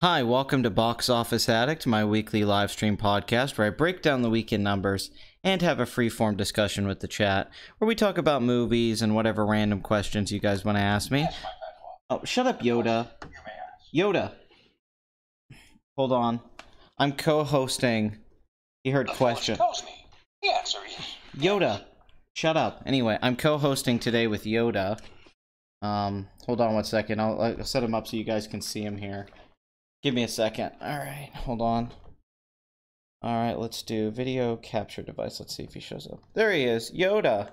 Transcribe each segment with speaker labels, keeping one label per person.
Speaker 1: Hi, welcome to Box Office Addict, my weekly live stream podcast where I break down the weekend numbers and have a free-form discussion with the chat where we talk about movies and whatever random questions you guys want to ask me. Oh, shut up, Yoda. Yoda. Hold on. I'm co-hosting. He heard question.
Speaker 2: The answer is
Speaker 1: Yoda. Shut up. Anyway, I'm co-hosting today with Yoda. Hold on one second. I'll set him up so you guys can see him here. Give me a second. Alright, hold on. Alright, let's do video capture device. Let's see if he shows up. There he is. Yoda.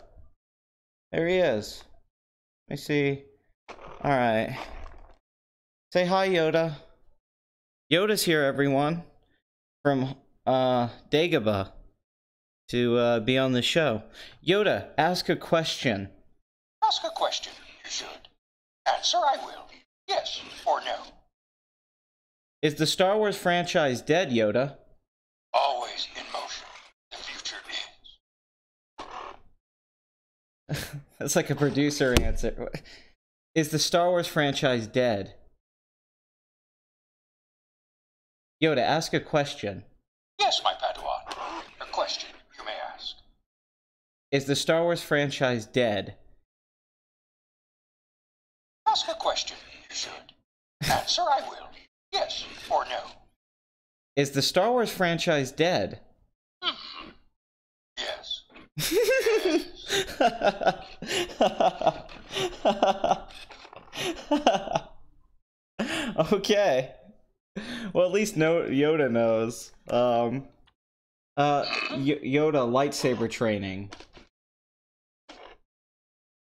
Speaker 1: There he is. Let me see. Alright. Say hi, Yoda. Yoda's here, everyone. From, Dagobah. To, be on the show. Yoda, ask a question.
Speaker 2: ask a question. You should. Answer I will. Yes or no.
Speaker 1: Is the Star Wars franchise dead, Yoda?
Speaker 2: Always in motion. The future is.
Speaker 1: That's like a producer answer. Is the Star Wars franchise dead? Yoda, ask a question.
Speaker 2: Yes, my Padawan. A question you may ask.
Speaker 1: Is the Star Wars franchise dead?
Speaker 2: Ask a question. You should. Answer I will. Yes or no.
Speaker 1: Is the Star Wars franchise dead?
Speaker 2: Yes.
Speaker 1: Okay. Well, at least Yoda knows. Yoda, lightsaber training.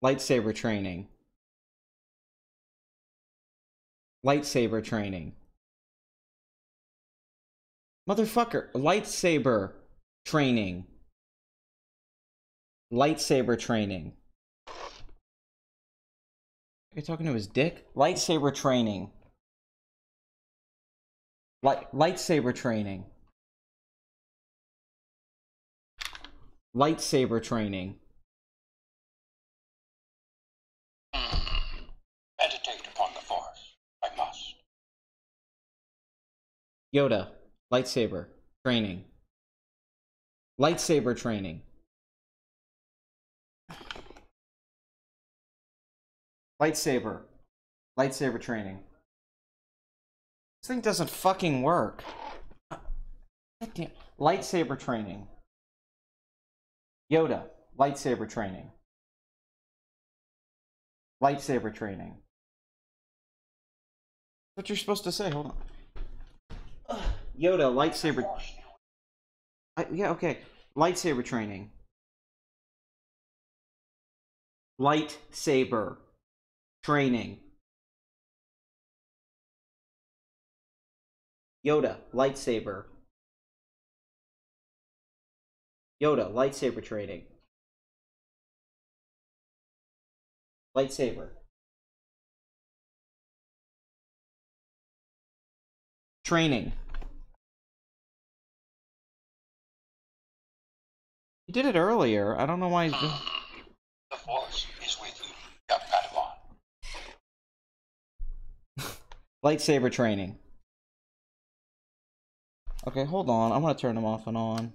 Speaker 1: Lightsaber training. Lightsaber training. Motherfucker, lightsaber training. Lightsaber training. Are you talking to his dick? Lightsaber training. Lightsaber training. Lightsaber training.
Speaker 2: Meditate upon the Force. I must.
Speaker 1: Yoda, lightsaber training. Lightsaber training. Lightsaber. Lightsaber training. This thing doesn't fucking work. Goddamn. Lightsaber training. Yoda, lightsaber training. Lightsaber training. What you're supposed to say, hold on. Yoda, lightsaber. Yeah, okay. Lightsaber training. Lightsaber training. Yoda, lightsaber. Yoda, lightsaber training. Lightsaber. Training. He did it earlier. I don't know why he's doing...
Speaker 2: The Force is with you, young Padawan.
Speaker 1: Lightsaber training. Okay, hold on. I want to turn them off and on.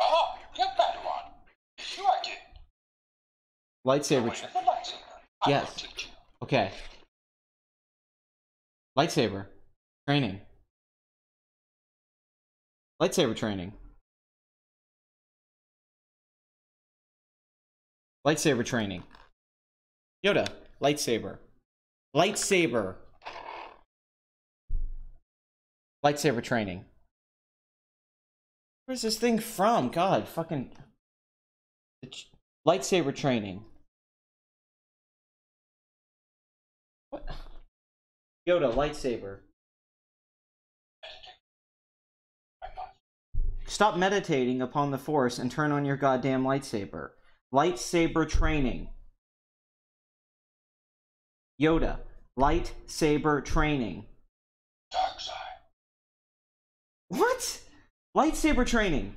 Speaker 2: Oh, young Padawan. You I did.
Speaker 1: Lightsaber.
Speaker 2: The lightsaber. I
Speaker 1: Yes.
Speaker 2: will teach you.
Speaker 1: Okay. Lightsaber training. Lightsaber training. Lightsaber training. Yoda, lightsaber. Lightsaber. Lightsaber training. Where's this thing from? God, fucking... Lightsaber training. What? Yoda, lightsaber.
Speaker 2: I must.
Speaker 1: Stop meditating upon the Force and turn on your goddamn lightsaber. Lightsaber training. Yoda, lightsaber training.
Speaker 2: Dark side.
Speaker 1: What? Lightsaber training.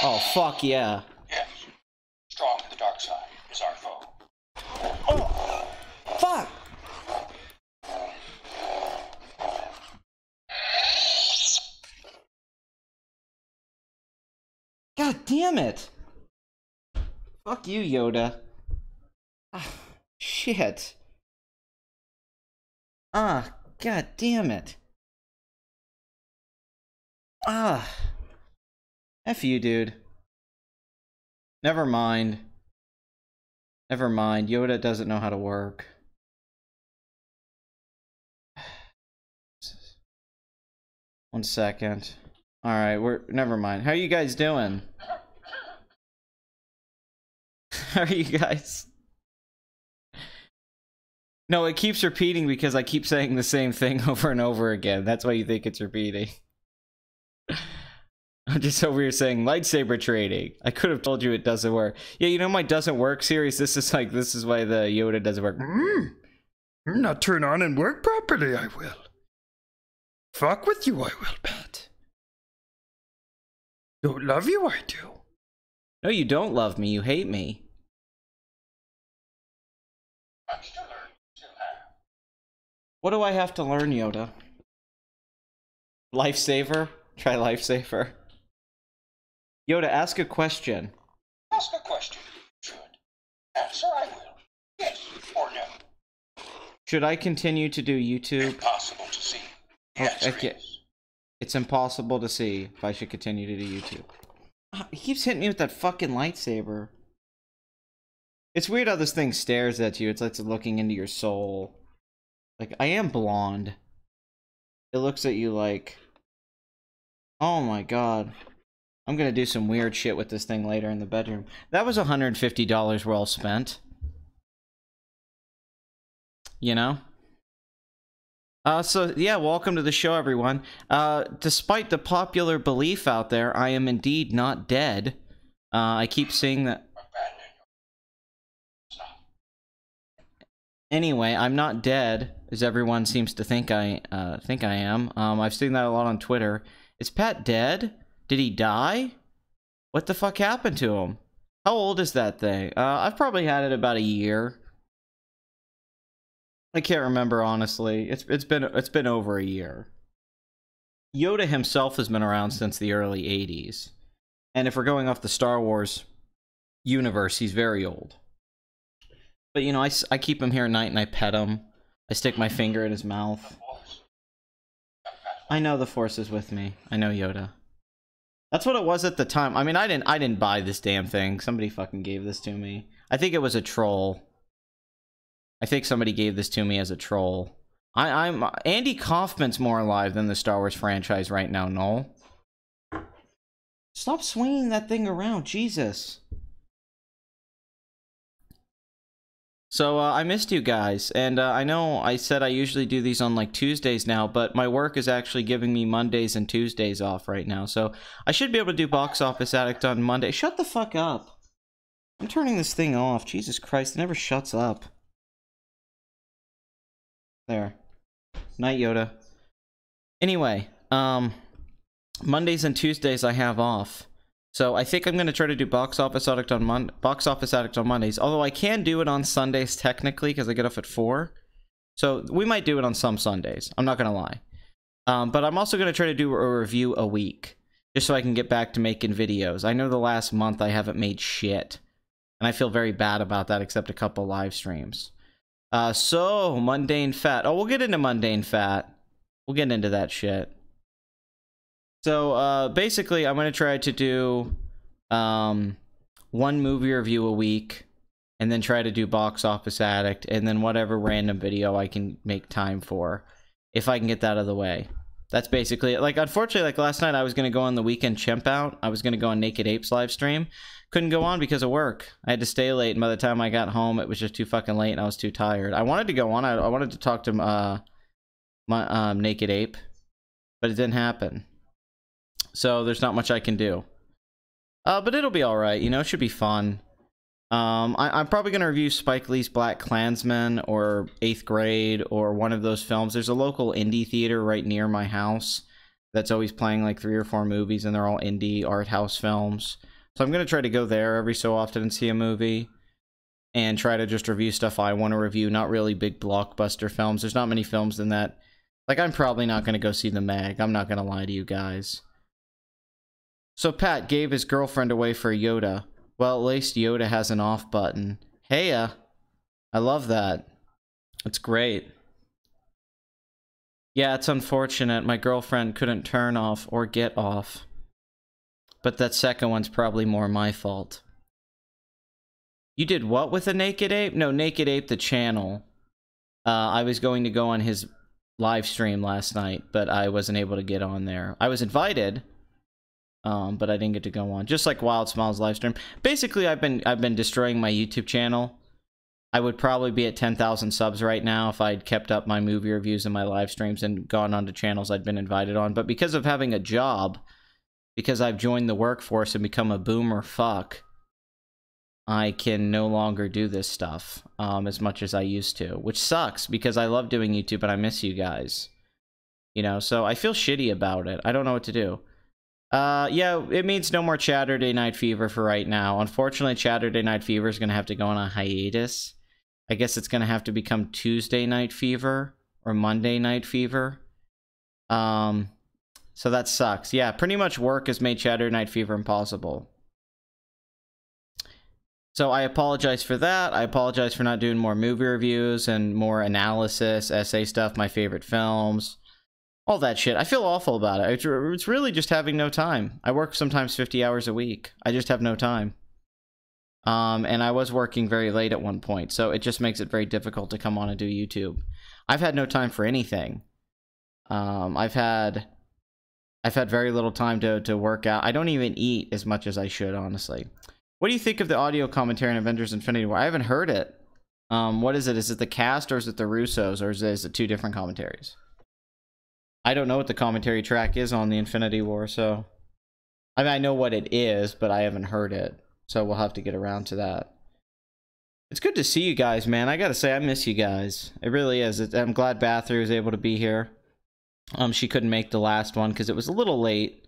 Speaker 1: Oh, fuck yeah.
Speaker 2: Yes.
Speaker 1: damn it! Fuck you, Yoda. Ah, shit. Ah, god damn it. Ah. F you, dude. Never mind. Never mind. Yoda doesn't know how to work. One second. Alright, never mind. How are you guys doing? How are you guys? No, it keeps repeating because I keep saying the same thing over and over again. That's why you think it's repeating. I'm just over here saying lightsaber trading. I could have told you it doesn't work. Yeah, you know my doesn't work series? This is why the Yoda doesn't work.
Speaker 3: Not turn on and work properly, I will. Fuck with you, I will, Pat. Don't love you, I do.
Speaker 1: No, you don't love me. You hate me. What do I have to learn, Yoda? Lifesaver? Try lifesaver. Yoda, ask a question.
Speaker 2: Ask a question. Should. Answer I will. Yes or no.
Speaker 1: Should I continue to do YouTube?
Speaker 2: Impossible to see. The answer is.
Speaker 1: It's impossible to see if I should continue to do YouTube. He keeps hitting me with that fucking lightsaber. It's weird how this thing stares at you. It's like it's looking into your soul. Like, I am blonde. It looks at you like... Oh my god. I'm gonna do some weird shit with this thing later in the bedroom. That was $150 well spent. You know? So, yeah, welcome to the show, everyone. Despite the popular belief out there, I am indeed not dead. I keep seeing that... Anyway, I'm not dead, as everyone seems to think I am. I've seen that a lot on Twitter. Is Pat dead? Did he die? What the fuck happened to him? How old is that thing? I've probably had it about a year. I can't remember, honestly. It's been over a year. Yoda himself has been around since the early 80s. And if we're going off the Star Wars universe, he's very old. But, you know, I keep him here at night and I pet him. I stick my finger in his mouth. I know the Force is with me. I know Yoda. That's what it was at the time. I mean, I didn't buy this damn thing. Somebody fucking gave this to me. I think it was a troll. I think somebody gave this to me as a troll. Andy Kaufman's more alive than the Star Wars franchise right now, Noel. Stop swinging that thing around, Jesus. So, I missed you guys, and I know I said I usually do these on, like, Tuesdays now, but my work is actually giving me Mondays and Tuesdays off right now, so I should be able to do Box Office Addict on Monday. Shut the fuck up. I'm turning this thing off. Jesus Christ, it never shuts up. There. Night, Yoda. Anyway, Mondays and Tuesdays I have off. So I think I'm going to try to do Box Office Addict on Mondays, although I can do it on Sundays technically because I get off at 4. So we might do it on some Sundays. I'm not going to lie. But I'm also going to try to do a review a week just so I can get back to making videos. I know the last month I haven't made shit. And I feel very bad about that except a couple live streams. So, Mundane Fat. Oh, we'll get into Mundane Fat. We'll get into that shit. So, basically, I'm going to try to do one movie review a week, and then try to do Box Office Addict, and then whatever random video I can make time for, if I can get that out of the way. That's basically it. Like, unfortunately, like last night, I was going to go on the Weekend Chimp Out. I was going to go on Naked Apes live stream. Couldn't go on because of work. I had to stay late, and by the time I got home, it was just too fucking late, and I was too tired. I wanted to go on. I wanted to talk to my Naked Ape, but it didn't happen. So there's not much I can do. But it'll be alright, you know, it should be fun. I'm probably going to review Spike Lee's Black Klansman, or 8th Grade, or one of those films. There's a local indie theater right near my house that's always playing like 3 or 4 movies, and they're all indie art house films. So I'm going to try to go there every so often and see a movie, and try to just review stuff I want to review, not really big blockbuster films. There's not many films in that. Like, I'm probably not going to go see The Meg. I'm not going to lie to you guys. So Pat gave his girlfriend away for Yoda. Well, at least Yoda has an off button. Hey, I love that. It's great. Yeah, it's unfortunate. My girlfriend couldn't turn off or get off. But that second one's probably more my fault. You did what with a Naked Ape? No, Naked Ape the channel. I was going to go on his live stream last night, but I wasn't able to get on there. I was invited, but I didn't get to go on. Just like Wild Smiles live stream. Basically, I've been destroying my YouTube channel. I would probably be at 10,000 subs right now if I'd kept up my movie reviews and my live streams and gone onto channels I'd been invited on. But because of having a job, because I've joined the workforce and become a boomer fuck, I can no longer do this stuff as much as I used to, which sucks because I love doing YouTube and I miss you guys. You know, so I feel shitty about it. I don't know what to do. Yeah, it means no more Saturday Night Fever for right now. Unfortunately, Saturday Night Fever is going to have to go on a hiatus. I guess it's going to have to become Tuesday Night Fever or Monday Night Fever. So that sucks. Yeah, pretty much work has made Saturday Night Fever impossible. So I apologize for that. I apologize for not doing more movie reviews and more analysis, essay stuff, my favorite films, all that shit. I feel awful about it. It's really just having no time. I work sometimes 50 hours a week. I just have no time. And I was working very late at one point, so it just makes it very difficult to come on and do YouTube. I've had no time for anything. I've had very little time to work out. I don't even eat as much as I should, honestly. What do you think of the audio commentary in Avengers Infinity War? I haven't heard it. What is it? Is it the cast or is it the Russos, or is it two different commentaries? I don't know what the commentary track is on the Infinity War, so... I mean, I know what it is, but I haven't heard it. So we'll have to get around to that. It's good to see you guys, man. I gotta say, I miss you guys. It really is. I'm glad Bathory was able to be here. She couldn't make the last one because it was a little late.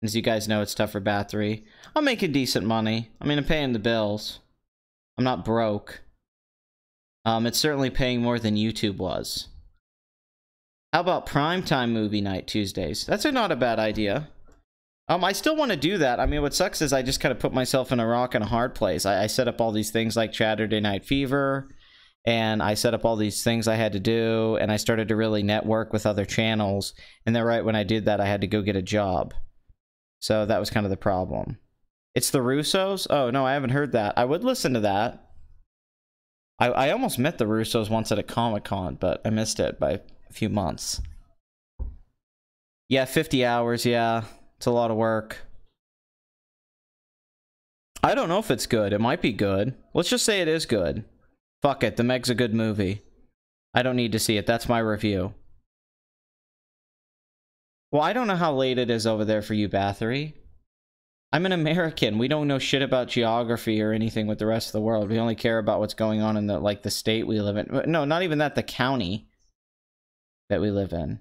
Speaker 1: As you guys know, it's tough for Bathory. I'm making decent money. I mean, I'm paying the bills. I'm not broke. It's certainly paying more than YouTube was. How about primetime movie night Tuesdays? That's not a bad idea. I still want to do that. I mean, what sucks is I just kind of put myself in a rock and a hard place. I set up all these things like Saturday Night Fever, and I set up all these things I had to do, and I started to really network with other channels, and then right when I did that, I had to go get a job. So that was kind of the problem. It's the Russos? Oh, no, I haven't heard that. I would listen to that. I almost met the Russos once at a Comic-Con, but I missed it by a few months. Yeah, 50 hours, yeah. It's a lot of work. I don't know if it's good. It might be good. Let's just say it is good. Fuck it. The Meg's a good movie. I don't need to see it. That's my review. Well, I don't know how late it is over there for you, Bathory. I'm an American. We don't know shit about geography or anything with the rest of the world. We only care about what's going on in the, like, the state we live in. No, not even that. The county that we live in.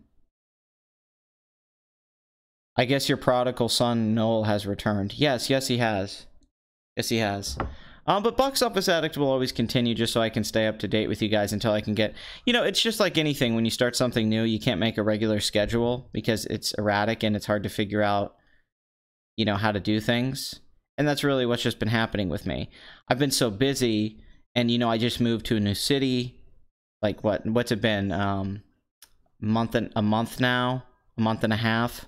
Speaker 1: I guess your prodigal son, Noel, has returned. Yes, yes, he has. Yes, he has. But Box Office Addict will always continue just so I can stay up to date with you guys until I can get... You know, it's just like anything. When you start something new, you can't make a regular schedule because it's erratic and it's hard to figure out, you know, how to do things. And that's really what's just been happening with me. I've been so busy, and, you know, I just moved to a new city. Like, what's it been? A month now? A month and a half?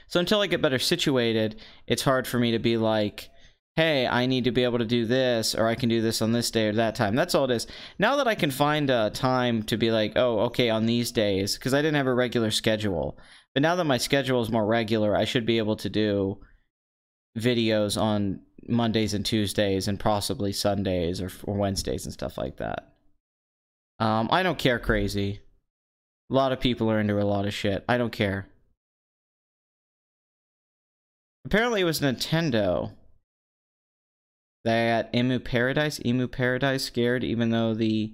Speaker 1: So until I get better situated, it's hard for me to be like, hey, I need to be able to do this, or I can do this on this day or that time. That's all it is. Now that I can find a time to be like, oh, okay, on these days, because I didn't have a regular schedule. But now that my schedule is more regular, I should be able to do videos on Mondays and Tuesdays and possibly Sundays or Wednesdays and stuff like that. I don't care crazy. A lot of people are into a lot of shit. I don't care. Apparently it was Nintendo that Emu Paradise scared, even though the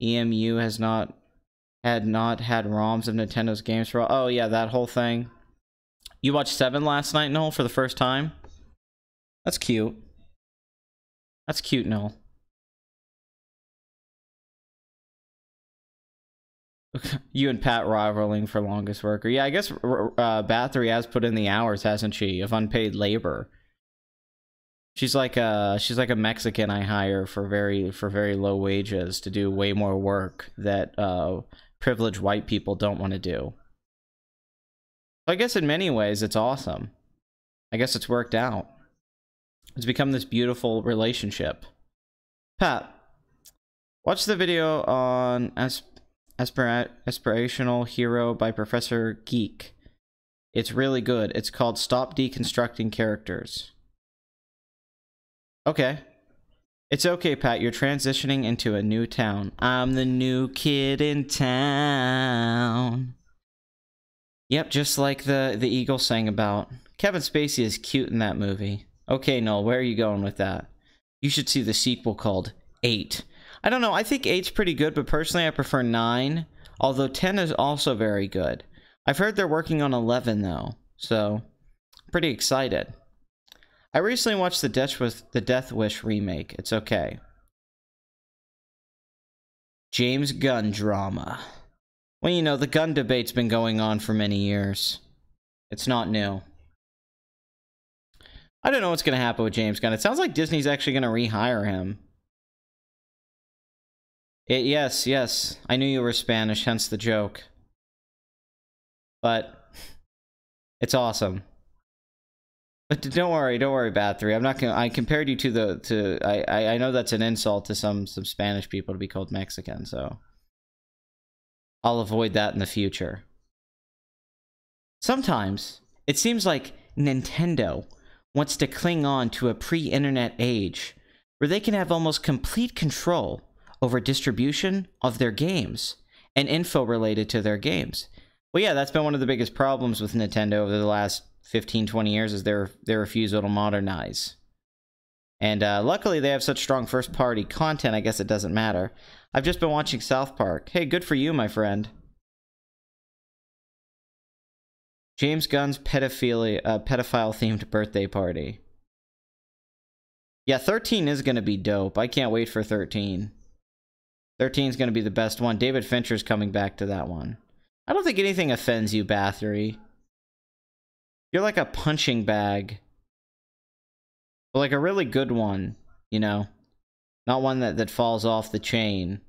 Speaker 1: EMU has not had ROMs of Nintendo's games for... Oh yeah, that whole thing. You watched 7 last night, Noel, for the first time? That's cute. That's cute, Noel. You and Pat rivaling for longest worker. Yeah, I guess Bathory has put in the hours, hasn't she, of unpaid labor. She's like a Mexican I hire for very low wages to do way more work that privileged white people don't want to do. I guess in many ways it's awesome. I guess it's worked out. It's become this beautiful relationship. Pat, watch the video on Aspirational Hero by Professor Geek. It's really good. It's called Stop Deconstructing Characters. Okay. It's okay, Pat. You're transitioning into a new town. I'm the new kid in town. Yep, just like the Eagle sang about. Kevin Spacey is cute in that movie. Okay, Noel, where are you going with that? You should see the sequel called 8. I don't know, I think 8's pretty good, but personally I prefer 9. Although 10 is also very good. I've heard they're working on 11, though. So, pretty excited. I recently watched the Death Wish remake. It's okay. James Gunn drama. Well, you know, the gun debate's been going on for many years. It's not new. I don't know what's going to happen with James Gunn. It sounds like Disney's actually going to rehire him. Yes. I knew you were Spanish, hence the joke. But it's awesome. But don't worry, Bathory. I'm not gonna. I compared you to I know that's an insult to some Spanish people to be called Mexican, so I'll avoid that in the future. Sometimes it seems like Nintendo wants to cling on to a pre-internet age where they can have almost complete control over distribution of their games and info related to their games. Well, yeah, that's been one of the biggest problems with Nintendo over the last 15-20 years is their refusal to modernize. And luckily they have such strong first-party content, I guess it doesn't matter. I've just been watching South Park. Hey, good for you, my friend. James Gunn's pedophile-themed birthday party. Yeah, 13 is going to be dope. I can't wait for 13. 13 is going to be the best one. David Fincher's coming back to that one. I don't think anything offends you, Bathory. You're like a punching bag. But like a really good one, you know? Not one that falls off the chain.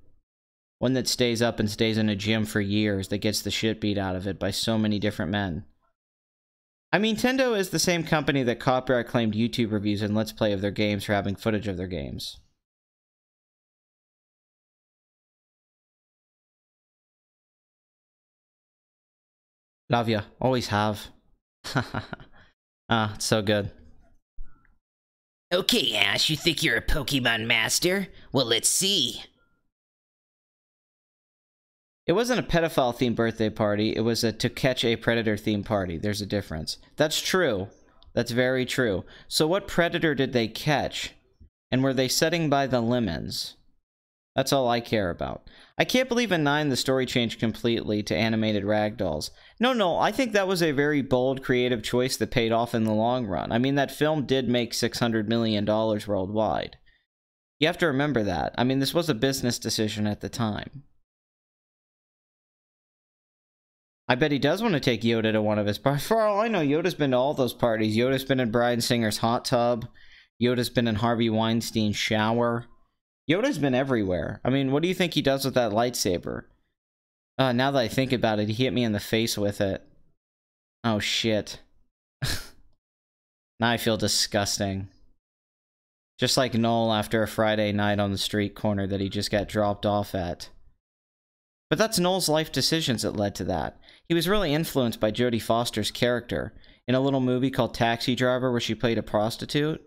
Speaker 1: One that stays up and stays in a gym for years, that gets the shit beat out of it by so many different men. I mean, Nintendo is the same company that copyright claimed YouTube reviews and Let's Play of their games for having footage of their games. Love ya. Always have. Ah, it's so good.
Speaker 4: Okay, Ash, you think you're a Pokemon master? Well, let's see.
Speaker 1: It wasn't a pedophile-themed birthday party. It was a To Catch a Predator-themed party. There's a difference. That's true. That's very true. So what predator did they catch? And were they setting by the lemons? That's all I care about. I can't believe in 9 the story changed completely to animated ragdolls. No, I think that was a very bold, creative choice that paid off in the long run. I mean, that film did make $600 million worldwide. You have to remember that. I mean, this was a business decision at the time. I bet he does want to take Yoda to one of his parties. For all I know, Yoda's been to all those parties. Yoda's been in Bryan Singer's hot tub. Yoda's been in Harvey Weinstein's shower. Yoda's been everywhere. I mean, what do you think he does with that lightsaber? Now that I think about it, he hit me in the face with it. Oh, shit. Now I feel disgusting. Just like Noel after a Friday night on the street corner that he just got dropped off at. But that's Noel's life decisions that led to that. He was really influenced by Jodie Foster's character in a little movie called Taxi Driver where she played a prostitute.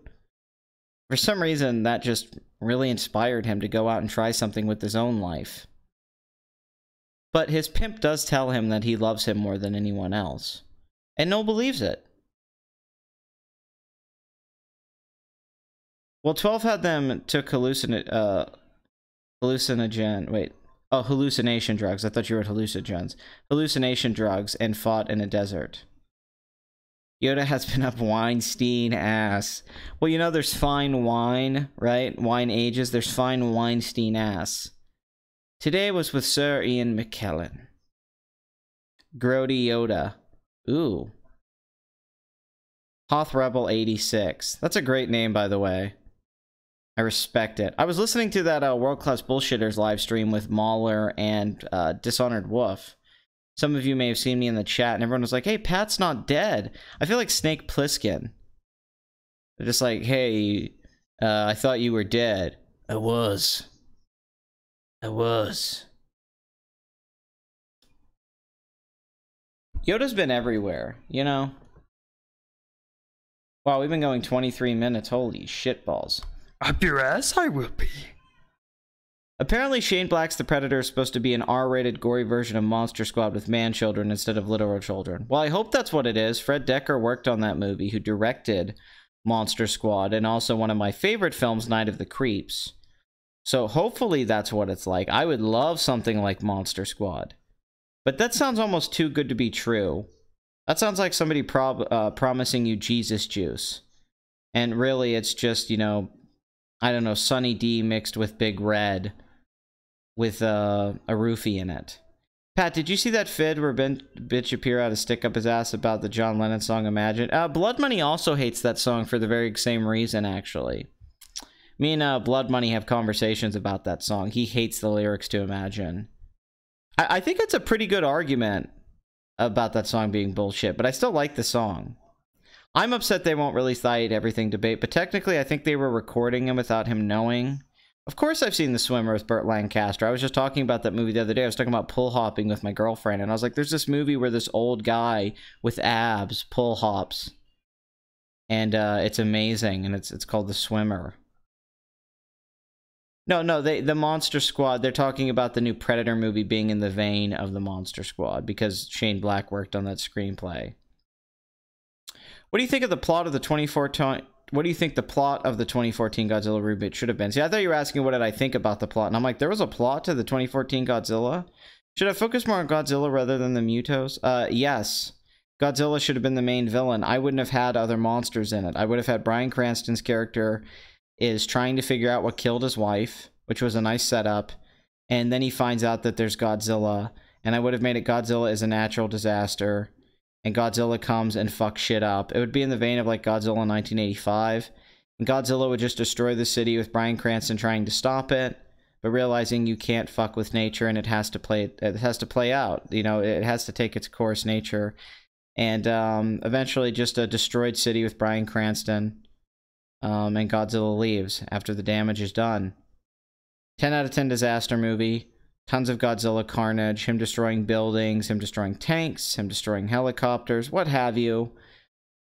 Speaker 1: For some reason, that just really inspired him to go out and try something with his own life. But his pimp does tell him that he loves him more than anyone else. And Noel believes it. Well, 12 had them took hallucination drugs. I thought you were hallucinogens. Hallucination drugs and fought in a desert. Yoda has been up Weinstein ass. Well, you know there's fine wine, right? Wine ages. There's fine Weinstein ass. Today was with Sir Ian McKellen. Grody Yoda. Ooh. Hoth Rebel 86. That's a great name, by the way. I respect it. I was listening to that World Class Bullshitters live stream with Mauler and Dishonored Wolf. Some of you may have seen me in the chat, and everyone was like, hey, Pat's not dead. I feel like Snake Plissken. They're just like, hey, I thought you were dead. I was. Yoda's been everywhere, you know? Wow, we've been going 23 minutes. Holy shitballs.
Speaker 3: Up your ass, I will be.
Speaker 1: Apparently, Shane Black's The Predator is supposed to be an R-rated, gory version of Monster Squad with man-children instead of literal children. Well, I hope that's what it is. Fred Decker worked on that movie, who directed Monster Squad, and also one of my favorite films, Night of the Creeps. So hopefully that's what it's like. I would love something like Monster Squad. But that sounds almost too good to be true. That sounds like somebody promising you Jesus juice. And really, it's just, you know, I don't know, Sunny D mixed with Big Red with a roofie in it. Pat, did you see that vid where Ben Shapiro had to stick up his ass about the John Lennon song Imagine? Blood Money also hates that song for the very same reason, actually. Me and Blood Money have conversations about that song. He hates the lyrics to Imagine. I think it's a pretty good argument about that song being bullshit, but I still like the song. I'm upset they won't release the I Hate Everything debate, but technically I think they were recording him without him knowing. Of course I've seen The Swimmer with Burt Lancaster. I was just talking about that movie the other day. I was talking about pull hopping with my girlfriend, and I was like, there's this movie where this old guy with abs pull hops. And it's amazing, and it's called The Swimmer. No, the Monster Squad, they're talking about the new Predator movie being in the vein of the Monster Squad, because Shane Black worked on that screenplay. What do you think of the plot of the 2014... What do you think the plot of the 2014 Godzilla reboot should have been? See, I thought you were asking what did I think about the plot, and I'm like, there was a plot to the 2014 Godzilla? Should I focus more on Godzilla rather than the Mutos? Yes. Godzilla should have been the main villain. I wouldn't have had other monsters in it. I would have had Bryan Cranston's character is trying to figure out what killed his wife, which was a nice setup, and then he finds out that there's Godzilla, and I would have made it Godzilla is a natural disaster, and Godzilla comes and fucks shit up. It would be in the vein of like Godzilla in 1985, and Godzilla would just destroy the city with Bryan Cranston trying to stop it, but realizing you can't fuck with nature and it has to play out. You know, it has to take its course nature, and eventually just a destroyed city with Bryan Cranston. And Godzilla leaves after the damage is done. 10 out of 10 disaster movie. Tons of Godzilla carnage. Him destroying buildings. Him destroying tanks. Him destroying helicopters. What have you.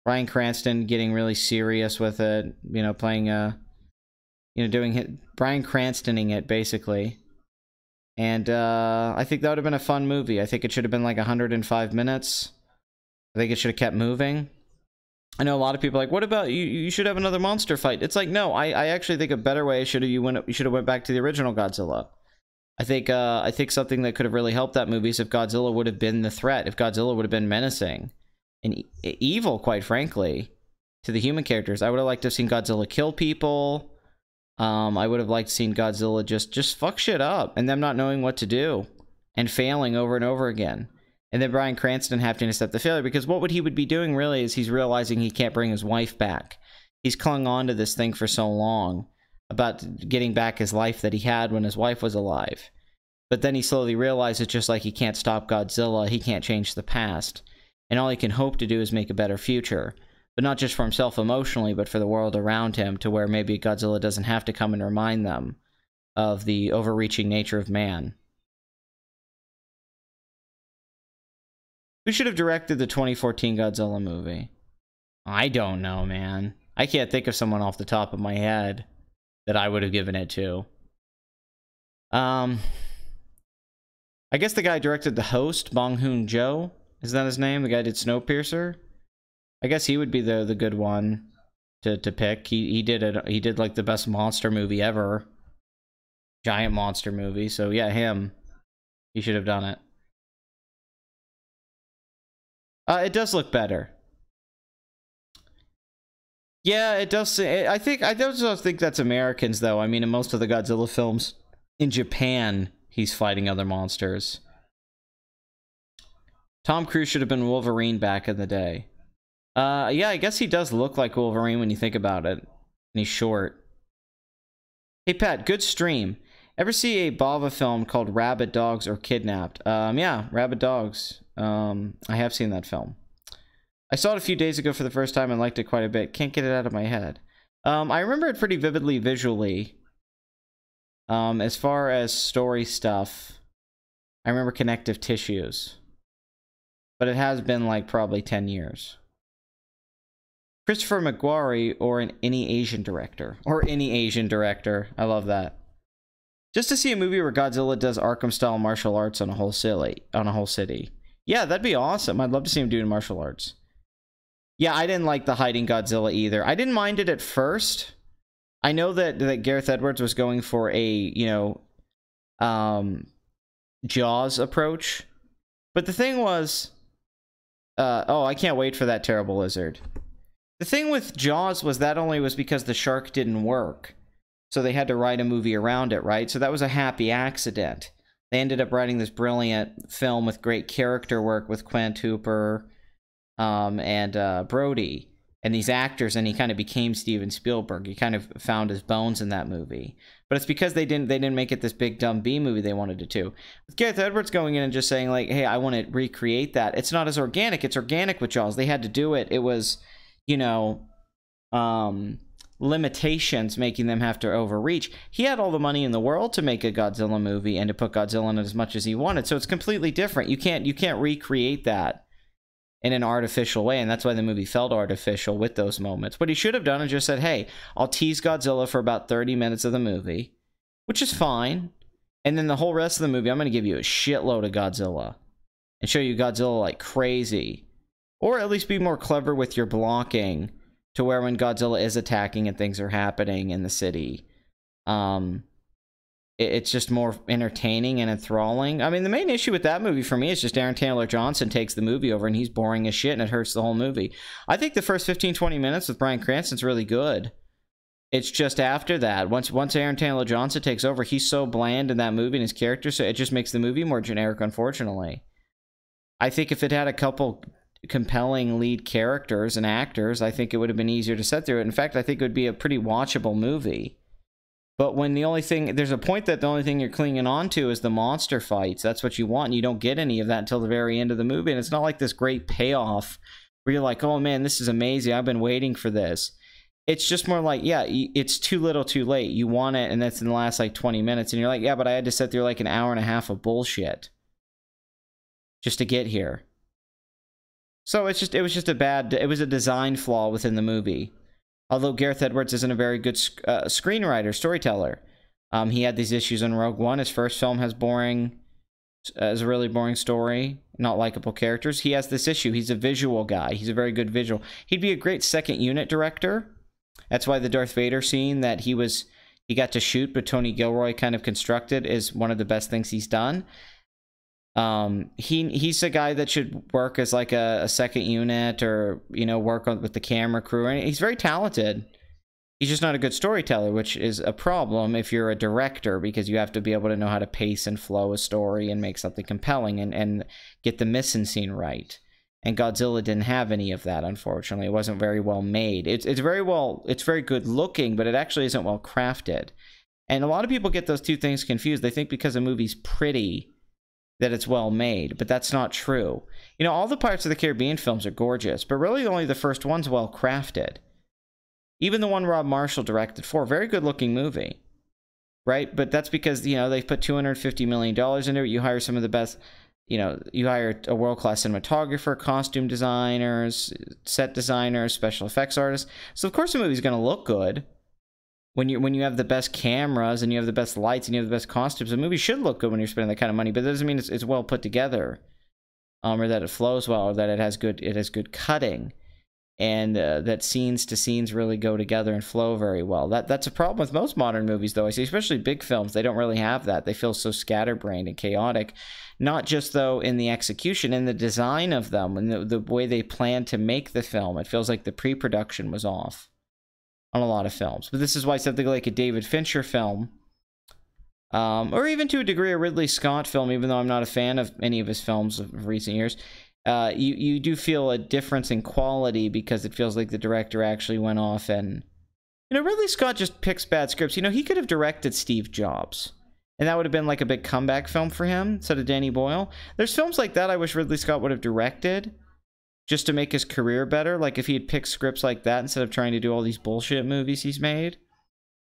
Speaker 1: Bryan Cranston getting really serious with it. You know, playing doing it. Bryan Cranstoning it, basically. And I think that would have been a fun movie. I think it should have been like 105 minutes. I think it should have kept moving. I know a lot of people are like, what about you? You should have another monster fight. It's like, no, I actually think a better way you should have went back to the original Godzilla. I think something that could have really helped that movie is if Godzilla would have been the threat, if Godzilla would have been menacing and evil, quite frankly, to the human characters. I would have liked to have seen Godzilla kill people. I would have liked to seen Godzilla just fuck shit up and them not knowing what to do and failing over and over again. And then Bryan Cranston having to accept the failure, because what he would be doing really is he's realizing he can't bring his wife back. He's clung on to this thing for so long about getting back his life that he had when his wife was alive. But then he slowly realizes, just like he can't stop Godzilla, he can't change the past. And all he can hope to do is make a better future. But not just for himself emotionally, but for the world around him, to where maybe Godzilla doesn't have to come and remind them of the overreaching nature of man. Who should have directed the 2014 Godzilla movie? I don't know, man. I can't think of someone off the top of my head that I would have given it to. I guess the guy directed The Host, Bong Joon-ho. Is that his name? The guy did Snowpiercer? I guess he would be the good one to pick. He did like the best monster movie ever. Giant monster movie. So yeah, him. He should have done it. It does look better. Yeah, it does. I don't think that's Americans, though. I mean, in most of the Godzilla films, in Japan, he's fighting other monsters. Tom Cruise should have been Wolverine back in the day. Yeah, I guess he does look like Wolverine when you think about it. And he's short. Hey, Pat, good stream. Ever see a Bava film called Rabid Dogs or Kidnapped? Yeah, Rabid Dogs. I have seen that film. I saw it a few days ago for the first time and liked it quite a bit. Can't get it out of my head. I remember it pretty vividly visually. As far as story stuff, I remember connective tissues. But it has been like probably 10 years. Christopher McQuarrie or any Asian director. Or any Asian director. I love that. Just to see a movie where Godzilla does Arkham-style martial arts on a whole city. Yeah, that'd be awesome. I'd love to see him doing martial arts. Yeah, I didn't like the hiding Godzilla either. I didn't mind it at first. I know that Gareth Edwards was going for a, you know, Jaws approach. But the thing was... oh, I can't wait for that terrible lizard. The thing with Jaws was that only was because the shark didn't work. So they had to write a movie around it, right? So that was a happy accident. They ended up writing this brilliant film with great character work with Quint Hooper and Brody. And these actors, and he kind of became Steven Spielberg. He kind of found his bones in that movie. But it's because they didn't make it this big dumb B movie they wanted it to. With Gareth Edwards going in and just saying like, hey, I want to recreate that. It's not as organic. It's organic with Jaws. They had to do it. It was, you know, limitations making them have to overreach. He had all the money in the world to make a Godzilla movie and to put Godzilla in it as much as he wanted. So it's completely different. You can't recreate that in an artificial way, and that's why the movie felt artificial with those moments. What he should have done is just said, hey, I'll tease Godzilla for about 30 minutes of the movie, which is fine, and then the whole rest of the movie, I'm going to give you a shitload of Godzilla, and show you Godzilla like crazy, or at least be more clever with your blocking, to where when Godzilla is attacking and things are happening in the city, it's just more entertaining and enthralling. I mean, the main issue with that movie for me is just Aaron Taylor Johnson takes the movie over and he's boring as shit and it hurts the whole movie. I think the first 15-20 minutes with Bryan Cranston's really good. It's just after that, once Aaron Taylor Johnson takes over, he's so bland in that movie and his character, so it just makes the movie more generic, unfortunately. I think if it had a couple compelling lead characters and actors, I think it would have been easier to sit through it. In fact, I think it would be a pretty watchable movie. But when there's a point that the only thing you're clinging on to is the monster fights. That's what you want, and you don't get any of that until the very end of the movie. And it's not like this great payoff where you're like, oh man, this is amazing. I've been waiting for this. It's just more like, yeah, it's too little too late. You want it, and that's in the last like 20 minutes. And you're like, yeah, but I had to sit through like an hour and a half of bullshit just to get here. So it was just it was a design flaw within the movie. Although Gareth Edwards isn't a very good screenwriter, storyteller. He had these issues in Rogue One. His first film has a really boring story, not likable characters. He has this issue. He's a visual guy. He's a very good visual. He'd be a great second unit director. That's why the Darth Vader scene that he got to shoot, but Tony Gilroy kind of constructed, is one of the best things he's done. He's a guy that should work as like a second unit, or, you know, work with the camera crew. And he's very talented. He's just not a good storyteller, which is a problem if you're a director, because you have to be able to know how to pace and flow a story and make something compelling and get the mise-en-scene right. And Godzilla didn't have any of that, unfortunately. It wasn't very well made. It's very good looking, but it actually isn't well crafted. And a lot of people get those two things confused. They think because a movie's pretty that it's well made, but that's not true. You know, all the Pirates of the Caribbean films are gorgeous, but really only the first one's well crafted. Even the one Rob Marshall directed for, very good looking movie, right? But that's because, you know, they've put $250 million into it. You hire some of the best, you know, you hire a world-class cinematographer, costume designers, set designers, special effects artists. So of course the movie's going to look good. When you have the best cameras and you have the best lights and you have the best costumes, a movie should look good when you're spending that kind of money. But that doesn't mean it's well put together, or that it flows well, or that it has good cutting, and that scenes to scenes really go together and flow very well. That's a problem with most modern movies, though. I see, especially big films, they don't really have that. They feel so scatterbrained and chaotic. Not just though in the execution, in the design of them, and the way they plan to make the film. It feels like the pre-production was off on a lot of films. But this is why something like a David Fincher film, or even to a degree a Ridley Scott film, even though I'm not a fan of any of his films of recent years, you do feel a difference in quality because it feels like the director actually went off and, you know, Ridley Scott just picks bad scripts. You know, he could have directed Steve Jobs, and that would have been like a big comeback film for him instead of Danny Boyle. There's films like that I wish Ridley Scott would have directed just to make his career better. Like if he had picked scripts like that instead of trying to do all these bullshit movies he's made.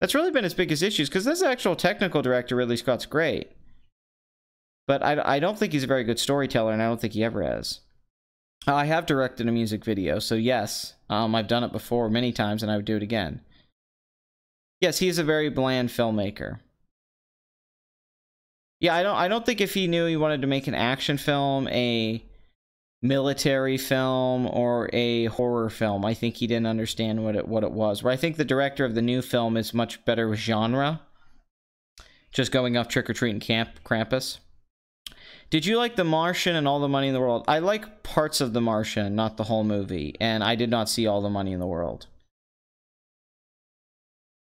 Speaker 1: That's really been his biggest issues, because this actual technical director, Ridley Scott's great. But I don't think he's a very good storyteller, and I don't think he ever has. I have directed a music video, so yes, I've done it before many times, and I would do it again. Yes, he's a very bland filmmaker. Yeah, I don't think if he knew he wanted to make an action film, a military film, or a horror film, I think he didn't understand what it was. Where I think the director of the new film is much better with genre, just going off Trick or Treat and Krampus. Did you like The Martian and All the Money in the World? I like parts of The Martian, not the whole movie, and I did not see All the Money in the World.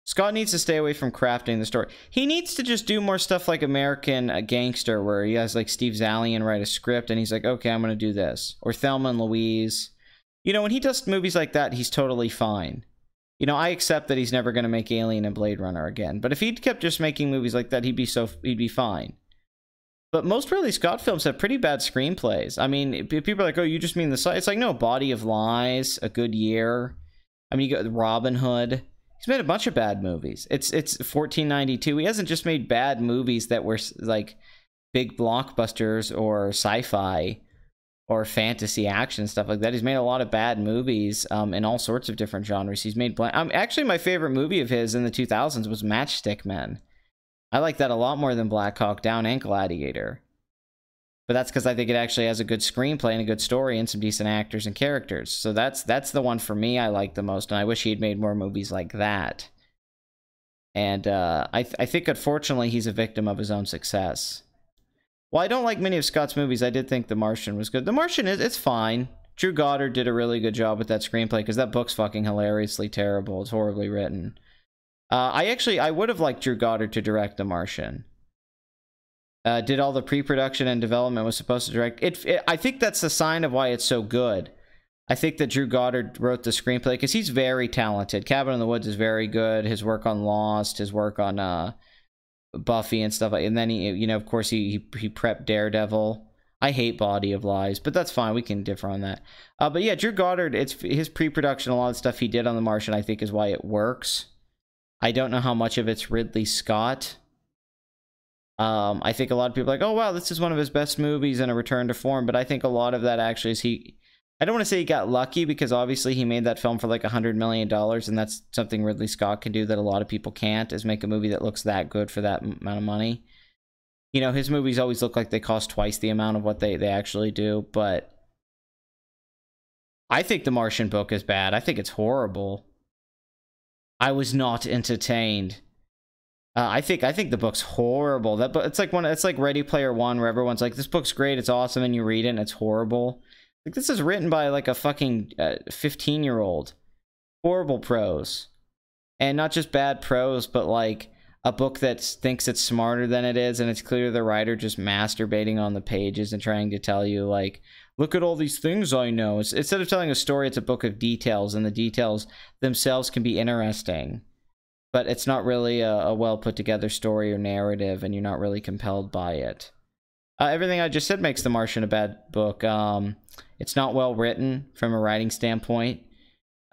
Speaker 1: Scott needs to stay away from crafting the story. He needs to just do more stuff like American Gangster, where he has like Steve Zalian write a script and he's like, okay, I'm going to do this. Or Thelma and Louise. You know, when he does movies like that, he's totally fine. You know, I accept that he's never going to make Alien and Blade Runner again. But if he'd kept just making movies like that, he'd be fine. But most Ridley Scott films have pretty bad screenplays. I mean, people are like, oh, you just mean the site. It's like, no, Body of Lies, A Good Year. I mean, you got Robin Hood. He's made a bunch of bad movies. It's 1492. He hasn't just made bad movies that were like big blockbusters or sci-fi or fantasy action stuff like that. He's made a lot of bad movies in all sorts of different genres. He's made actually, my favorite movie of his in the 2000s was Matchstick Men. I like that a lot more than Black Hawk Down and Gladiator. But that's because I think it actually has a good screenplay and a good story and some decent actors and characters. So that's the one for me I like the most, and I wish he had made more movies like that. And I think, unfortunately, he's a victim of his own success. While I don't like many of Scott's movies, I did think The Martian was good. The Martian, it's fine. Drew Goddard did a really good job with that screenplay, because that book's fucking hilariously terrible. It's horribly written. I would have liked Drew Goddard to direct The Martian. Did all the pre-production and development, was supposed to direct it. I think that's a sign of why it's so good. I think that Drew Goddard wrote the screenplay because he's very talented. Cabin in the Woods is very good. His work on Lost, his work on Buffy and stuff. And then he, you know, of course, he prepped Daredevil. I hate Body of Lies, but that's fine. We can differ on that. But yeah, Drew Goddard, it's his pre-production, a lot of stuff he did on The Martian, I think, is why it works. I don't know how much of it's Ridley Scott. I think a lot of people are like, oh, wow, this is one of his best movies and a return to form. But I think a lot of that actually is I don't want to say he got lucky, because obviously he made that film for like $100 million. And that's something Ridley Scott can do that a lot of people can't, is make a movie that looks that good for that amount of money. You know, his movies always look like they cost twice the amount of what they actually do. But I think The Martian book is bad. I think it's horrible. I was not entertained. I think the book's horrible. It's like Ready Player One, where everyone's like, this book's great, it's awesome, and you read it and it's horrible. Like, this is written by like a fucking 15-year-old. Horrible prose. And not just bad prose, but like a book that thinks it's smarter than it is, and it's clear the writer just masturbating on the pages and trying to tell you, like, look at all these things I know. Instead of telling a story, it's a book of details, and the details themselves can be interesting. But it's not really a well put together story or narrative, and you're not really compelled by it. Everything I just said makes The Martian a bad book. It's not well written from a writing standpoint.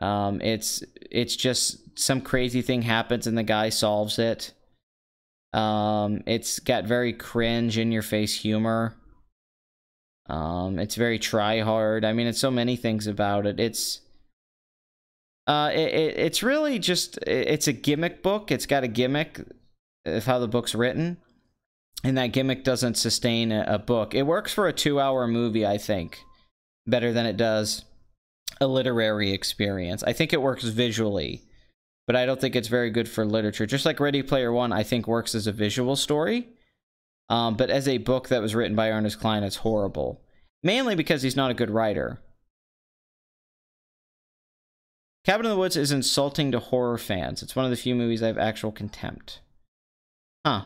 Speaker 1: It's just some crazy thing happens and the guy solves it. It's got very cringe, in your face humor. It's very try hard. I mean, it's so many things about it. It's really just, it's a gimmick book. It's got a gimmick of how the book's written, and that gimmick doesn't sustain a book. It works for a 2-hour movie, I think, better than it does a literary experience. I think it works visually, but I don't think it's very good for literature. Just like Ready Player One, I think works as a visual story, but as a book that was written by Ernest Cline, it's horrible. Mainly because he's not a good writer. Cabin in the Woods is insulting to horror fans. It's one of the few movies I have actual contempt. Huh.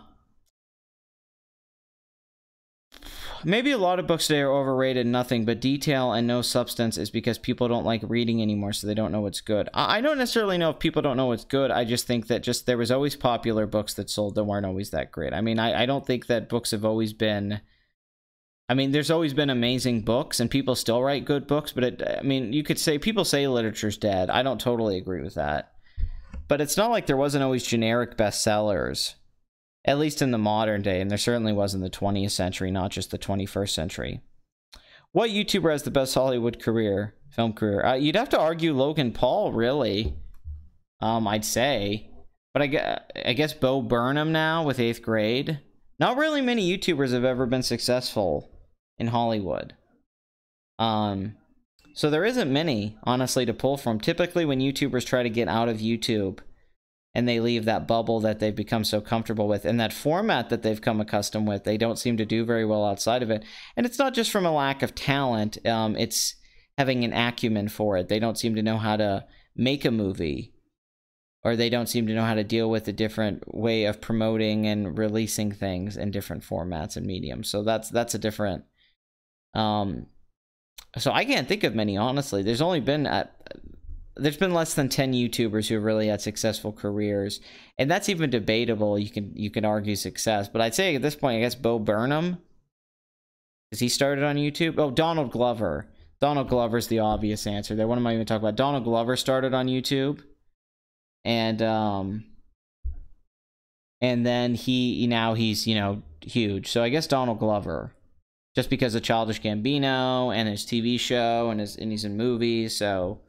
Speaker 1: Maybe a lot of books today are overrated, nothing but detail and no substance is because people don't like reading anymore, so they don't know what's good. I don't necessarily know if people don't know what's good. I just think that there was always popular books that sold that weren't always that great. I mean, I don't think that books have always been... I mean, there's always been amazing books, and people still write good books, but I mean, you could say, people say literature's dead. I don't totally agree with that. But it's not like there wasn't always generic bestsellers. At least in the modern day, and there certainly was in the 20th century, not just the 21st century. What YouTuber has the best Hollywood career, film career? You'd have to argue Logan Paul, really. I'd say. But I guess Bo Burnham now with 8th grade. Not really many YouTubers have ever been successful in Hollywood. So there isn't many, honestly, to pull from. Typically, when YouTubers try to get out of YouTube, and they leave that bubble that they've become so comfortable with, and that format that they've come accustomed with, they don't seem to do very well outside of it. And it's not just from a lack of talent, it's having an acumen for it. They don't seem to know how to make a movie, or they don't seem to know how to deal with a different way of promoting and releasing things in different formats and mediums. So that's a different... So I can't think of many, honestly. There's been less than 10 YouTubers who really had successful careers, and that's even debatable. You can argue success, but I'd say at this point, I guess Bo Burnham, because he started on YouTube. Oh, Donald Glover. Donald Glover's the obvious answer there. What am I even talking about? Donald Glover started on YouTube, and then he's you know, huge. So I guess Donald Glover, just because of Childish Gambino and his TV show and he's in movies. So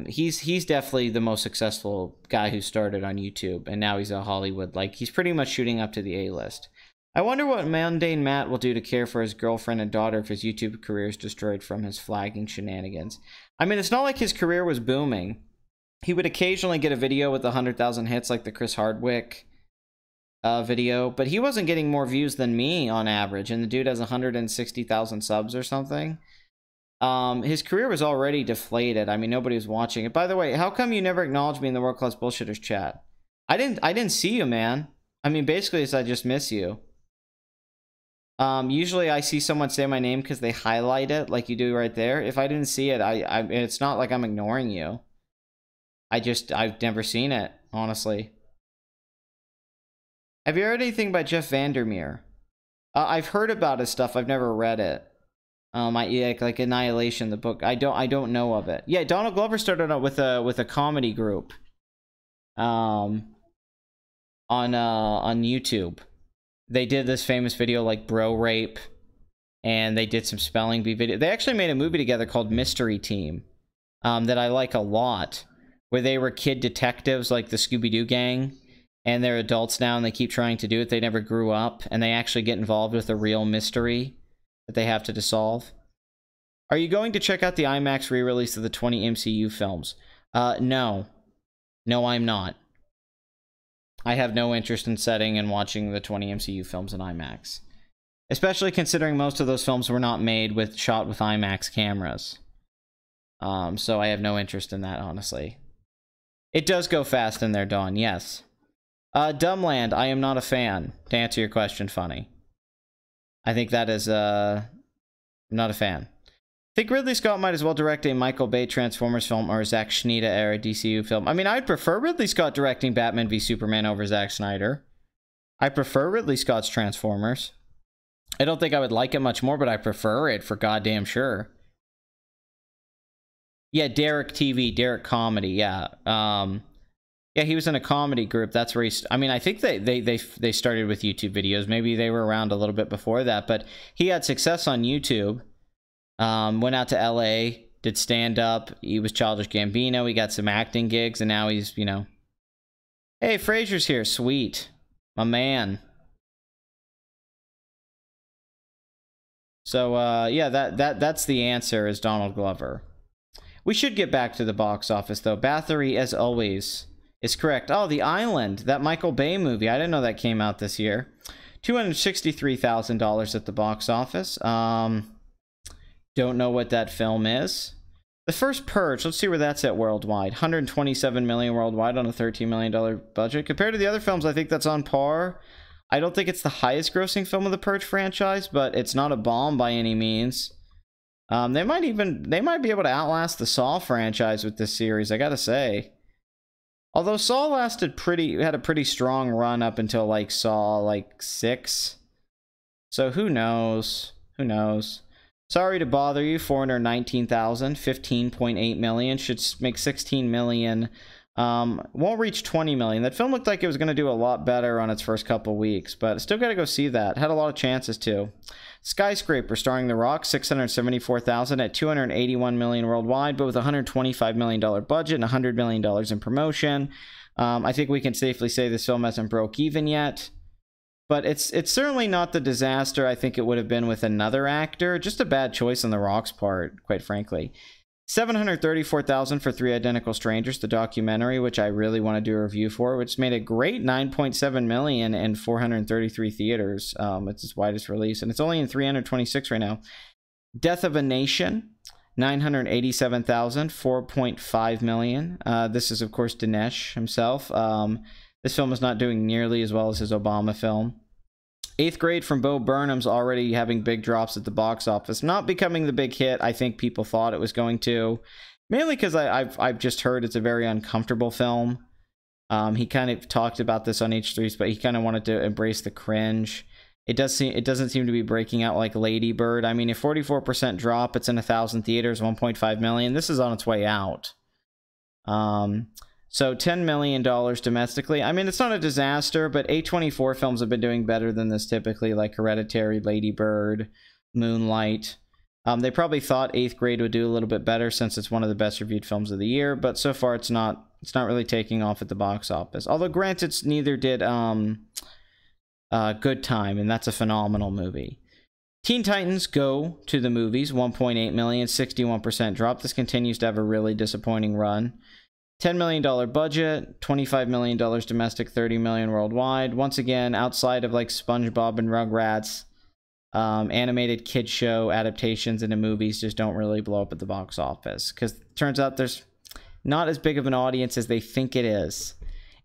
Speaker 1: he's definitely the most successful guy who started on YouTube, and now he's a Hollywood, like, he's pretty much shooting up to the A-list. I wonder what Mundane Matt will do to care for his girlfriend and daughter if his YouTube career is destroyed from his flagging shenanigans. I mean, it's not like his career was booming. He would occasionally get a video with 100,000 hits, like the Chris Hardwick video, but he wasn't getting more views than me on average, and the dude has 160,000 subs or something. His career was already deflated. I mean, nobody was watching it. By the way, how come you never acknowledged me in the World Class Bullshitters chat? I didn't see you, man. I mean, basically, it's I just miss you. Usually I see someone say my name because they highlight it, like you do right there. If I didn't see it, it's not like I'm ignoring you. I've never seen it, honestly. Have you heard anything by Jeff Vandermeer? I've heard about his stuff. I've never read it. Like Annihilation, the book. I don't know of it. Yeah, Donald Glover started out with a comedy group. On YouTube. They did this famous video like Bro Rape, and they did some spelling bee video. They actually made a movie together called Mystery Team, that I like a lot, where they were kid detectives like the Scooby-Doo gang, and they're adults now and they keep trying to do it. They never grew up, and they actually get involved with a real mystery that they have to solve. Are you going to check out the IMAX re-release of the 20 MCU films? No. No, I'm not. I have no interest in setting and watching the 20 MCU films in IMAX. Especially considering most of those films were not shot with IMAX cameras. So I have no interest in that, honestly. It does go fast in there, Dawn, yes. Dumbland, I am not a fan, to answer your question, Funny. I think that is, I'm not a fan. I think Ridley Scott might as well direct a Michael Bay Transformers film or a Zack Snyder era DCU film. I mean, I'd prefer Ridley Scott directing Batman v Superman over Zack Snyder. I prefer Ridley Scott's Transformers. I don't think I would like it much more, but I prefer it for goddamn sure. Yeah, Derek TV, Derek Comedy, yeah. Yeah, he was in a comedy group. That's where I mean, I think they started with YouTube videos. Maybe they were around a little bit before that, but he had success on YouTube. Went out to LA, did stand-up. He was Childish Gambino. He got some acting gigs, and now he's, you know... Hey, Fraser's here. Sweet. My man. So, yeah, that's the answer, is Donald Glover. We should get back to the box office, though. Bathory, as always, is correct. Oh, The Island, that Michael Bay movie. I didn't know that came out this year. $263,000 at the box office. Don't know what that film is. The First Purge, let's see where that's at worldwide. $127 million worldwide on a $13 million budget. Compared to the other films, I think that's on par. I don't think it's the highest grossing film of the Purge franchise, but it's not a bomb by any means. They might be able to outlast the Saw franchise with this series, I gotta say. Although Saw had a pretty strong run up until like Saw like 6. So who knows? Who knows? Sorry to bother you, 419,000, 15.8 million, should make 16 million. Won't reach 20 million. That film looked like it was going to do a lot better on its first couple weeks, but still got to go see that. Had a lot of chances to. Skyscraper, starring The Rock, 674,000 at 281 million worldwide, but with a $125 million budget and $100 million in promotion. I think we can safely say this film hasn't broke even yet. But it's certainly not the disaster I think it would have been with another actor. Just a bad choice on The Rock's part, quite frankly. 734,000 for Three Identical Strangers, the documentary, which I really want to do a review for, which made a great 9.7 million in 433 theaters. It's its widest release, and it's only in 326 right now. Death of a Nation, 987,000, 4.5 million. This is, of course, Dinesh himself. This film is not doing nearly as well as his Obama film. 8th Grade from Bo Burnham's already having big drops at the box office. Not becoming the big hit I think people thought it was going to. Mainly because I've just heard it's a very uncomfortable film. He kind of talked about this on H3's, but he kind of wanted to embrace the cringe. It doesn't seem to be breaking out like Lady Bird. I mean, a 44% drop, it's in 1,000 theaters, 1.5 million. This is on its way out. So $10 million domestically. I mean, it's not a disaster, but A24 films have been doing better than this typically, like Hereditary, Lady Bird, Moonlight. They probably thought 8th Grade would do a little bit better since it's one of the best reviewed films of the year, but so far it's not really taking off at the box office. Although granted, neither did Good Time, and that's a phenomenal movie. Teen Titans Go to the movies, 1.8 million, 61% drop. This continues to have a really disappointing run. $10 million budget, $25 million domestic, $30 million worldwide. Once again, outside of like SpongeBob and Rugrats, animated kid show adaptations into movies just don't really blow up at the box office. Because it turns out there's not as big of an audience as they think it is.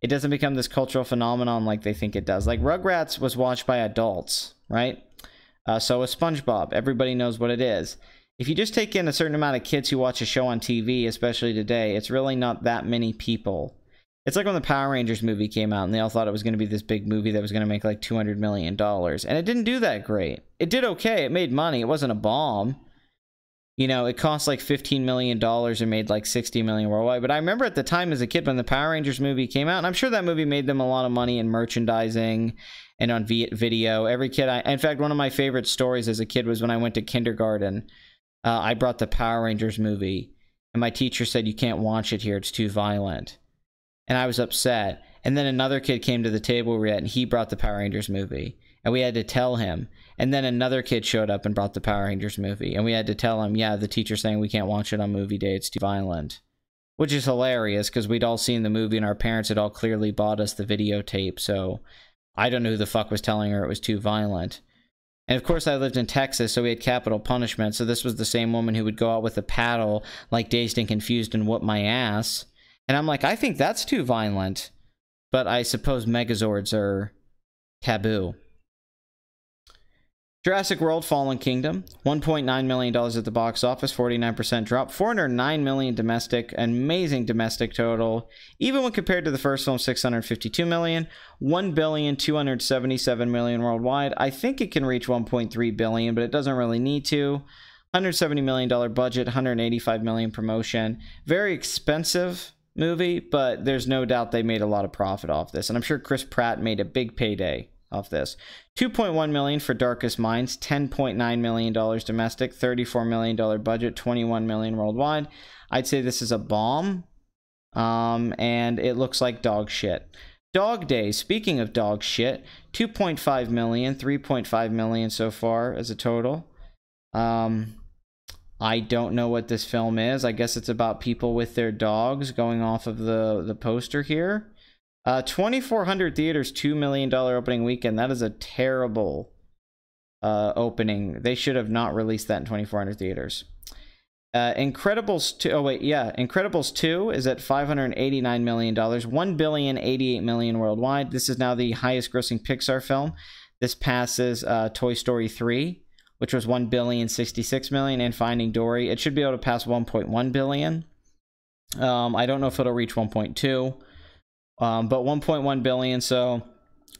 Speaker 1: It doesn't become this cultural phenomenon like they think it does. Like Rugrats was watched by adults, right? So is SpongeBob. Everybody knows what it is. If you just take in a certain amount of kids who watch a show on TV, especially today, it's really not that many people. It's like when the Power Rangers movie came out and they all thought it was going to be this big movie that was going to make like $200 million. And it didn't do that great. It did okay. It made money. It wasn't a bomb. You know, it cost like $15 million and made like $60 million worldwide. But I remember at the time as a kid when the Power Rangers movie came out, and I'm sure that movie made them a lot of money in merchandising and on video. Every kid, in fact, one of my favorite stories as a kid was when I went to kindergarten. I brought the Power Rangers movie, and my teacher said, "You can't watch it here, it's too violent." And I was upset. And then another kid came to the table we were at, and he brought the Power Rangers movie, and we had to tell him. And then another kid showed up and brought the Power Rangers movie, and we had to tell him, yeah, the teacher's saying we can't watch it on movie day, it's too violent. Which is hilarious, because we'd all seen the movie, and our parents had all clearly bought us the videotape, so I don't know who the fuck was telling her it was too violent. And of course I lived in Texas, so we had capital punishment, so this was the same woman who would go out with a paddle, like dazed and confused, and whoop my ass. And I'm like, I think that's too violent. But I suppose Megazords are taboo. Jurassic World Fallen Kingdom, $1.9 million at the box office, 49% drop, $409 million domestic, amazing domestic total. Even when compared to the first film, $652 million, $1,277 million worldwide. I think it can reach $1.3 billion, but it doesn't really need to. $170 million budget, $185 million promotion. Very expensive movie, but there's no doubt they made a lot of profit off this. And I'm sure Chris Pratt made a big payday off this. $2.1 million for Darkest Minds, $10.9 million domestic, $34 million budget, $21 million worldwide. I'd say this is a bomb, and it looks like dog shit. Dog Days, speaking of dog shit, $2.5 million, $3.5 million so far as a total. I don't know what this film is. I guess it's about people with their dogs, going off of the poster here. 2,400 theaters, $2 million opening weekend. That is a terrible opening. They should have not released that in 2,400 theaters. Incredibles 2, oh wait, yeah, Incredibles 2 is at $589 million, $1,088 million worldwide. This is now the highest grossing Pixar film. This passes Toy Story 3, which was $1,066 million, and Finding Dory. It should be able to pass $1.1 billion. I don't know if it'll reach 1.2, but $1.1 billion, so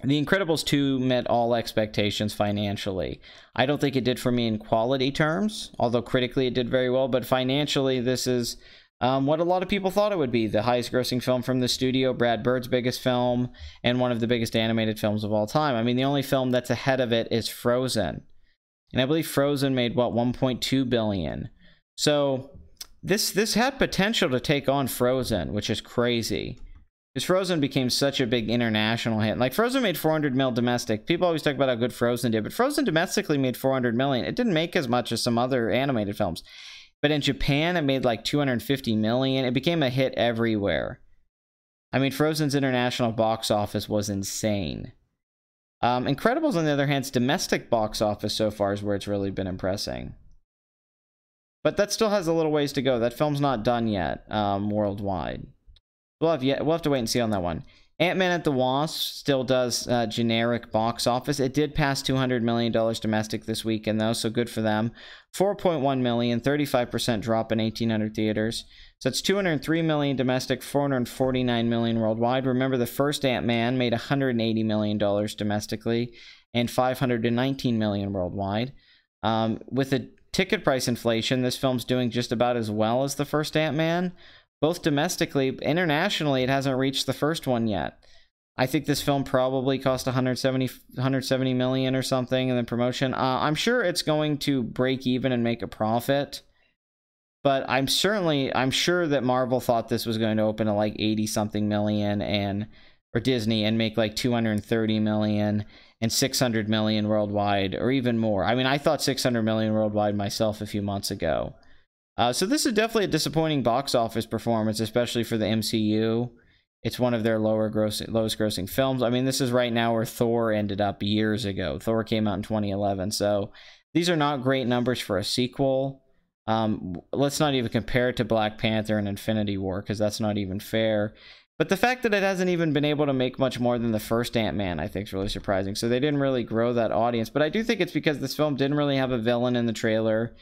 Speaker 1: The Incredibles 2 met all expectations financially. I don't think it did for me in quality terms, although critically it did very well, but financially this is what a lot of people thought it would be. The highest grossing film from the studio, Brad Bird's biggest film, and one of the biggest animated films of all time. I mean, the only film that's ahead of it is Frozen. And I believe Frozen made, what, $1.2 billion. So this had potential to take on Frozen, which is crazy. Because Frozen became such a big international hit. Like, Frozen made $400 million domestic. People always talk about how good Frozen did, but Frozen domestically made $400 million. It didn't make as much as some other animated films. But in Japan, it made like $250 million. It became a hit everywhere. I mean, Frozen's international box office was insane. Incredibles, on the other hand, domestic box office so far is where it's really been impressing. But that still has a little ways to go. That film's not done yet, worldwide. We'll have to wait and see on that one. AntMan the Wasp still does generic box office. It did pass $200 million domestic this weekend, though, so good for them. 4.1 million, 35% drop in 1,800 theaters. So it's $203 million domestic, $449 million worldwide. Remember, the first Ant-Man made $180 million domestically and $519 million worldwide. With the ticket price inflation, this film's doing just about as well as the first Ant-Man. Both domestically, internationally, it hasn't reached the first one yet. I think this film probably cost $170 million or something in the promotion. I'm sure it's going to break even and make a profit. But I'm sure that Marvel thought this was going to open at like 80-something million, or Disney, and make like $230 million and $600 million worldwide, or even more. I mean, I thought $600 million worldwide myself a few months ago. So this is definitely a disappointing box office performance, especially for the MCU. It's one of their lowest grossing films. I mean, this is right now where Thor ended up years ago. Thor came out in 2011, so these are not great numbers for a sequel. Let's not even compare it to Black Panther and Infinity War, because that's not even fair. But the fact that it hasn't even been able to make much more than the first Ant-Man, I think, is really surprising. So they didn't really grow that audience. But I do think it's because this film didn't really have a villain in the trailer.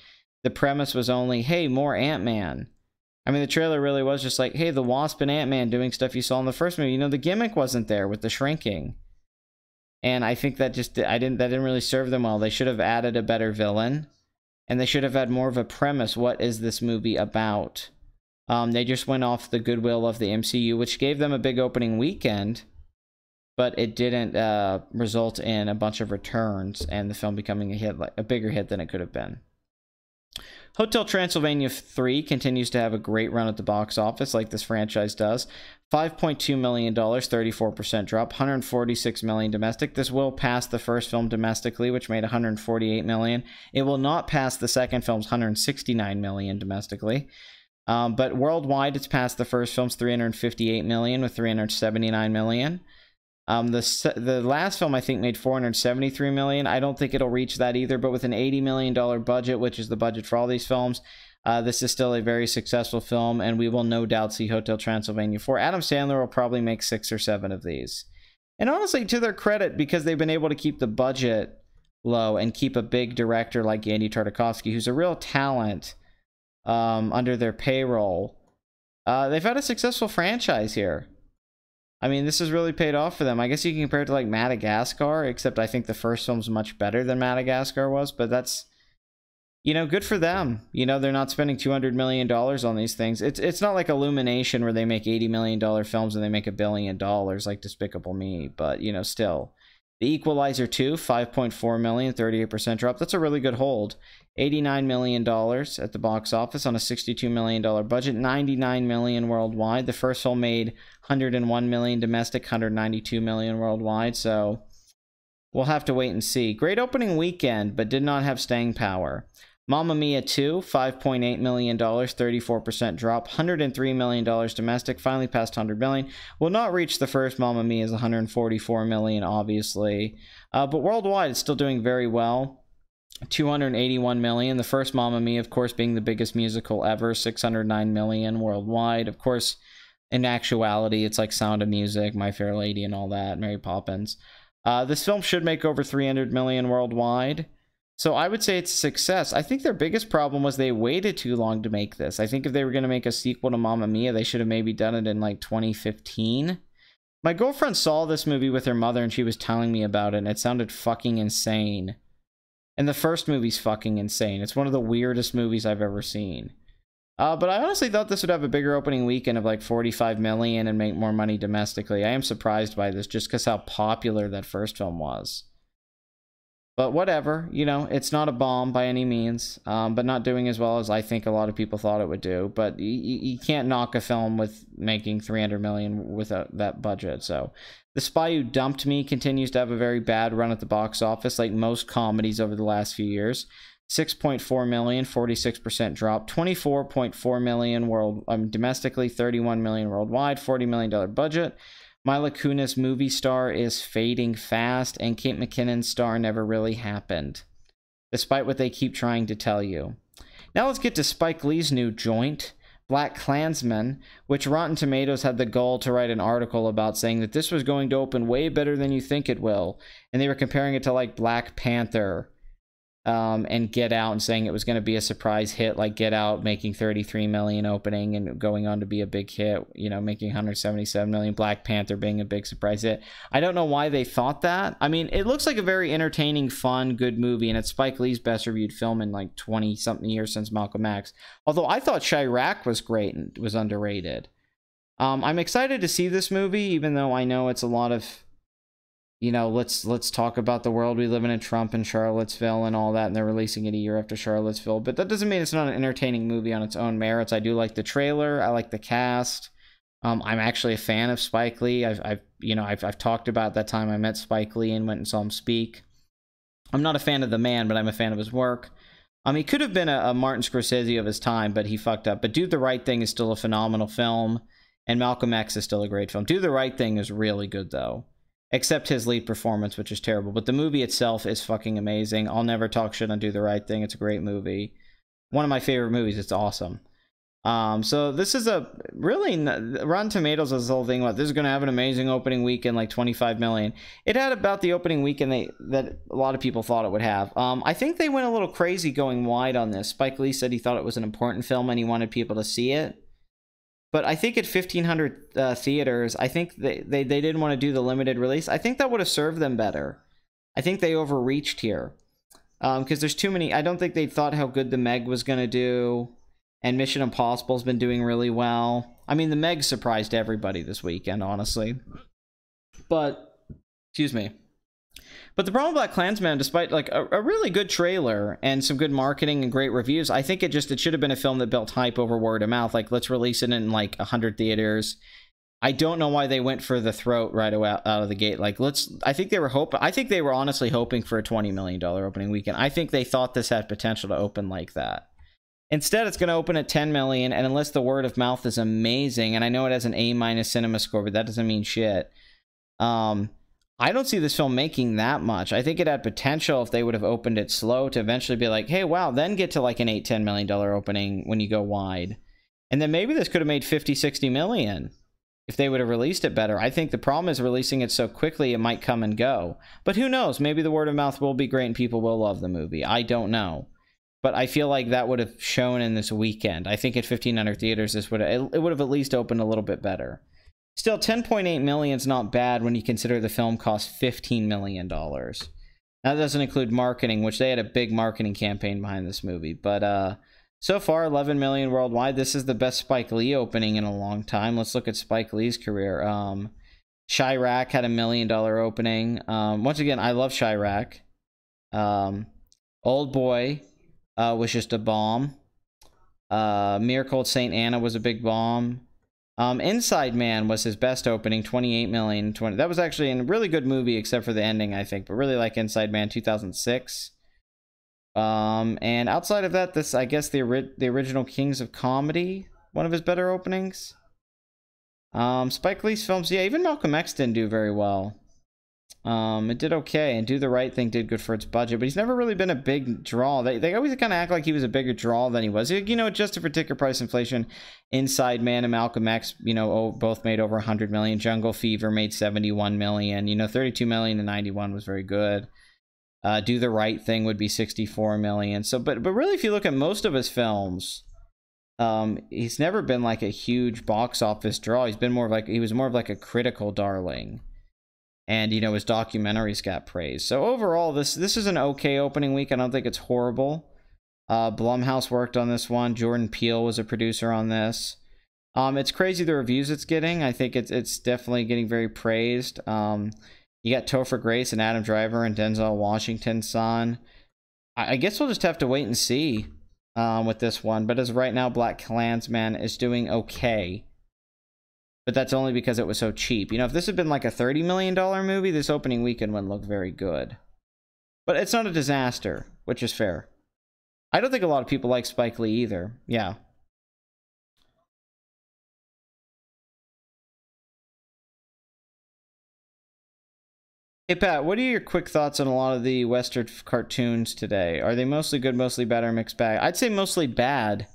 Speaker 1: The premise was only, hey, more Ant-Man. I mean, the trailer really was just like, hey, the Wasp and Ant-Man doing stuff you saw in the first movie. You know, the gimmick wasn't there with the shrinking. And I think that that didn't really serve them well. They should have added a better villain. And they should have had more of a premise. What is this movie about? They just went off the goodwill of the MCU, which gave them a big opening weekend. But it didn't result in a bunch of returns and the film becoming a bigger hit than it could have been. Hotel Transylvania 3 continues to have a great run at the box office, like this franchise does. $5.2 million, 34% drop, $146 million domestic. This will pass the first film domestically, which made $148 million. It will not pass the second film's $169 million domestically. But worldwide, it's passed the first film's $358 million with $379 million. The last film, I think, made $473 million. I don't think it'll reach that either, but with an $80 million budget, which is the budget for all these films, this is still a very successful film, and we will no doubt see Hotel Transylvania 4. Adam Sandler will probably make 6 or 7 of these. And honestly, to their credit, because they've been able to keep the budget low and keep a big director like Andy Tartakovsky, who's a real talent, under their payroll, they've had a successful franchise here. I mean, this has really paid off for them. I guess you can compare it to like Madagascar, except I think the first film's much better than Madagascar was, but that's, you know, good for them. You know, they're not spending $200 million on these things. It's not like Illumination where they make $80 million films and they make $1 billion like Despicable Me, but, you know, still. The Equalizer 2, $5.4 million, 38% drop. That's a really good hold. $89 million at the box office on a $62 million budget, $99 million worldwide. The first film made $101 million domestic, $192 million worldwide, so we'll have to wait and see. Great opening weekend, but did not have staying power. Mamma Mia 2, $5.8 million, 34% drop, $103 million domestic, finally passed $100 million. Will not reach the first Mamma Mia's $144 million, obviously. But worldwide, it's still doing very well. 281 million. The first Mamma Mia, of course, being the biggest musical ever, 609 million worldwide. Of course, in actuality, it's like Sound of Music, My Fair Lady, and all that, Mary Poppins. This film should make over 300 million worldwide. So I would say it's a success. I think their biggest problem was they waited too long to make this. I think if they were going to make a sequel to Mamma Mia, they should have maybe done it in like 2015. My girlfriend saw this movie with her mother and she was telling me about it, and it sounded fucking insane. And the first movie's fucking insane. It's one of the weirdest movies I've ever seen. But I honestly thought this would have a bigger opening weekend of like 45 million and make more money domestically. I am surprised by this just because how popular that first film was. But whatever, you know, it's not a bomb by any means, but not doing as well as I think a lot of people thought it would do. But you can't knock a film with making 300 million without that budget. So The Spy Who Dumped Me continues to have a very bad run at the box office, like most comedies over the last few years. 6.4 million, 46% drop, 24.4 million domestically, 31 million worldwide, $40 million budget. Mila Kunis' movie star is fading fast, and Kate McKinnon's star never really happened, despite what they keep trying to tell you. Now let's get to Spike Lee's new joint, BlacKkKlansman, which Rotten Tomatoes had the gall to write an article about, saying that this was going to open way better than you think it will, and they were comparing it to like Black Panther and Get Out, and saying it was going to be a surprise hit like Get Out, making 33 million opening and going on to be a big hit, you know, making 177 million, Black Panther being a big surprise hit. I don't know why they thought that. I mean, it looks like a very entertaining, fun, good movie, and it's Spike Lee's best reviewed film in like 20-something years since Malcolm X. Although I thought Chirac was great and was underrated. I'm excited to see this movie, even though I know it's a lot of, you know, let's talk about the world we live in Trump and Charlottesville and all that, and they're releasing it a year after Charlottesville. But that doesn't mean it's not an entertaining movie on its own merits. I do like the trailer. I like the cast. I'm actually a fan of Spike Lee. I've talked about that time I met Spike Lee and went and saw him speak. I'm not a fan of the man, but I'm a fan of his work. He could have been a Martin Scorsese of his time, but he fucked up. But Do the Right Thing is still a phenomenal film, and Malcolm X is still a great film. Do the Right Thing is really good, though. Except his lead performance, which is terrible. But the movie itself is fucking amazing. I'll never talk shit on Do the Right Thing. It's a great movie. One of my favorite movies. It's awesome. So this is a really... Rotten Tomatoes has this whole thing about this is going to have an amazing opening weekend, like 25 million. It had about the opening weekend that a lot of people thought it would have. I think they went a little crazy going wide on this. Spike Lee said he thought it was an important film and he wanted people to see it. But I think at 1,500 theaters, I think they didn't want to do the limited release. I think that would have served them better. I think they overreached here. Because there's too many... I don't think they thought how good The Meg was going to do. And Mission Impossible's been doing really well. I mean, The Meg surprised everybody this weekend, honestly. But... Excuse me. But the problem with BlacKkKlansman, despite like a really good trailer and some good marketing and great reviews, I think it should have been a film that built hype over word of mouth. Like, let's release it in like 100 theaters. I don't know why they went for the throat right away out of the gate. Like, I think they were honestly hoping for a $20 million opening weekend. I think they thought this had potential to open like that. Instead, it's going to open at 10 million, and unless the word of mouth is amazing, and I know it has an A- cinema score, but that doesn't mean shit. I don't see this film making that much. I think it had potential if they would have opened it slow to eventually be like, hey, wow, then get to like an $8-10 million opening when you go wide. And then maybe this could have made 50-60 million if they would have released it better. I think the problem is releasing it so quickly it might come and go. But who knows? Maybe the word of mouth will be great and people will love the movie. I don't know. But I feel like that would have shown in this weekend. I think at 1,500 theaters, it would have at least opened a little bit better. Still, 10.8 million is not bad when you consider the film cost $15 million. Now, that doesn't include marketing, which they had a big marketing campaign behind this movie. But so far, 11 million worldwide. This is the best Spike Lee opening in a long time. Let's look at Spike Lee's career. Chirac had $1 million opening. Once again, I love Chirac. Old Boy was just a bomb. Miracle at St. Anna was a big bomb. Inside Man was his best opening, 28 million. That was actually a really good movie, except for the ending, I think. But really like Inside Man, 2006. And outside of that, this, I guess, the original Kings of Comedy, one of his better openings. Spike Lee's films, yeah, even Malcolm X didn't do very well. It did okay, and Do the Right Thing did good for its budget, but he's never really been a big draw. They always kind of act like he was a bigger draw than he was. You know, adjusted for ticket price inflation, Inside Man and Malcolm X, you know, both made over 100 million. Jungle Fever made 71 million. You know, 32 million in 91 was very good. Do the Right Thing would be 64 million. So, but really, if you look at most of his films, he's never been like a huge box office draw. He was more of like a critical darling. And, you know, his documentaries got praised. So overall, this is an okay opening week. I don't think it's horrible. Blumhouse worked on this one. Jordan Peele was a producer on this. It's crazy the reviews it's getting. I think it's definitely getting very praised. You got Topher Grace and Adam Driver and Denzel Washington's son. I guess we'll just have to wait and see with this one. But as of right now, Black Landsman is doing okay. But that's only because it was so cheap. You know, if this had been like a $30 million movie, this opening weekend wouldn't look very good. But it's not a disaster, which is fair. I don't think a lot of people like Spike Lee either. Yeah. Hey, Pat, what are your quick thoughts on a lot of the Western cartoons today? Are they mostly good, mostly bad, or mixed bag? I'd say mostly bad.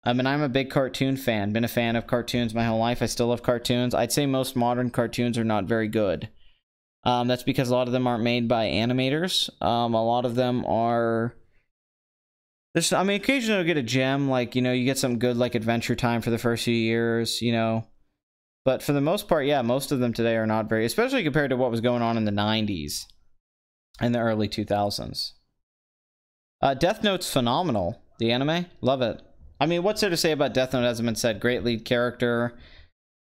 Speaker 1: I mean, I'm a big cartoon fan. Been a fan of cartoons my whole life. I still love cartoons. I'd say most modern cartoons are not very good. That's because a lot of them aren't made by animators. A lot of them are... I mean, occasionally you'll get a gem. Like, you know, you get some good, like, Adventure Time for the first few years, you know. But for the most part, yeah, most of them today are not very... Especially compared to what was going on in the 90s and the early 2000s. Death Note's phenomenal. The anime. Love it. I mean, what's there to say about Death Note? Hasn't been said. Great lead character,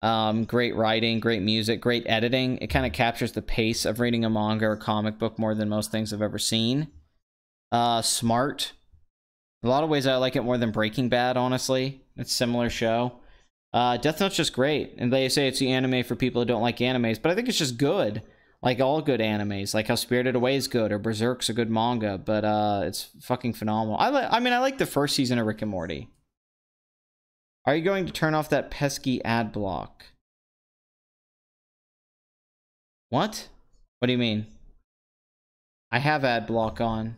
Speaker 1: great writing, great music, great editing. It kind of captures the pace of reading a manga or comic book more than most things I've ever seen. Smart. In a lot of ways, I like it more than Breaking Bad, honestly. It's a similar show. Death Note's just great. And they say it's the anime for people who don't like animes, but I think it's just good. Like all good animes, like how Spirited Away is good, or Berserk's a good manga, but it's fucking phenomenal. I mean, I like the first season of Rick and Morty. Are you going to turn off that pesky ad block? What? What do you mean? I have ad block on.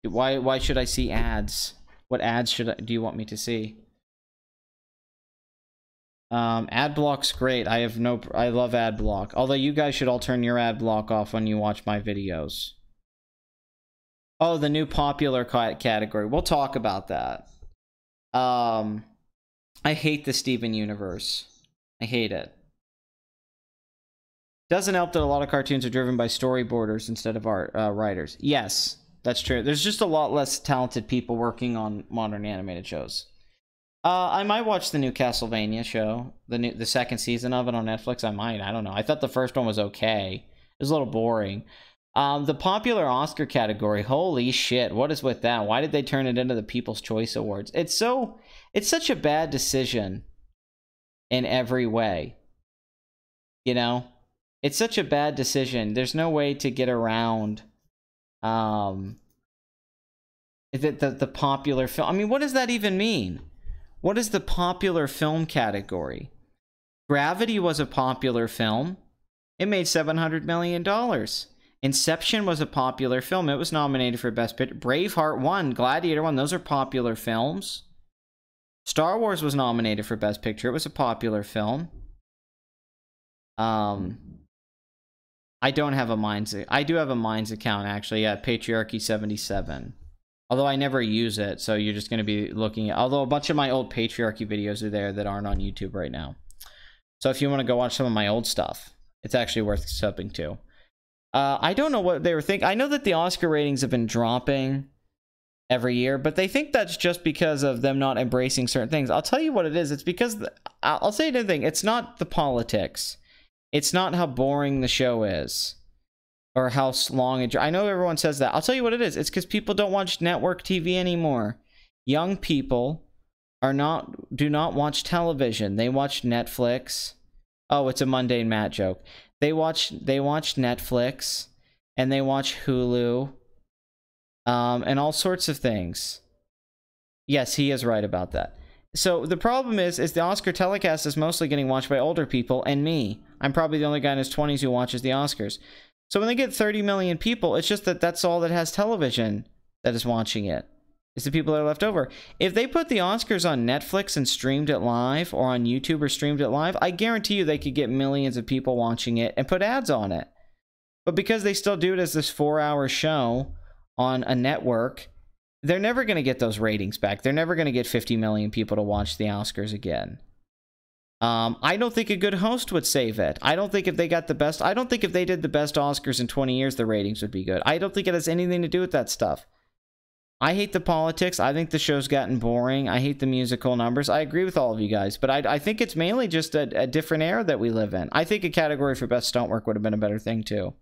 Speaker 1: Why should I see ads? What ads do you want me to see? Ad block's great. I love ad block. Although you guys should all turn your ad block off when you watch my videos. Oh, the new popular category. We'll talk about that. I hate the Steven universe. I hate it. Doesn't help that a lot of cartoons are driven by storyboarders instead of writers. Yes, that's true. There's just a lot less talented people working on modern animated shows. I might watch the new Castlevania show, the second season of it on Netflix. I might. I don't know. I thought the first one was okay. It was a little boring. The popular Oscar category. Holy shit! What is with that? Why did they turn it into the People's Choice Awards? It's such a bad decision in every way. You know, it's such a bad decision. There's no way to get around the popular film. I mean, what does that even mean? What is the popular film category? Gravity was a popular film. It made $700 million. Inception was a popular film. It was nominated for Best Picture. Braveheart won. Gladiator won. Those are popular films. Star Wars was nominated for Best Picture. It was a popular film. I don't have a Minds. I do have a Minds account, actually. Yeah, Patriarchy 77. Although I never use it, so you're just going to be looking at... Although a bunch of my old Patriarchy videos are there that aren't on YouTube right now. So if you want to go watch some of my old stuff, it's actually worth subbing to. I don't know what they were thinking. I know that the Oscar ratings have been dropping every year, but they think that's just because of them not embracing certain things. I'll tell you what it is. It's because... I'll say another thing. It's not the politics. It's not how boring the show is. Or how long it... I know everyone says that. I'll tell you what it is. It's because people don't watch network TV anymore. Young people do not watch television. They watch Netflix. Oh, it's a mundane Matt joke. They watch Netflix, and they watch Hulu, and all sorts of things. Yes, he is right about that. So the problem is the Oscar telecast is mostly getting watched by older people and me. I'm probably the only guy in his 20s who watches the Oscars. So when they get 30 million people, it's just that that's all that has television that is watching it. It's the people that are left over. If they put the Oscars on Netflix and streamed it live, or on YouTube or streamed it live, I guarantee you they could get millions of people watching it and put ads on it. But because they still do it as this 4-hour show on a network, they're never going to get those ratings back. They're never going to get 50 million people to watch the Oscars again. I don't think a good host would save it. I don't think if they got the best... I don't think if they did the best Oscars in 20 years, the ratings would be good. I don't think it has anything to do with that stuff. I hate the politics. I think the show's gotten boring. I hate the musical numbers. I agree with all of you guys. But I think it's mainly just a different era that we live in. I think a category for best stunt work would have been a better thing, too.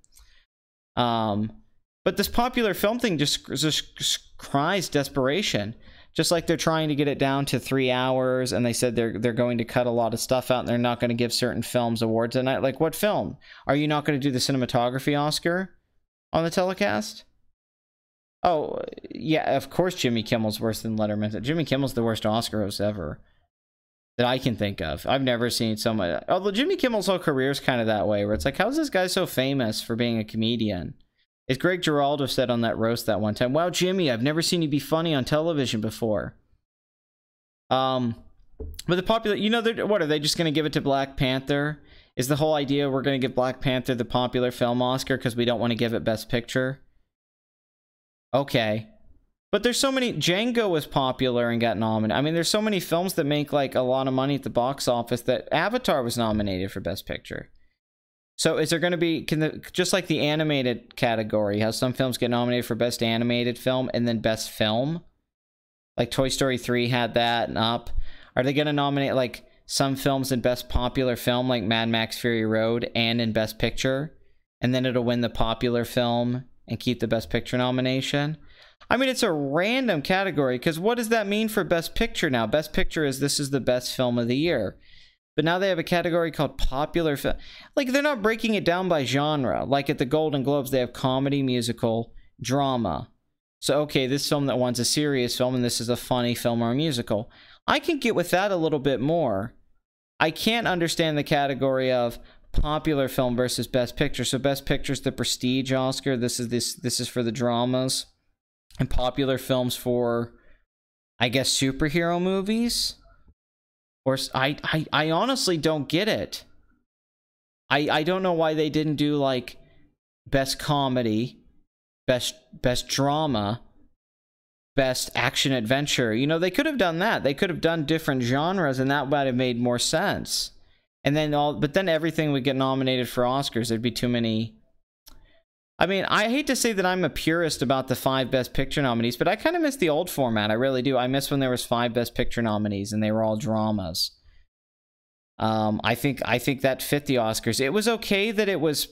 Speaker 1: But this popular film thing just cries desperation. Just like they're trying to get it down to 3 hours, and they said they're going to cut a lot of stuff out, and they're not going to give certain films awards tonight. Like, what film? Are you not going to do the cinematography Oscar on the telecast? Oh, yeah, of course Jimmy Kimmel's worse than Letterman. Jimmy Kimmel's the worst Oscar host ever that I can think of. I've never seen so much. Although Jimmy Kimmel's whole career is kind of that way, where it's like, how's this guy so famous for being a comedian? As Greg Giraldo said on that roast that one time, wow, Jimmy, I've never seen you be funny on television before. But the popular, you know, what are they just going to give it to Black Panther? Is the whole idea we're going to give Black Panther the popular film Oscar because we don't want to give it Best Picture? Okay. But there's so many... Django was popular and got nominated. I mean, there's so many films that make, like, a lot of money at the box office that Avatar was nominated for Best Picture. So is there going to be... just like the animated category, how some films get nominated for Best Animated Film and then Best Film? Like Toy Story 3 had that and Up. Are they going to nominate, like, some films in Best Popular Film, like Mad Max Fury Road, and in Best Picture? And then it'll win the popular film and keep the Best Picture nomination? I mean, it's a random category, because what does that mean for Best Picture now? Best Picture is this is the best film of the year. But now they have a category called popular film. Like, they're not breaking it down by genre. Like at the Golden Globes, they have comedy, musical, drama. So, okay, this film that one's a serious film, and this is a funny film or a musical. I can get with that a little bit more. I can't understand the category of popular film versus Best Picture. So Best Picture is the Prestige Oscar. This is for the dramas. And popular films for, I guess, superhero movies. Or I honestly don't get it. I don't know why they didn't do like Best Comedy, Best Drama, Best Action Adventure. You know, they could have done that. They could have done different genres, and that might have made more sense. And then but then everything would get nominated for Oscars. There'd be too many. I mean, I hate to say that I'm a purist about the 5 Best Picture nominees, but I kind of miss the old format. I really do. I miss when there was 5 Best Picture nominees and they were all dramas. I think that fit the Oscars. It was okay that it was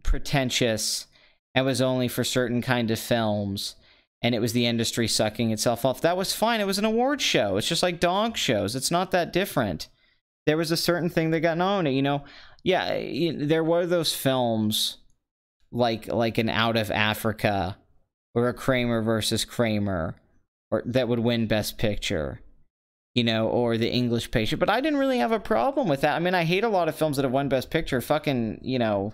Speaker 1: pretentious and was only for certain kind of films, and it was the industry sucking itself off. That was fine. It was an award show. It's just like dog shows. It's not that different. There was a certain thing that got nominated, you know. Yeah, there were those films like an Out of Africa or a Kramer versus Kramer, or that would win Best Picture, you know, or The English Patient. But I didn't really have a problem with that. I mean, I hate a lot of films that have won Best Picture. Fucking, you know,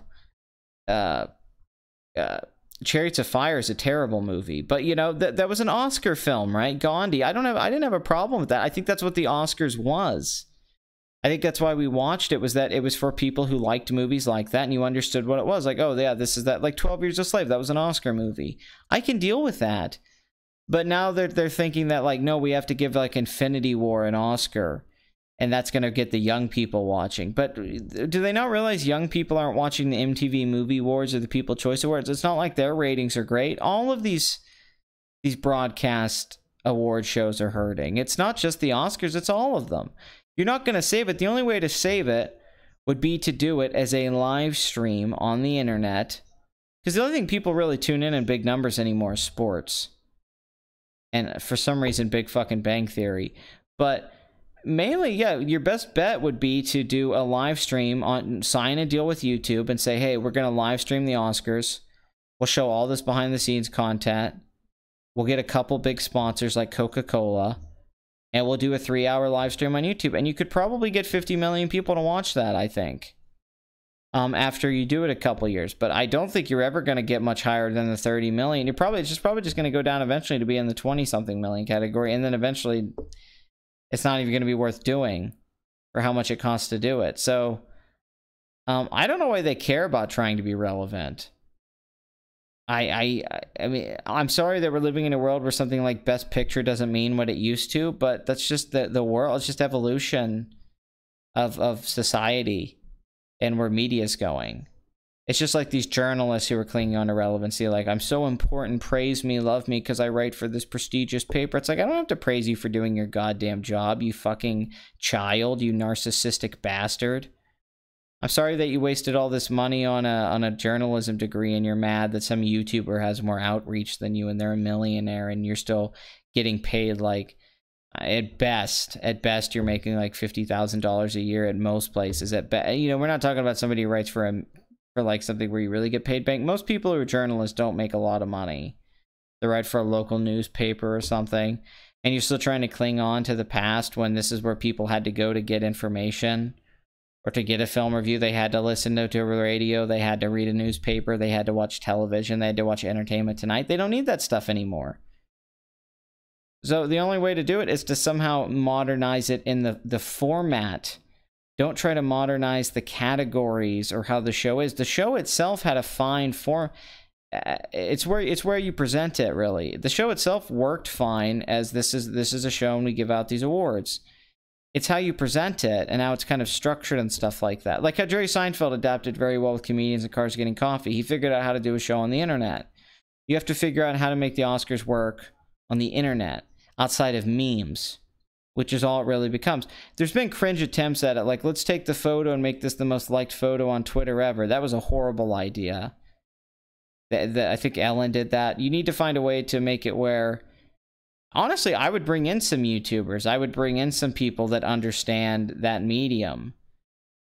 Speaker 1: Chariots of Fire is a terrible movie, but you know, that was an Oscar film, right? Gandhi. I didn't have a problem with that. I think that's what the Oscars was. I think that's why we watched it, was that it was for people who liked movies like that, and you understood what it was. Like, oh, yeah, this is that. Like 12 Years a Slave, that was an Oscar movie. I can deal with that. But now they're thinking that, like, no, we have to give, like, Infinity War an Oscar, and that's going to get the young people watching. But do they not realize young people aren't watching the MTV Movie Awards or the People's Choice Awards? It's not like their ratings are great. All of these broadcast award shows are hurting. It's not just the Oscars, it's all of them. You're not going to save it. The only way to save it would be to do it as a live stream on the internet. Because the only thing people really tune in big numbers anymore is sports. And for some reason, Big fucking Bang Theory. But mainly, yeah, your best bet would be to do a live stream, sign a deal with YouTube and say, hey, we're going to live stream the Oscars. We'll show all this behind the scenes content. We'll get a couple big sponsors like Coca-Cola. And we'll do a 3-hour live stream on YouTube. And you could probably get 50 million people to watch that, I think. after you do it a couple years. But I don't think you're ever going to get much higher than the 30 million. You're probably just going to go down eventually to be in the 20-something million category, and then eventually it's not even going to be worth doing for how much it costs to do it. So I don't know why they care about trying to be relevant. I mean, I'm sorry that we're living in a world where something like Best Picture doesn't mean what it used to, but that's just the world. It's just evolution of society and where media's going. It's just like these journalists who are clinging on to relevancy, like, I'm so important, praise me, love me, because I write for this prestigious paper. It's like, I don't have to praise you for doing your goddamn job, you fucking child, you narcissistic bastard. I'm sorry that you wasted all this money on a journalism degree, and you're mad that some YouTuber has more outreach than you and they're a millionaire and you're still getting paid like, at best you're making like $50,000 a year at most places. At best, you know, we're not talking about somebody who writes for like something where you really get paid bank. Most people who are journalists don't make a lot of money. They write for a local newspaper or something, and you're still trying to cling on to the past when this is where people had to go to get information. Or to get a film review, they had to listen to a radio, they had to read a newspaper, they had to watch television, they had to watch Entertainment Tonight. They don't need that stuff anymore. So the only way to do it is to somehow modernize it in the format. Don't try to modernize the categories or how the show is. The show itself had a fine form. It's where you present it, really. The show itself worked fine as this is a show and we give out these awards. It's how you present it and how it's kind of structured and stuff like that. Like how Jerry Seinfeld adapted very well with Comedians in Cars Getting Coffee. He figured out how to do a show on the internet. You have to figure out how to make the Oscars work on the internet outside of memes, which is all it really becomes. There's been cringe attempts at it, like, let's take the photo and make this the most liked photo on Twitter ever. That was a horrible idea. I think Ellen did that. You need to find a way to make it where, honestly, I would bring in some YouTubers. I would bring in some people that understand that medium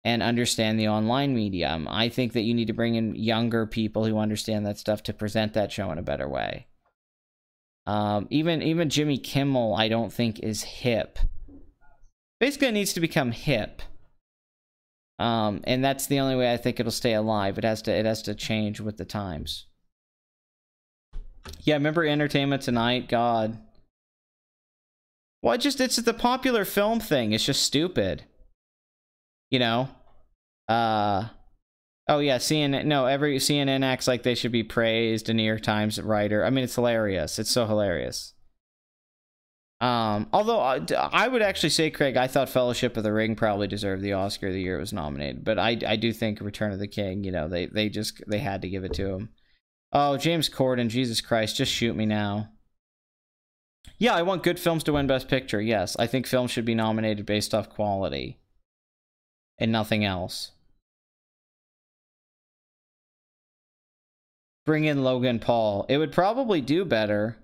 Speaker 1: and understand the online medium. I think that you need to bring in younger people who understand that stuff to present that show in a better way. Even Jimmy Kimmel, I don't think is hip. Basically, it needs to become hip. And that's the only way I think it'll stay alive. It has to change with the times. Yeah, remember Entertainment Tonight? God. Well, it's the popular film thing. It's just stupid. You know? Oh yeah, CNN acts like they should be praised, a New York Times writer. I mean, it's hilarious. It's so hilarious. Although I would actually say, Craig, I thought Fellowship of the Ring probably deserved the Oscar the year it was nominated. But I do think Return of the King, you know, they had to give it to him. Oh, James Corden, Jesus Christ, just shoot me now. Yeah, I want good films to win Best Picture, yes. I think films should be nominated based off quality. And nothing else. Bring in Logan Paul. It would probably do better.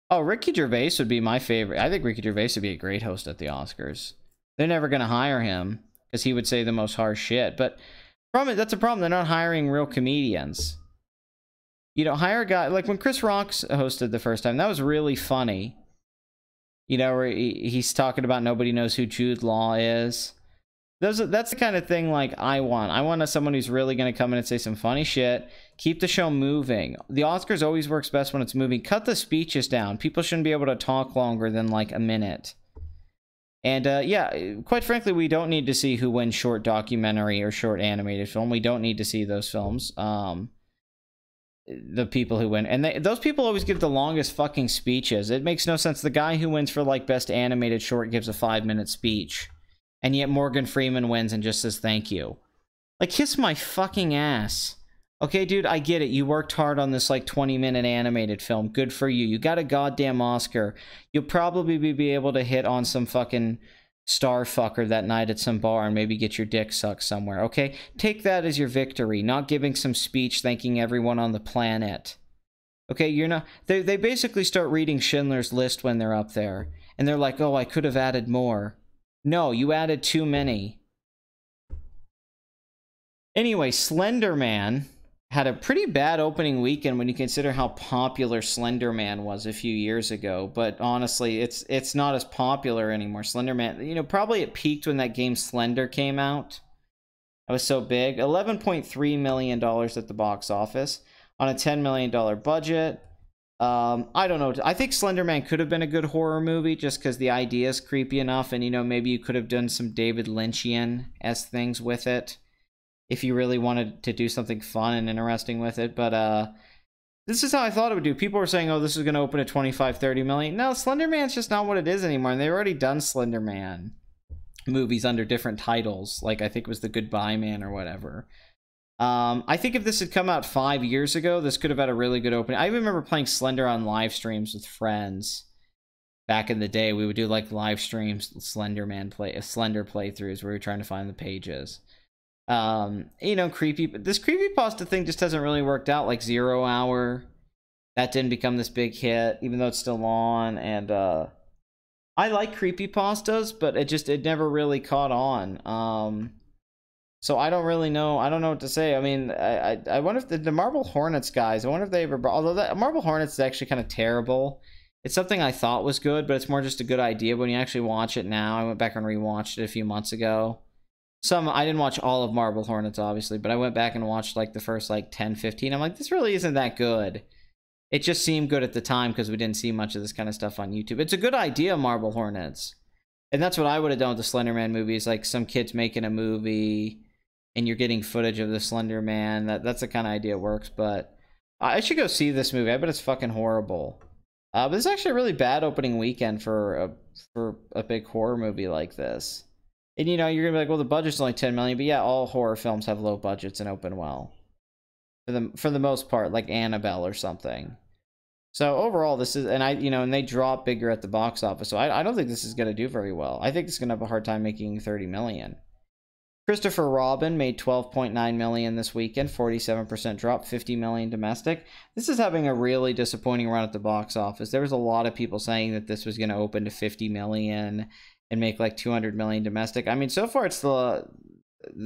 Speaker 1: Oh, Ricky Gervais would be my favorite. I think Ricky Gervais would be a great host at the Oscars. They're never going to hire him because he would say the most harsh shit. But that's a problem. They're not hiring real comedians. You know, hire a guy like when Chris Rock hosted the first time. That was really funny. You know, where he's talking about nobody knows who Jude Law is. That's the kind of thing like I want. I want someone who's really going to come in and say some funny shit. Keep the show moving. The Oscars always works best when it's moving. Cut the speeches down. People shouldn't be able to talk longer than like a minute. And yeah, quite frankly, we don't need to see who wins short documentary or short animated film. We don't need to see those films. The people who win. And those people always give the longest fucking speeches. It makes no sense. The guy who wins for like best animated short gives a 5-minute speech. And yet Morgan Freeman wins and just says thank you. Like, kiss my fucking ass. Okay, dude, I get it. You worked hard on this, like, 20-minute animated film. Good for you. You got a goddamn Oscar. You'll probably be able to hit on some fucking star fucker that night at some bar and maybe get your dick sucked somewhere, okay? Take that as your victory, not giving some speech thanking everyone on the planet. Okay, you're not... They basically start reading Schindler's List when they're up there. And they're like, oh, I could have added more. No, you added too many. Anyway, Slender Man had a pretty bad opening weekend when you consider how popular Slender Man was a few years ago. But honestly, it's not as popular anymore. Slender Man, you know, probably it peaked when that game Slender came out. That was so big. $11.3 million at the box office on a $10 million budget. I don't know. I think Slender Man could have been a good horror movie just because the idea is creepy enough, and, you know, maybe you could have done some David Lynchian-esque things with it if you really wanted to do something fun and interesting with it. But this is how I thought it would do. People were saying, oh, this is going to open at 25, 30 million. No, Slender Man's just not what it is anymore, and they've already done Slender Man movies under different titles, like I think it was The Goodbye Man or whatever. I think if this had come out 5 years ago, this could have had a really good opening. I remember playing Slender on live streams with friends back in the day. We would do like live streams, Slender playthroughs where we were trying to find the pages. You know, this creepypasta thing just hasn't really worked out. Like 0 Hour, that didn't become this big hit, even though it's still on. And I like creepypastas, but it never really caught on. So I don't really know. I don't know what to say. I mean, I wonder if the Marble Hornets guys, I wonder if they ever brought, although that Marble Hornets is actually kind of terrible. It's something I thought was good, but it's more just a good idea. But when you actually watch it now, I went back and rewatched it a few months ago. I didn't watch all of Marble Hornets, obviously, but I went back and watched like the first like 10, 15. I'm like, this really isn't that good. It just seemed good at the time because we didn't see much of this kind of stuff on YouTube. It's a good idea, Marble Hornets. And that's what I would have done with the Slender Man movies, like some kids making a movie and you're getting footage of the Slender Man. That's the kind of idea that works, but I should go see this movie. I bet it's fucking horrible. But it's actually a really bad opening weekend for a big horror movie like this. And, you know, you're gonna be like, well, the budget's only 10 million, but yeah, all horror films have low budgets and open well. For the most part, like Annabelle or something. So overall, this is, and they drop bigger at the box office, so I don't think this is gonna do very well. I think it's gonna have a hard time making 30 million. Christopher Robin made 12.9 million this weekend, 47% drop, 50 million domestic. This is having a really disappointing run at the box office. There was a lot of people saying that this was gonna open to 50 million and make like 200 million domestic. I mean, so far it's the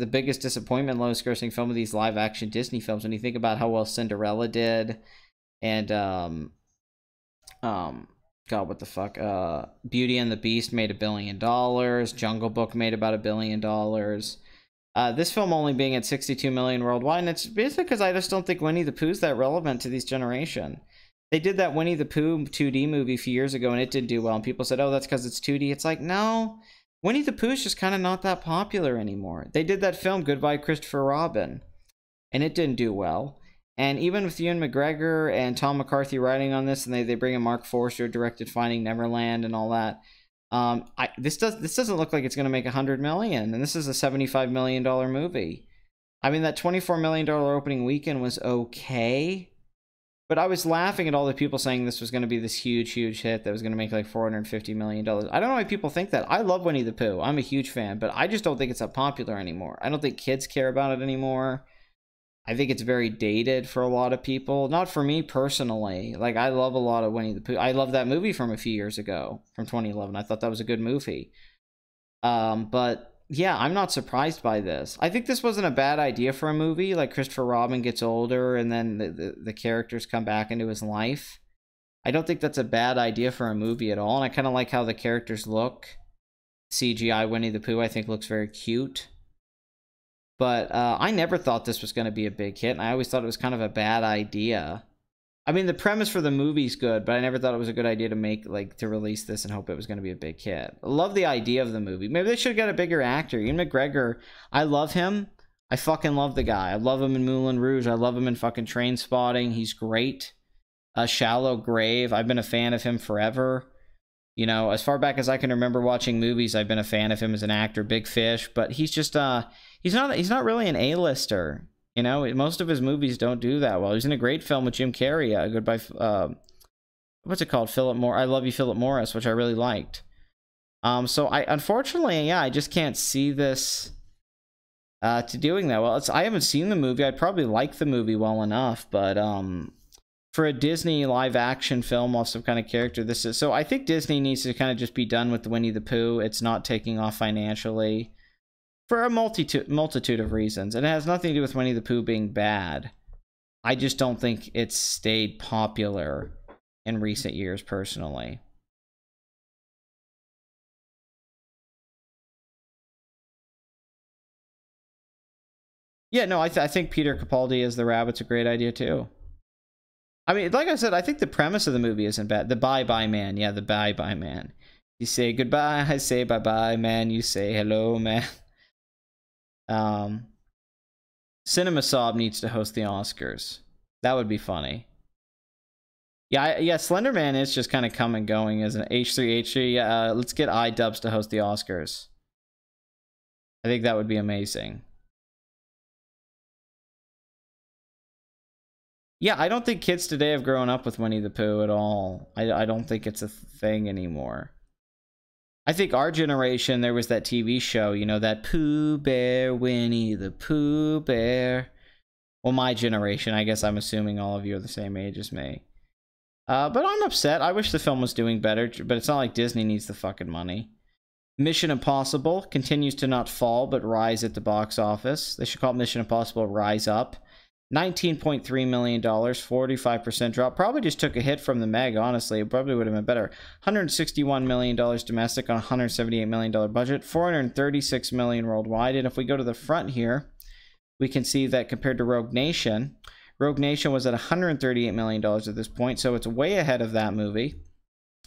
Speaker 1: biggest disappointment, lowest grossing film of these live action Disney films. When you think about how well Cinderella did, and God, what the fuck? Beauty and the Beast made $1 billion. Jungle Book made about $1 billion. This film only being at 62 million worldwide, and it's basically because I just don't think Winnie the Pooh's that relevant to this generation. They did that Winnie the Pooh 2D movie a few years ago, and it didn't do well. And people said, oh, that's because it's 2D. It's like, no, Winnie the Pooh's just kind of not that popular anymore. They did that film, Goodbye Christopher Robin, and it didn't do well. And even with Ewan McGregor and Tom McCarthy writing on this, and they bring in Mark Forster, directed Finding Neverland and all that, this doesn't look like it's going to make 100 million, and this is a $75 million movie. I mean, that $24 million opening weekend was okay. But I was laughing at all the people saying this was going to be this huge, huge hit that was going to make like $450 million. I don't know why people think that. I love Winnie the Pooh. I'm a huge fan, but I just don't think it's that popular anymore. I don't think kids care about it anymore. I think it's very dated for a lot of people. Not for me personally. Like, I love a lot of Winnie the Pooh. I love that movie from a few years ago, from 2011. I thought that was a good movie. But yeah, I'm not surprised by this. I think this wasn't a bad idea for a movie. Like, Christopher Robin gets older and then the characters come back into his life. I don't think that's a bad idea for a movie at all. And I kind of like how the characters look. CGI Winnie the Pooh, I think, looks very cute. But I never thought this was going to be a big hit. And I always thought it was kind of a bad idea. I mean, the premise for the movie's good, but I never thought it was a good idea to release this and hope it was going to be a big hit. I love the idea of the movie. Maybe they should get a bigger actor. Ewan McGregor, I love him. I fucking love the guy. I love him in Moulin Rouge. I love him in fucking Trainspotting. He's great. Shallow Grave. I've been a fan of him forever. You know, as far back as I can remember watching movies, I've been a fan of him as an actor. Big Fish, but he's just he's not really an A-lister. You know, most of his movies don't do that well. He's in a great film with Jim Carrey, Goodbye, what's it called? I Love You, Philip Morris, which I really liked. So unfortunately, yeah, I just can't see this to doing that well. I haven't seen the movie. I'd probably like the movie well enough, but for a Disney live action film of some kind of character, so I think Disney needs to kind of just be done with the Winnie the Pooh. It's not taking off financially. For a multitude of reasons. And it has nothing to do with Winnie the Pooh being bad. I just don't think it's stayed popular in recent years, personally. Yeah, no, I think Peter Capaldi as the rabbit's a great idea too. I mean, like I said, I think the premise of the movie isn't bad. The bye-bye man. Yeah, the bye-bye man. You say goodbye, I say bye-bye, man. You say hello, man. Cinema Sob needs to host the Oscars. That would be funny. Yeah, Slender Man is just kind of come and going as an H3. Let's get iDubbbz to host the Oscars. I think that would be amazing. Yeah, I don't think kids today have grown up with Winnie the Pooh at all. I don't think it's a thing anymore. I think our generation, there was that TV show, you know, that Pooh Bear, Winnie the Pooh Bear. Well, my generation, I guess I'm assuming all of you are the same age as me. But I'm upset. I wish the film was doing better, but it's not like Disney needs the fucking money. Mission Impossible continues to not fall, but rise at the box office. They should call it Mission Impossible Rise Up. $19.3 million, 45% drop. Probably just took a hit from the Meg, honestly. It probably would have been better. $161 million domestic on a $178 million budget. $436 million worldwide. And if we go to the front here, we can see that compared to Rogue Nation was at $138 million at this point, so it's way ahead of that movie.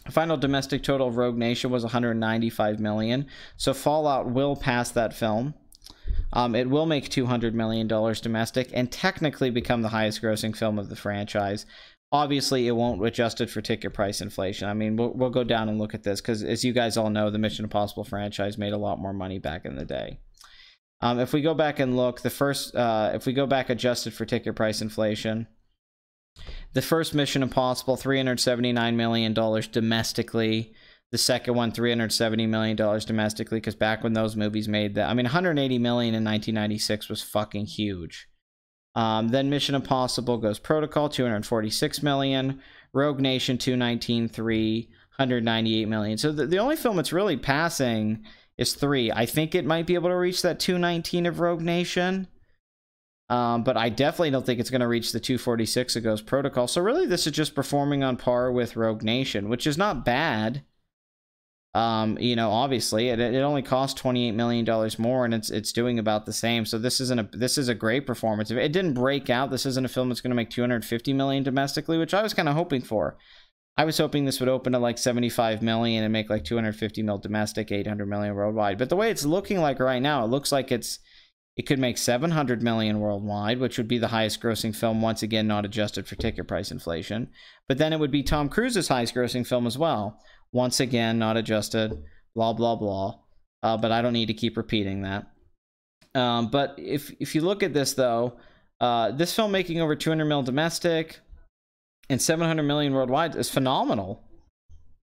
Speaker 1: Final domestic total of Rogue Nation was $195 million, so Fallout will pass that film. It will make $200 million domestic and technically become the highest grossing film of the franchise. Obviously, it won't adjust it for ticket price inflation. I mean, we'll go down and look at this because, as you guys all know, the Mission Impossible franchise made a lot more money back in the day. If we go back and look, if we go back adjusted for ticket price inflation, the first Mission Impossible, $379 million domestically. The second one, $370 million domestically, because back when those movies made that, I mean, $180 million in 1996 was fucking huge. Then Mission Impossible Ghost Protocol, $246 million. Rogue Nation, $219.3, $198 million. So the only film it's really passing is 3. I think it might be able to reach that 219 of Rogue Nation. But I definitely don't think it's going to reach the 246 of Ghost Protocol. So really, this is just performing on par with Rogue Nation, which is not bad. You know, obviously it only cost $28 million more, and it's doing about the same. So this is a great performance. If it didn't break out, this isn't a film that's going to make $250 million domestically, which I was kind of hoping for. I was hoping this would open at like $75 million and make like $250 million domestic, $800 million worldwide. But the way it's looking like right now, it looks like it could make $700 million worldwide, which would be the highest grossing film, once again, not adjusted for ticket price inflation. But then it would be Tom Cruise's highest grossing film as well. Once again, not adjusted, blah, blah, blah. But I don't need to keep repeating that. But if you look at this, though, this film making over $200 million domestic and $700 million worldwide is phenomenal.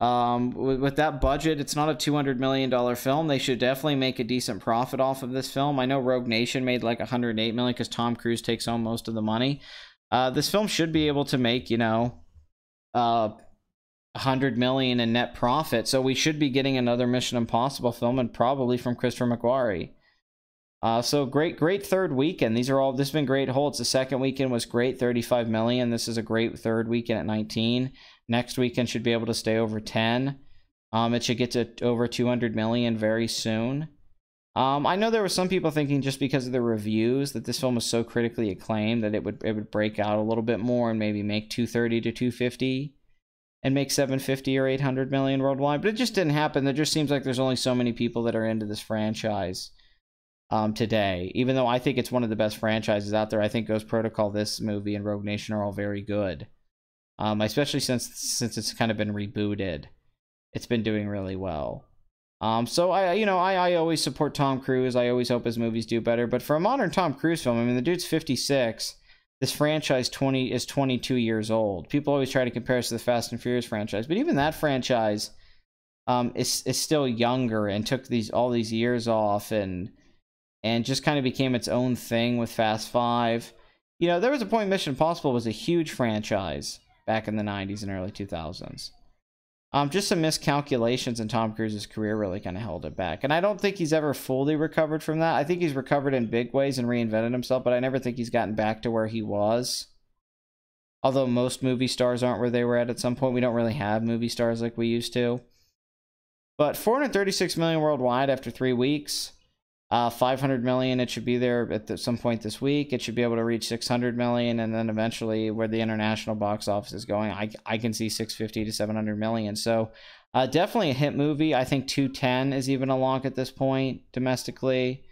Speaker 1: With that budget, it's not a $200 million film. They should definitely make a decent profit off of this film. I know Rogue Nation made like $108 million because Tom Cruise takes home most of the money. This film should be able to make, you know, $100 million in net profit. So we should be getting another Mission Impossible film, and probably from Christopher McQuarrie. So great third weekend. This has been great holds. The second weekend was great, $35 million. This is a great third weekend at 19. Next weekend should be able to stay over 10. It should get to over 200 million very soon. I know there were some people thinking, just because of the reviews, that this film was so critically acclaimed that it would break out a little bit more and maybe make 230 to 250 and make 750 or 800 million worldwide. But it just didn't happen. There just seems like there's only so many people that are into this franchise today. Even though I think it's one of the best franchises out there, I think Ghost Protocol, this movie, and Rogue Nation are all very good. Especially since it's kind of been rebooted. It's been doing really well. So I always support Tom Cruise. I always hope his movies do better. But for a modern Tom Cruise film, I mean, the dude's 56. This franchise is 22 years old. People always try to compare us to the Fast and Furious franchise, but even that franchise is still younger and took all these years off and just kind of became its own thing with Fast 5. You know, there was a point Mission Impossible was a huge franchise back in the 90s and early 2000s. Just some miscalculations in Tom Cruise's career really kind of held it back. And I don't think he's ever fully recovered from that. I think he's recovered in big ways and reinvented himself, but I never think he's gotten back to where he was. Although most movie stars aren't where they were at some point. We don't really have movie stars like we used to. But $436 million worldwide after 3 weeks. 500 million, it should be there at some point this week. It should be able to reach 600 million, and then eventually where the international box office is going, I can see 650 to 700 million. So definitely a hit movie. I think 210 is even a lock at this point domestically.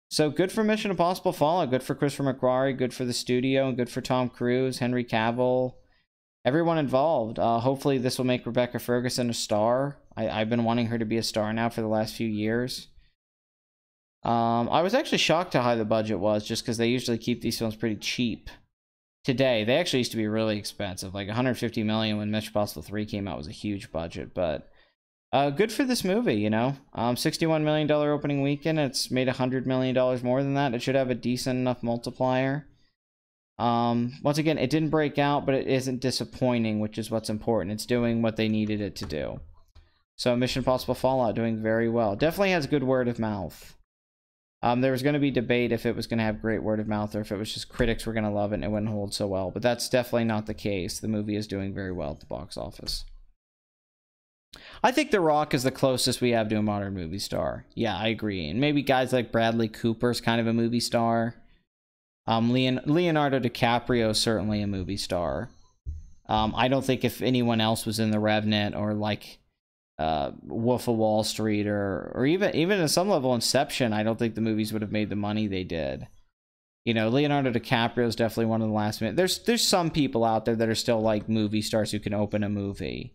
Speaker 1: So good for Mission Impossible Fallout, good for Christopher McQuarrie, good for the studio, and good for Tom Cruise, Henry Cavill, everyone involved. Hopefully this will make Rebecca Ferguson a star. I've been wanting her to be a star now for the last few years. I was actually shocked how high the budget was, just because they usually keep these films pretty cheap. Today, they actually used to be really expensive. Like 150 million when Mission Impossible 3 came out was a huge budget, but good for this movie, you know. $61 million opening weekend. It's made $100 million more than that. It should have a decent enough multiplier. Once again, it didn't break out, but it isn't disappointing, which is what's important. It's doing what they needed it to do. So Mission Impossible Fallout doing very well. Definitely has good word of mouth. There was going to be debate if it was going to have great word of mouth or if it was just critics were going to love it and it wouldn't hold so well. But that's definitely not the case. The movie is doing very well at the box office. I think The Rock is the closest we have to a modern movie star. Yeah, I agree. And maybe guys like Bradley Cooper's kind of a movie star. Leonardo DiCaprio is certainly a movie star. I don't think if anyone else was in The Revenant or like Wolf of Wall Street or even at some level Inception, I don't think the movies would have made the money they did. You know, Leonardo DiCaprio is definitely one of the last minute. There's some people out there that are still like movie stars who can open a movie,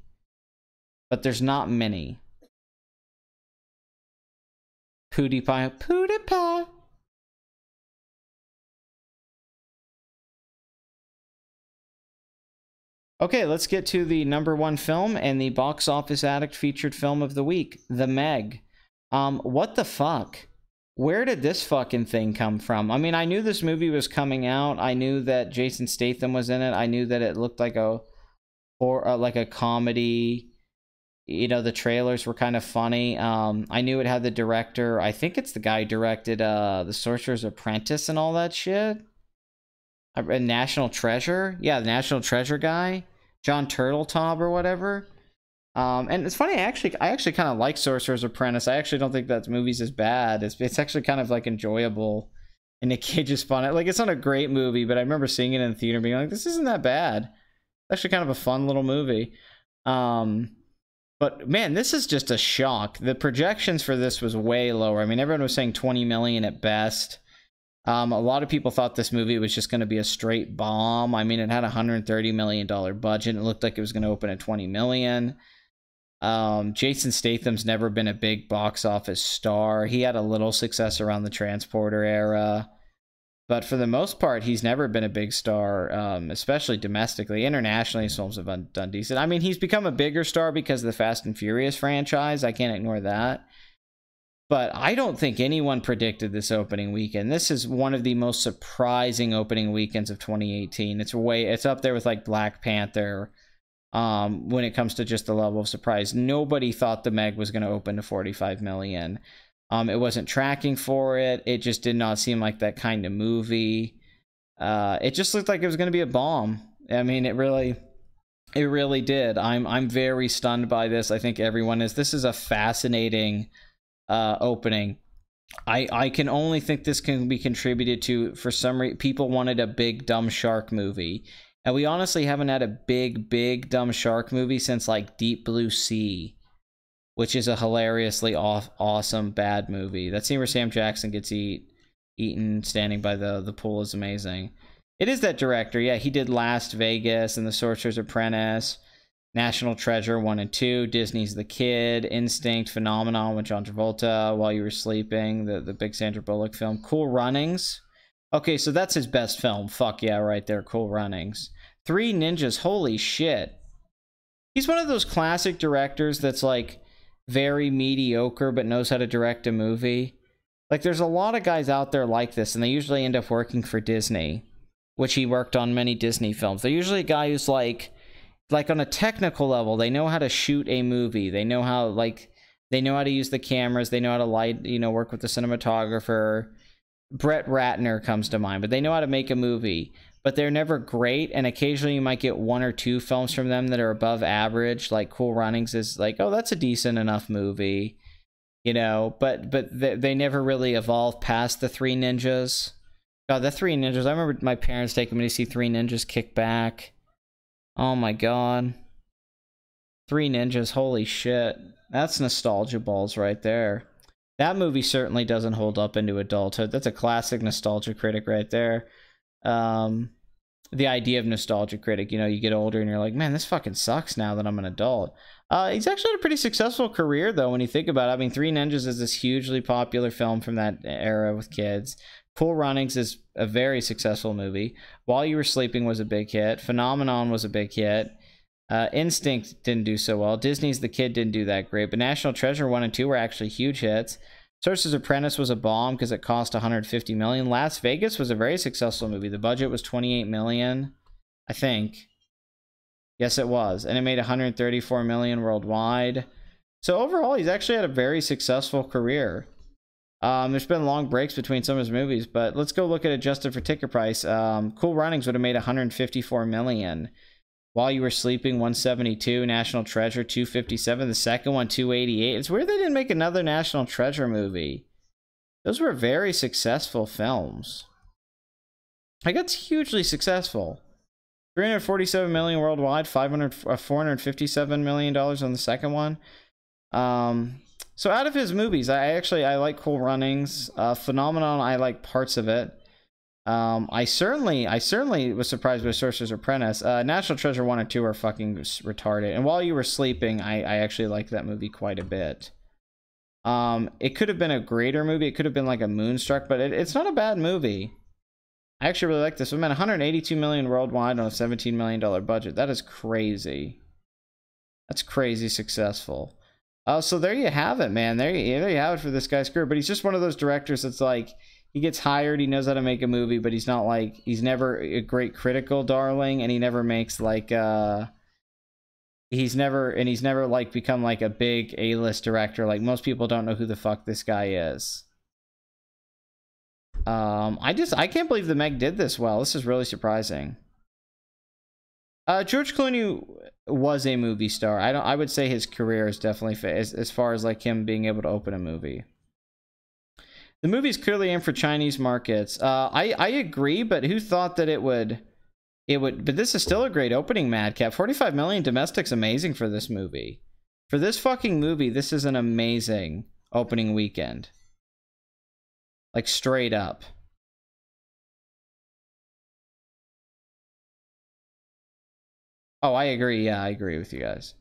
Speaker 1: but there's not many. PewDiePie. Okay, let's get to the #1 film and the box office Addict featured film of the week, The Meg. What the fuck? Where did this fucking thing come from? I mean, I knew this movie was coming out. I knew that Jason Statham was in it. I knew that it looked like a comedy. You know, the trailers were kind of funny. I knew it had the director. I think it's the guy who directed The Sorcerer's Apprentice and all that shit. National Treasure? Yeah, the National Treasure guy. John Turteltaub or whatever. And it's funny, I actually kind of like Sorcerer's Apprentice. I actually don't think that movie's as bad. It's actually kind of like enjoyable. And Nick Cage is fun. Like, it's not a great movie, but I remember seeing it in the theater and being like, this isn't that bad. It's actually kind of a fun little movie. But man, this is just a shock. The projections for this was way lower. I mean, everyone was saying 20 million at best. A lot of people thought this movie was just going to be a straight bomb. I mean, it had a $130 million budget. It looked like it was going to open at 20 million. Jason Statham's never been a big box office star. He had a little success around the Transporter era. But for the most part, he's never been a big star, especially domestically. Internationally, his films have done decent. I mean, he's become a bigger star because of the Fast and Furious franchise. I can't ignore that. But I don't think anyone predicted this opening weekend. This is one of the most surprising opening weekends of 2018. It's up there with like Black Panther when it comes to just the level of surprise. Nobody thought The Meg was going to open to 45 million. It wasn't tracking for it. It just did not seem like that kind of movie. It just looked like it was going to be a bomb. I mean, it really did. I'm very stunned by this. I think everyone is. This is a fascinating opening. I can only think this can be contributed to, for some reason, people wanted a big dumb shark movie, and we honestly haven't had a big dumb shark movie since like Deep Blue Sea, which is a hilariously awesome bad movie. That scene where Sam Jackson gets eaten standing by the pool is amazing. It is that director. Yeah, he did Las Vegas and The Sorcerer's Apprentice, National Treasure 1 and 2, Disney's The Kid, Instinct, Phenomenon with John Travolta, While You Were Sleeping, the big Sandra Bullock film, Cool Runnings. Okay, so that's his best film. Fuck yeah, right there, Cool Runnings. Three Ninjas, holy shit. He's one of those classic directors that's like very mediocre but knows how to direct a movie. Like, there's a lot of guys out there like this, and they usually end up working for Disney, which he worked on many Disney films. They're usually a guy who's like on a technical level, they know how to shoot a movie. They know how to use the cameras. They know how to light, work with the cinematographer. Brett Ratner comes to mind, but they know how to make a movie. But they're never great, and occasionally you might get one or two films from them that are above average. Like Cool Runnings is like, oh, that's a decent enough movie. you know, but they never really evolved past the Three Ninjas. God, the Three Ninjas, I remember my parents taking me to see Three Ninjas Kick Back. Oh my god. Three Ninjas, holy shit. That's nostalgia balls right there. That movie certainly doesn't hold up into adulthood. That's a classic nostalgia critic right there. The idea of nostalgia critic, you know, you get older and you're like, man, this fucking sucks now that I'm an adult. He's actually had a pretty successful career, though, when you think about it. I mean, Three Ninjas is this hugely popular film from that era with kids. Cool Runnings is a very successful movie. While You Were Sleeping was a big hit. Phenomenon was a big hit. Instinct didn't do so well. Disney's The Kid didn't do that great. But National Treasure 1 and 2 were actually huge hits. Sorcerer's Apprentice was a bomb because it cost $150 million. Las Vegas was a very successful movie. The budget was $28 million, I think. Yes, it was. And it made $134 million worldwide. So overall, he's actually had a very successful career. There's been long breaks between some of his movies, but let's go look at adjusted for ticket price. Cool Runnings would have made $154 million. While You Were Sleeping, 172. National Treasure, 257. The second one, 288. It's weird they didn't make another National Treasure movie. Those were very successful films. Like, that's hugely successful. $347 million worldwide, $457 million on the second one. So out of his movies, I like Cool Runnings. Phenomenon, I like parts of it. I certainly was surprised with Sorcerer's Apprentice. National Treasure 1 and 2 are fucking retarded. And While You Were Sleeping, I actually liked that movie quite a bit. It could have been a greater movie. It could have been like a Moonstruck, but it's not a bad movie. I actually really like this. It made $182 million worldwide on a $17 million budget. That is crazy. That's crazy successful. So there you have it, man. There you have it for this guy's career. But he's just one of those directors that's like, he gets hired, he knows how to make a movie, but he's not like, he's never a great critical darling, and he never makes like he's never like become like a big A-list director. Like, most people don't know who the fuck this guy is. I can't believe the Meg did this well. This is really surprising. George Clooney was a movie star. I would say his career is definitely as far as like him being able to open a movie. The movie's clearly aimed for Chinese markets. I agree, but who thought that it would, but this is still a great opening, Madcap. 45 million domestic's amazing for this movie. For this fucking movie, this is an amazing opening weekend. Like, straight up. Oh, I agree. Yeah, I agree with you guys.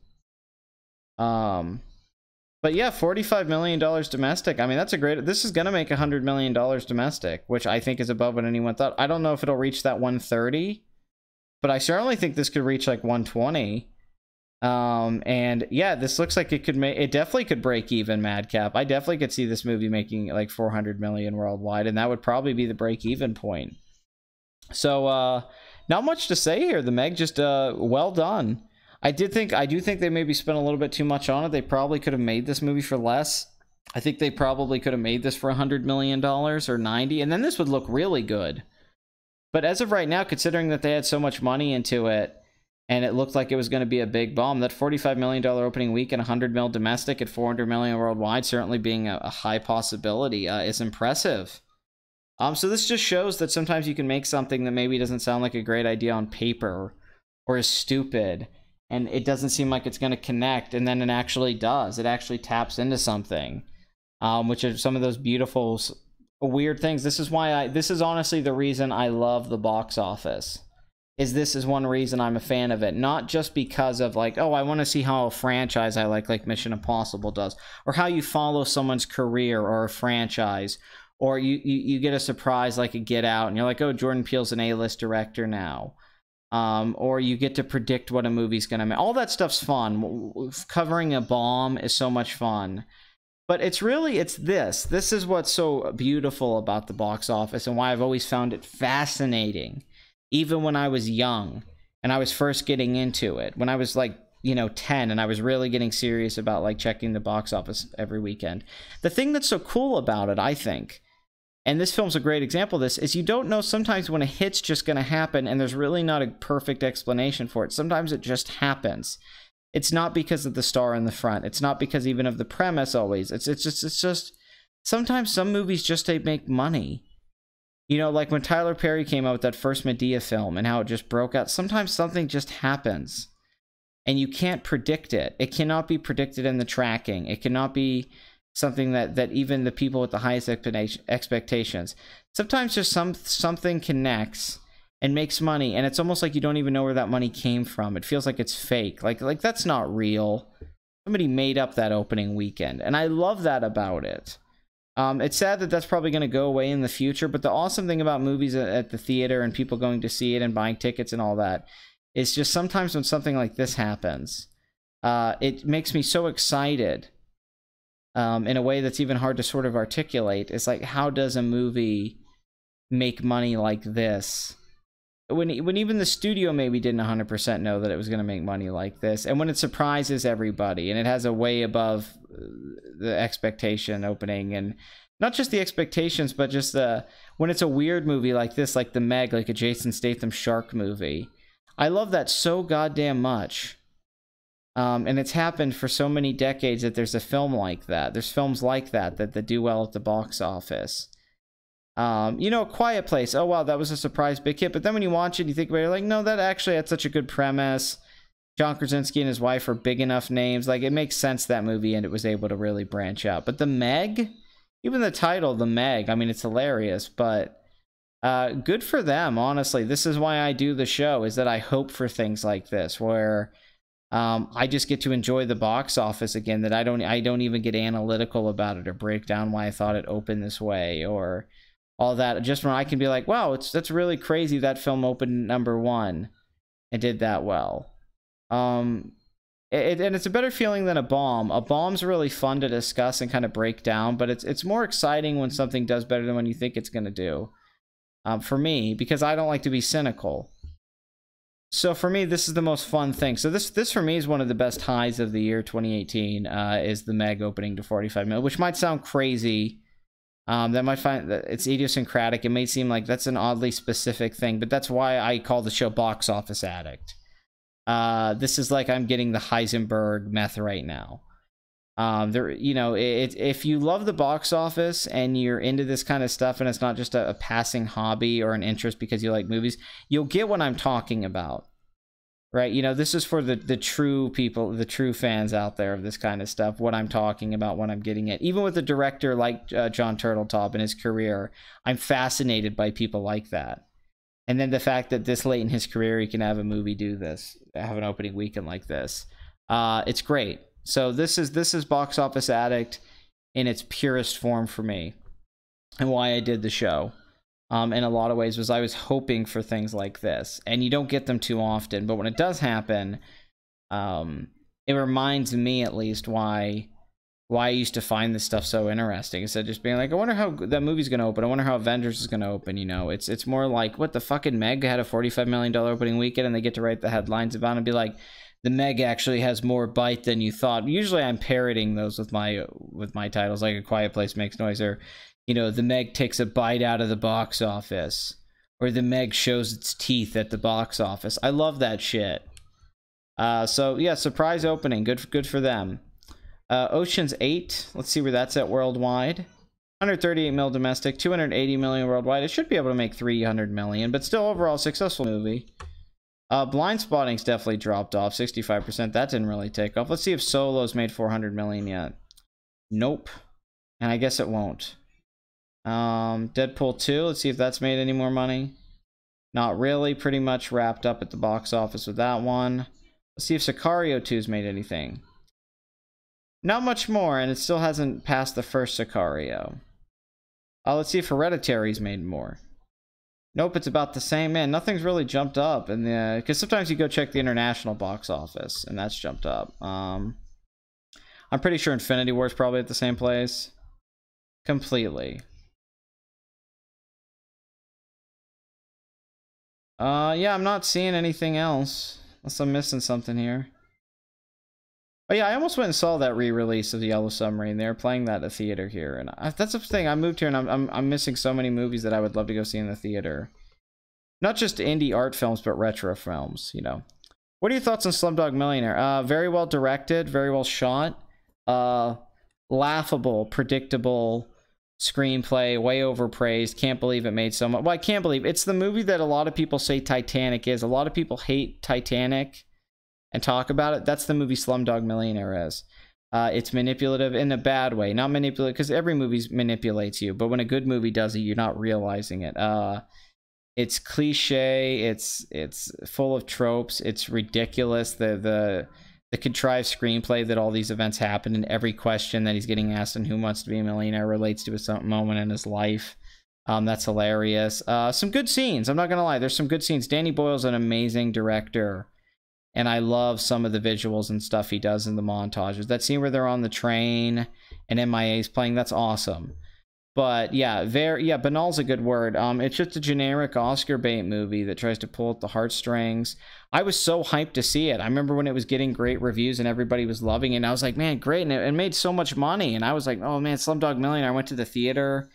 Speaker 1: But yeah, $45 million domestic. I mean, that's a great... This is going to make $100 million domestic, which I think is above what anyone thought. I don't know if it'll reach that 130, but I certainly think this could reach like 120. And yeah, this looks like it could make... It definitely could break even, Madcap. I definitely could see this movie making like 400 million worldwide, and that would probably be the break-even point. So, not much to say here. The Meg just, well done. I do think they maybe spent a little bit too much on it. They probably could have made this movie for less. I think they probably could have made this for $100 million or 90, and then this would look really good. But as of right now, considering that they had so much money into it, and it looked like it was going to be a big bomb, that $45 million opening week and $100 million domestic at $400 million worldwide, certainly being a high possibility, is impressive. So this just shows that sometimes you can make something that maybe doesn't sound like a great idea on paper, or is stupid, and it doesn't seem like it's going to connect, and then it actually does. It actually taps into something, which are some of those beautiful, weird things. This is why this is honestly the reason I love the box office. This is one reason I'm a fan of it. Not just because of like, oh, I want to see how a franchise I like Mission Impossible does, or how you follow someone's career or a franchise, or you get a surprise like a Get Out, and you're like, oh, Jordan Peele's an A-list director now. Or you get to predict what a movie's gonna make. All that stuff's fun. Covering a bomb is so much fun. But it's this. This is what's so beautiful about the box office, and why I've always found it fascinating. Even when I was young, and I was first getting into it. When I was like, 10, and I was really getting serious about like checking the box office every weekend. The thing that's so cool about it, I think, and this film's a great example of this, is you don't know sometimes when a hit's just going to happen, and there's really not a perfect explanation for it. Sometimes it just happens. It's not because of the star in the front. It's not because even of the premise always. It's just sometimes some movies just they make money. You know, like when Tyler Perry came out with that first Medea film and how it just broke out. Sometimes something just happens and you can't predict it. It cannot be predicted in the tracking. It cannot be something that even the people with the highest expectations. Sometimes just something connects and makes money, and it's almost like you don't even know where that money came from. It feels like it's fake. Like that's not real. Somebody made up that opening weekend, and I love that about it. It's sad that that's probably going to go away in the future, but the awesome thing about movies at the theater and people going to see it and buying tickets and all that is just sometimes when something like this happens, it makes me so excited in a way that's even hard to sort of articulate. It's like, how does a movie make money like this? When even the studio maybe didn't 100% know that it was going to make money like this, and when it surprises everybody, and it has a way above the expectation opening, and not just the expectations, but just when it's a weird movie like this, like The Meg, like a Jason Statham shark movie. I love that so goddamn much. And it's happened for so many decades that there's a film like that. There's films like that do well at the box office. You know, A Quiet Place. Oh, wow, that was a surprise big hit. But then when you watch it, you think about it, you're like, no, that actually had such a good premise. John Krasinski and his wife are big enough names. Like, it makes sense, that movie, and it was able to really branch out. But The Meg, even the title, The Meg, I mean, it's hilarious. But good for them, honestly. This is why I do the show, is that I hope for things like this, where I just get to enjoy the box office again, that I don't even get analytical about it or break down why I thought it opened this way or all that. Just when I can be like, wow, that's really crazy that film opened #1 and did that well. And it's a better feeling than a bomb. A bomb's really fun to discuss and kind of break down, but it's more exciting when something does better than when you think it's going to do. For me, because I don't like to be cynical. So for me, this is the most fun thing. So this for me is one of the best highs of the year 2018, is The Meg opening to 45 million, which might sound crazy. That might find that it's idiosyncratic. It may seem like that's an oddly specific thing, but that's why I call the show Box Office Addict. This is like I'm getting the Heisenberg meth right now. You know, if you love the box office and you're into this kind of stuff, and it's not just a passing hobby or an interest because you like movies, you'll get what I'm talking about, right? You know, this is for the true people, the true fans out there of this kind of stuff, what I'm talking about, what I'm getting at. Even with a director like John Turteltaub in his career, I'm fascinated by people like that. And then the fact that this late in his career, he can have a movie do this, have an opening weekend like this. It's great. So this is Box Office Addict in its purest form for me, and why I did the show. In a lot of ways was I was hoping for things like this, and you don't get them too often, but when it does happen, it reminds me at least why I used to find this stuff so interesting. Instead of just being like, I wonder how that movie's gonna open, I wonder how Avengers is gonna open. You know, it's more like, what, the fucking Meg had a $45 million opening weekend, and they get to write the headlines about it and be like, The Meg actually has more bite than you thought. Usually I'm parroting those with my titles, like A Quiet Place Makes Noise, or, you know, The Meg takes a bite out of the box office, or The Meg shows its teeth at the box office. I love that shit. So yeah, surprise opening, good for them. Ocean's 8, let's see where that's at worldwide. 138 mil domestic, 280 million worldwide. It should be able to make 300 million, but still overall successful movie. Blind Spotting's definitely dropped off, 65%. That didn't really take off. Let's see if Solo's made 400 million yet. Nope. And I guess it won't. Deadpool 2, let's see if that's made any more money. Not really. Pretty much wrapped up at the box office with that one. Let's see if Sicario 2's made anything. Not much more, and it still hasn't passed the first Sicario. Let's see if Hereditary's made more. Nope, it's about the same. Man, nothing's really jumped up, and because sometimes you go check the international box office, and that's jumped up. I'm pretty sure Infinity War's probably at the same place. Completely. Yeah, I'm not seeing anything else, unless I'm missing something here. Oh yeah, I almost went and saw that re-release of the Yellow Submarine. They were playing that at the theater here, and that's the thing. I moved here, and I'm missing so many movies that I would love to go see in the theater. Not just indie art films, but retro films. You know, What are your thoughts on Slumdog Millionaire? Very well directed, very well shot. Laughable, predictable screenplay, way overpraised. Can't believe it made so much. Well, I can't believe it's the movie that a lot of people say Titanic is. A lot of people hate Titanic and talk about it. That's the movie Slumdog Millionaire is. It's manipulative in a bad way, not manipulative because every movie manipulates you, but when a good movie does it, you're not realizing it. It's cliche, it's full of tropes, it's ridiculous, the contrived screenplay that all these events happen, and every question that he's getting asked and Who Wants to Be a Millionaire relates to a certain moment in his life. That's hilarious. Some good scenes, I'm not gonna lie, there's some good scenes. Danny Boyle's an amazing director, and I love some of the visuals and stuff he does in the montages. That scene where they're on the train and MIA's playing, that's awesome. But yeah, banal's a good word. It's just a generic Oscar bait movie that tries to pull at the heartstrings. I was so hyped to see it. I remember when it was getting great reviews and everybody was loving it. And I was like, man, great. And it made so much money. And I was like, oh man, Slumdog Millionaire. I went to the theater.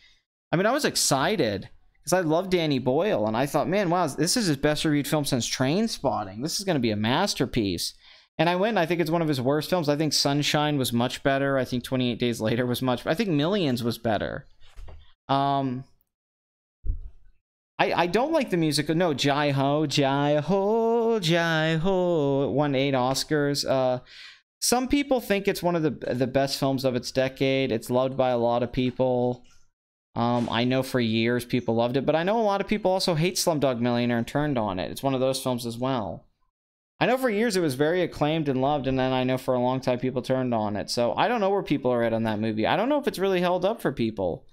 Speaker 1: I mean, I was excited because I love Danny Boyle. And I thought, man, wow, this is his best reviewed film since Trainspotting. This is going to be a masterpiece. And I went, and I think it's one of his worst films. I think Sunshine was much better. I think 28 Days Later was much. I think Millions was better. I don't like the music. No, Jai Ho, Jai Ho, Jai Ho. It won 8 Oscars. Some people think it's one of the best films of its decade. It's loved by a lot of people. I know for years people loved it, but I know a lot of people also hate Slumdog Millionaire and turned on it. It's one of those films as well. I know for years it was very acclaimed and loved, and then I know for a long time people turned on it. So I don't know where people are at on that movie. I don't know if it's really held up for people.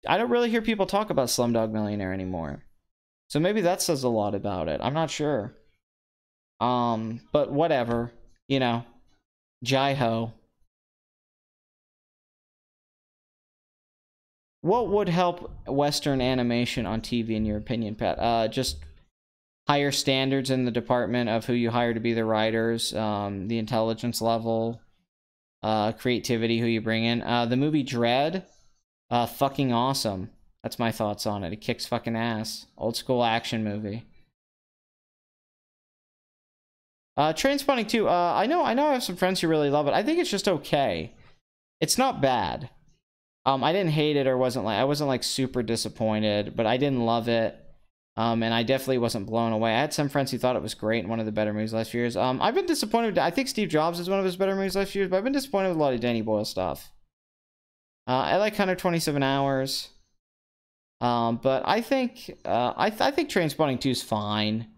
Speaker 1: I don't really hear people talk about Slumdog Millionaire anymore. So maybe that says a lot about it. I'm not sure. But whatever. You know. Jai Ho. What would help Western animation on TV in your opinion, Pat? Just higher standards in the department of who you hire to be the writers, the intelligence level, creativity, who you bring in. The movie Dread. Fucking awesome. That's my thoughts on it. It kicks fucking ass. Old school action movie. Trainspotting 2. I know I have some friends who really love it. I think it's just okay. It's not bad. I didn't hate it or I wasn't like super disappointed, but I didn't love it. And I definitely wasn't blown away. I had some friends who thought it was great and one of the better movies last few years. I've been disappointed. I think Steve Jobs is one of his better movies last few years, but I've been disappointed with a lot of Danny Boyle stuff. I like 127 Hours. But I think Trainspotting 2 is fine.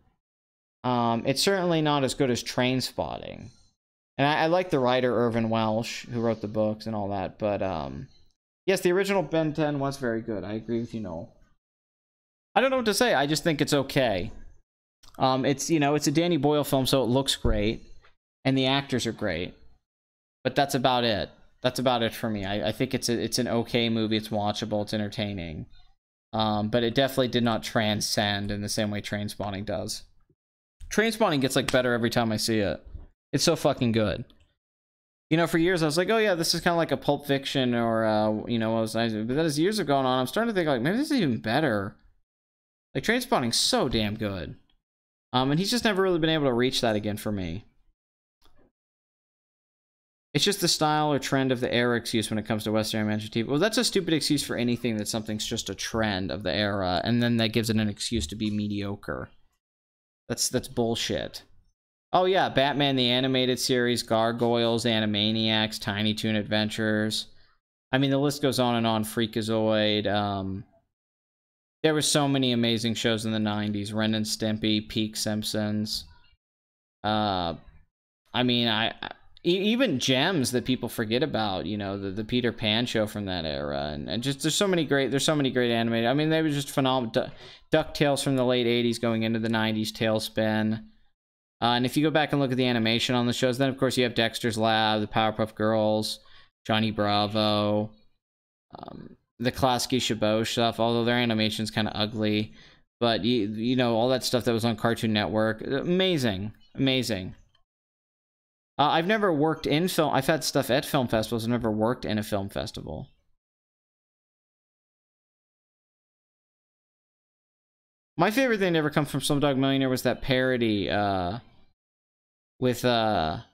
Speaker 1: It's certainly not as good as Trainspotting. And I like the writer Irvin Welsh, who wrote the books and all that. But yes, the original Ben 10 was very good. I agree with you, Noel. I don't know what to say. I just think it's okay. It's a Danny Boyle film, so it looks great, and the actors are great. But that's about it. That's about it for me. I think it's an okay movie. It's watchable. It's entertaining. But it definitely did not transcend in the same way Trainspotting does. Trainspotting gets like better every time I see it. It's so fucking good. You know, for years I was like, oh yeah, this is kind of like a Pulp Fiction or what was nice. But then as years have gone on, I'm starting to think like maybe this is even better. Like Trainspotting's so damn good. And he's just never really been able to reach that again for me. It's just the style or trend of the era excuse when it comes to Western animation TV. Well, that's a stupid excuse for anything that something's just a trend of the era, and then that gives it an excuse to be mediocre. That's bullshit. Oh yeah, Batman the Animated Series, Gargoyles, Animaniacs, Tiny Toon Adventures. I mean, the list goes on and on. Freakazoid. There were so many amazing shows in the 90s. Ren and Stimpy, Peak Simpsons. I mean, even gems that people forget about, the Peter Pan show from that era, and just there's so many great animated. I mean, they were just phenomenal. DuckTales from the late 80s going into the 90s, Tailspin. And if you go back and look at the animation on the shows, then of course you have Dexter's Lab, the Powerpuff Girls, Johnny Bravo, the Klasky Chabot stuff, although their animation's kind of ugly, but you know, all that stuff that was on Cartoon Network, amazing. I've never worked in film. I've had stuff at film festivals. I've never worked in a film festival. My favorite thing to ever come from Slumdog Millionaire was that parody. with the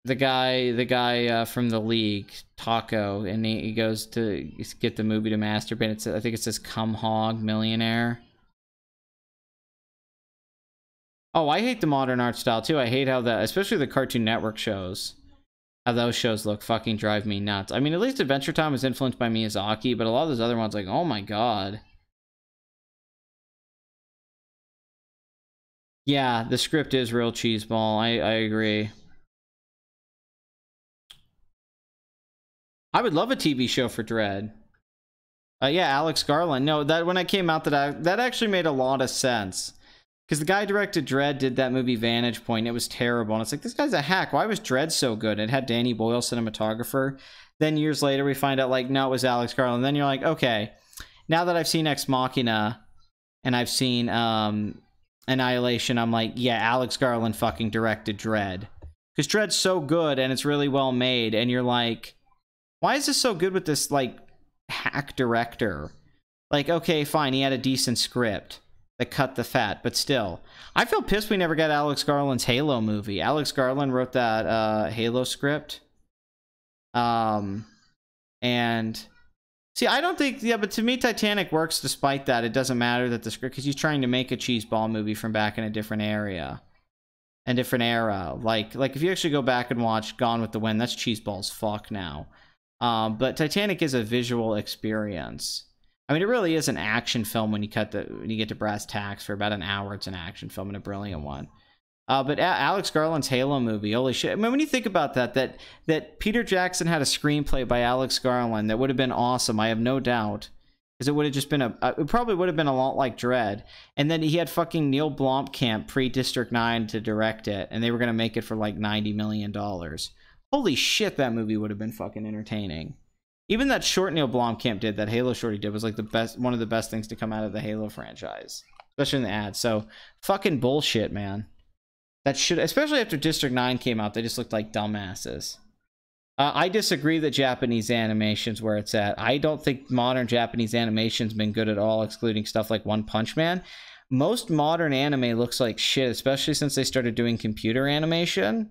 Speaker 1: guy from the League, Taco, and he goes to get the movie to masturbate. I think it says "Cum Hog Millionaire." Oh, I hate the modern art style too. I hate how especially the Cartoon Network shows, how those shows look fucking drive me nuts. I mean, at least Adventure Time was influenced by Miyazaki, but a lot of those other ones, like, oh my god. Yeah, the script is real cheeseball. I agree. I would love a TV show for Dredd. Yeah, Alex Garland. No, that when I came out, that actually made a lot of sense. Because the guy directed Dredd did that movie Vantage Point, and it was terrible. And it's like, this guy's a hack. Why was Dredd so good? It had Danny Boyle, cinematographer. Then years later, we find out, like, no, it was Alex Garland. Then you're like, okay, now that I've seen Ex Machina, and I've seen Annihilation, I'm like, yeah, Alex Garland fucking directed Dredd. Because Dredd's so good, and it's really well made, and you're like, why is this so good with this, like, hack director? Like, okay, fine, he had a decent script that cut the fat, but still. I feel pissed we never got Alex Garland's Halo movie. Alex Garland wrote that Halo script. And see, I don't think, yeah, but to me Titanic works despite that. It doesn't matter that the script, because he's trying to make a cheeseball movie from back in a different area. A different era. Like if you actually go back and watch Gone with the Wind, that's cheeseball as fuck now. But Titanic is a visual experience. I mean, it really is an action film when you get to brass tacks. For about an hour, it's an action film and a brilliant one. But Alex Garland's Halo movie, holy shit! I mean, when you think about that Peter Jackson had a screenplay by Alex Garland that would have been awesome. I have no doubt, because it would have just been it probably would have been a lot like Dredd. And then he had fucking Neil Blomkamp pre-District 9 to direct it, and they were gonna make it for like $90 million. Holy shit, that movie would have been fucking entertaining. Even that short Neil Blomkamp did, that Halo short he did, was like one of the best things to come out of the Halo franchise, especially in the ads. So fucking bullshit, man. That should, especially after District 9 came out, they just looked like dumbasses. I disagree that Japanese animation's where it's at. I don't think modern Japanese animation's been good at all, excluding stuff like One Punch Man. Most modern anime looks like shit, especially since they started doing computer animation,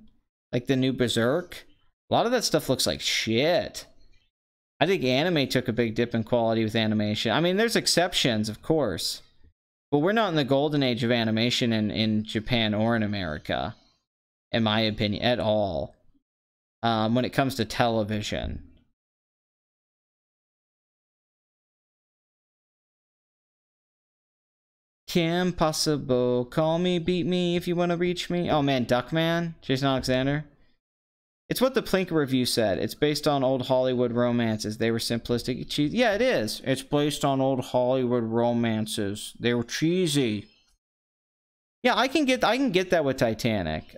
Speaker 1: like the new Berserk. A lot of that stuff looks like shit. I think anime took a big dip in quality with animation. I mean, there's exceptions, of course. But we're not in the golden age of animation in Japan or in America, in my opinion, at all. When it comes to television. Kim Possible, call me, beat me if you want to reach me. Oh man, Duckman, Jason Alexander. It's what the Plink review said. It's based on old Hollywood romances. They were simplistic, cheesy. Yeah, it is. It's based on old Hollywood romances. They were cheesy. Yeah, I can get that with Titanic.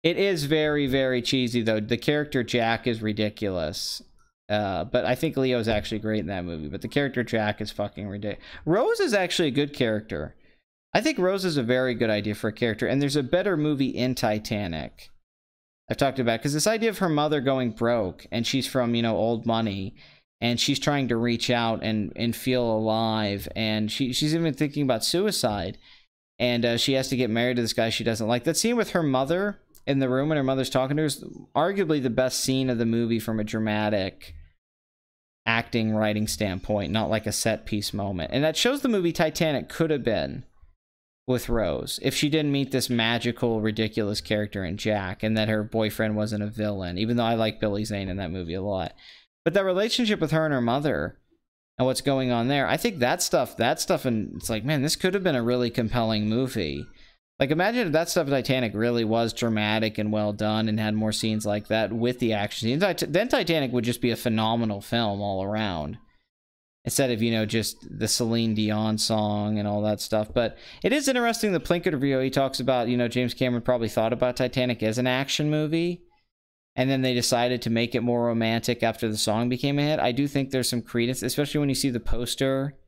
Speaker 1: It is very, very cheesy though. The character Jack is ridiculous. But I think Leo's actually great in that movie. But the character Jack is fucking ridiculous. Rose is actually a good character. I think Rose is a very good idea for a character. And there's a better movie in Titanic I've talked about, because this idea of her mother going broke, and she's from, you know, old money, and she's trying to reach out and feel alive, and she's even thinking about suicide, and she has to get married to this guy she doesn't like. That scene with her mother in the room when her mother's talking to her is arguably the best scene of the movie from a dramatic acting writing standpoint, not like a set piece moment. And that shows the movie Titanic could have been with Rose if she didn't meet this magical, ridiculous character in Jack, and that her boyfriend wasn't a villain, even though I like Billy Zane in that movie a lot. But that relationship with her and her mother and what's going on there, I think that stuff, and it's like, man, this could have been a really compelling movie. Like, imagine if that stuff in Titanic really was dramatic and well done and had more scenes like that with the action scenes. Then Titanic would just be a phenomenal film all around, instead of, you know, just the Celine Dion song and all that stuff. But it is interesting, the Plinkett review, he talks about, you know, James Cameron probably thought about Titanic as an action movie, and then they decided to make it more romantic after the song became a hit. I do think there's some credence, especially when you see the poster,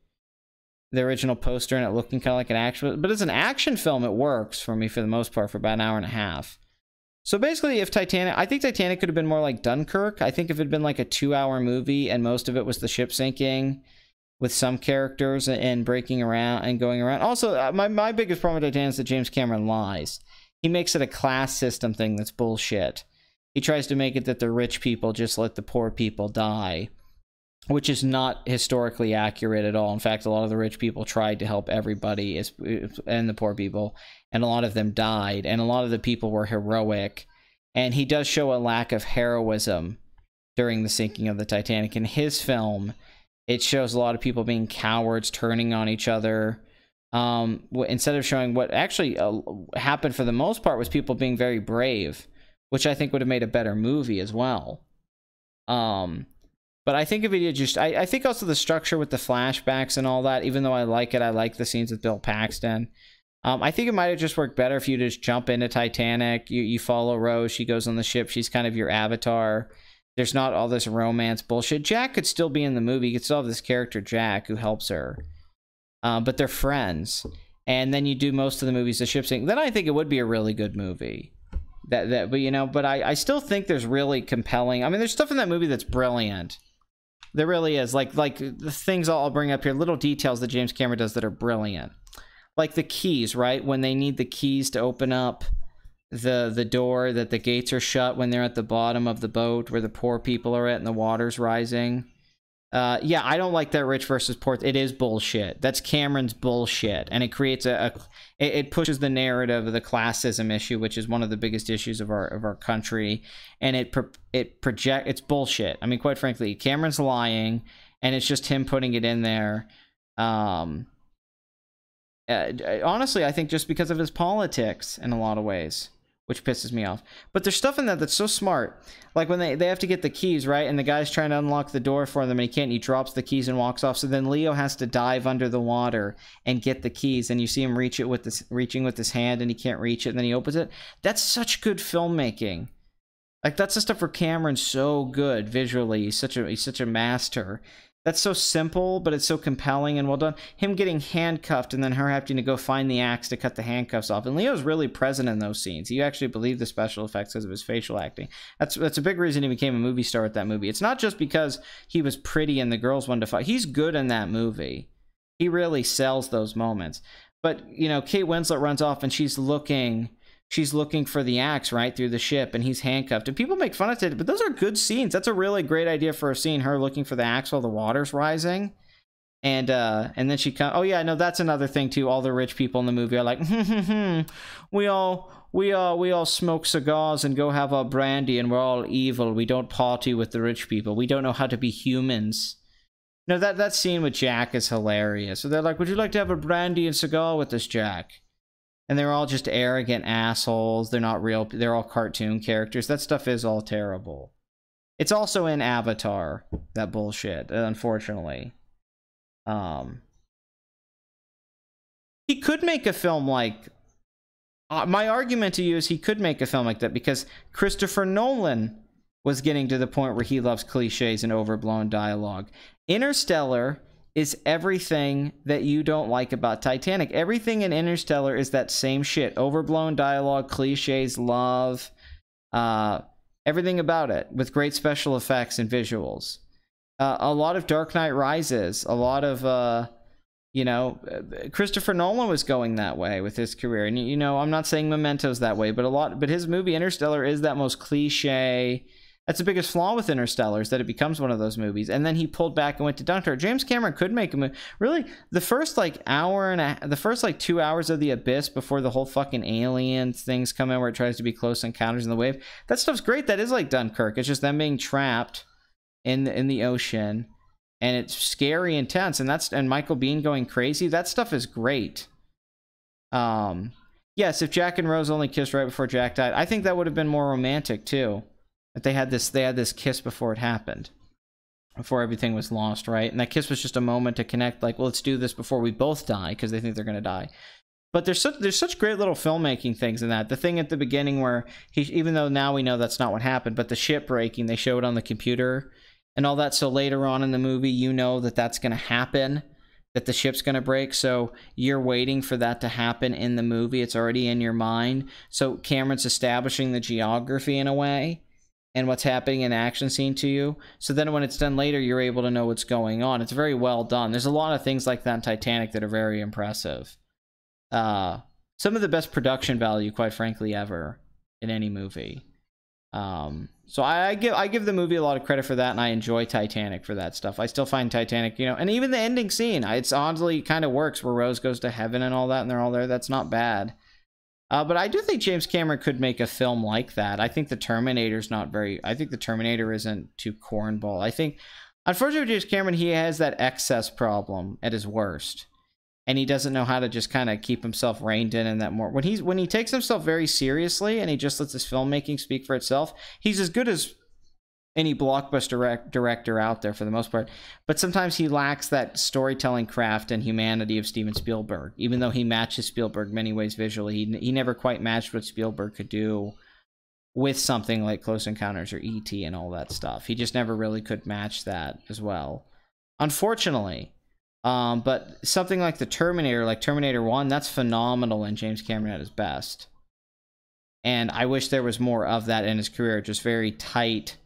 Speaker 1: the original poster, and it looking kind of like an action. But as an action film, it works for me for the most part for about an hour and a half. So basically, if Titanic, I think Titanic could have been more like Dunkirk. I think if it had been like a 2-hour movie and most of it was the ship sinking with some characters and breaking around and going around. Also, my biggest problem with Titanic is that James Cameron lies. He makes it a class system thing that's bullshit. He tries to make it that the rich people just let the poor people die, which is not historically accurate at all. In fact, a lot of the rich people tried to help everybody and the poor people, and a lot of them died, and a lot of the people were heroic. And he does show a lack of heroism during the sinking of the Titanic. In his film, it shows a lot of people being cowards, turning on each other. Instead of showing what actually happened for the most part was people being very brave, which I think would have made a better movie as well. But I think if it just, I think also the structure with the flashbacks and all that, even though I like it, I like the scenes with Bill Paxton. I think it might have just worked better if you just jump into Titanic. You follow Rose, she goes on the ship, she's kind of your avatar. There's not all this romance bullshit. Jack could still be in the movie. You could still have this character, Jack, who helps her. But they're friends. And then you do most of the movies, the ship sinking. Then I think it would be a really good movie. But you know, but I still think there's really compelling. I mean, there's stuff in that movie that's brilliant. There really is. Like the things I'll bring up here, little details that James Cameron does that are brilliant. Like the keys, right? When they need the keys to open up the door, that the gates are shut when they're at the bottom of the boat where the poor people are at and the water's rising. Yeah, I don't like that rich versus poor. It is bullshit. That's Cameron's bullshit, and it creates it pushes the narrative of the classism issue, which is one of the biggest issues of our country, and it's bullshit. I mean, quite frankly, Cameron's lying, and it's just him putting it in there. Honestly, I think just because of his politics in a lot of ways, which pisses me off. But there's stuff in that that's so smart. Like when they have to get the keys, right? And the guy's trying to unlock the door for them and he can't. He drops the keys and walks off. So then Leo has to dive under the water and get the keys. And you see him reaching with his hand and he can't reach it. And then he opens it. That's such good filmmaking. Like that's the stuff where Cameron's so good visually. He's such a master. That's so simple, but it's so compelling and well done. Him getting handcuffed and then her having to go find the axe to cut the handcuffs off. And Leo's really present in those scenes. You actually believe the special effects because of his facial acting. That's a big reason he became a movie star with that movie. It's not just because he was pretty and the girls wanted to fight. He's good in that movie. He really sells those moments. But, you know, Kate Winslet runs off and she's looking for the axe, right, through the ship, and he's handcuffed. And people make fun of it, but those are good scenes. That's a really great idea for a scene, her looking for the axe while the water's rising. And then she comes. Oh, yeah, no, that's another thing, too. All the rich people in the movie are like, we all smoke cigars and go have our brandy, and we're all evil. We don't party with the rich people. We don't know how to be humans. No, that scene with Jack is hilarious. So they're like, would you like to have a brandy and cigar with us, Jack? And they're all just arrogant assholes. They're not real. They're all cartoon characters. That stuff is all terrible. It's also in Avatar, that bullshit, unfortunately. He could make a film like... my argument to you is he could make a film like that because Christopher Nolan was getting to the point where he loves cliches and overblown dialogue. Interstellar is everything that you don't like about Titanic. Everything in Interstellar is that same shit. Overblown dialogue, cliches, love, everything about it, with great special effects and visuals. A lot of Dark Knight Rises, a lot of, you know, Christopher Nolan was going that way with his career. And, you know, I'm not saying Memento's that way, but his movie Interstellar is that most cliche. That's the biggest flaw with Interstellar, is that it becomes one of those movies. And then he pulled back and went to Dunkirk. James Cameron could make a movie. Really, the first like 2 hours of The Abyss before the whole fucking alien things come in where it tries to be Close Encounters in the Wave. That stuff's great. That is like Dunkirk. It's just them being trapped in the ocean. And it's scary and tense. And Michael Biehn going crazy. That stuff is great. Yes, if Jack and Rose only kissed right before Jack died, I think that would have been more romantic too. That they had this kiss before it happened, before everything was lost, right? And that kiss was just a moment to connect, like, well, let's do this before we both die, because they think they're gonna die. But there's such great little filmmaking things in that. The thing at the beginning where even though now we know that's not what happened, but the ship breaking, they show it on the computer and all that. So later on in the movie, you know that that's gonna happen, that the ship's gonna break. So you're waiting for that to happen in the movie. It's already in your mind. So Cameron's establishing the geography in a way. and what's happening in action scene to you. So then when it's done later, you're able to know what's going on. It's very well done. There's a lot of things like that in Titanic that are very impressive. Some of the best production value, quite frankly, ever in any movie. So I give the movie a lot of credit for that, and I enjoy Titanic for that stuff. I still find Titanic, you know, and even the ending scene, it's oddly kind of works where Rose goes to heaven and all that, and they're all there. That's not bad. But I do think James Cameron could make a film like that. I think the Terminator's not very... I think the Terminator isn't too cornball. I think, unfortunately, James Cameron, he has that excess problem at his worst. And he doesn't know how to just kind of keep himself reined in that more. When he takes himself very seriously and he just lets his filmmaking speak for itself, he's as good as any blockbuster director out there for the most part. But sometimes he lacks that storytelling craft and humanity of Steven Spielberg. Even though he matches Spielberg many ways visually, he never quite matched what Spielberg could do with something like Close Encounters or E.T. and all that stuff. He just never really could match that as well, unfortunately. But something like the Terminator, like Terminator 1, that's phenomenal in James Cameron at his best. And I wish there was more of that in his career. Just very tight,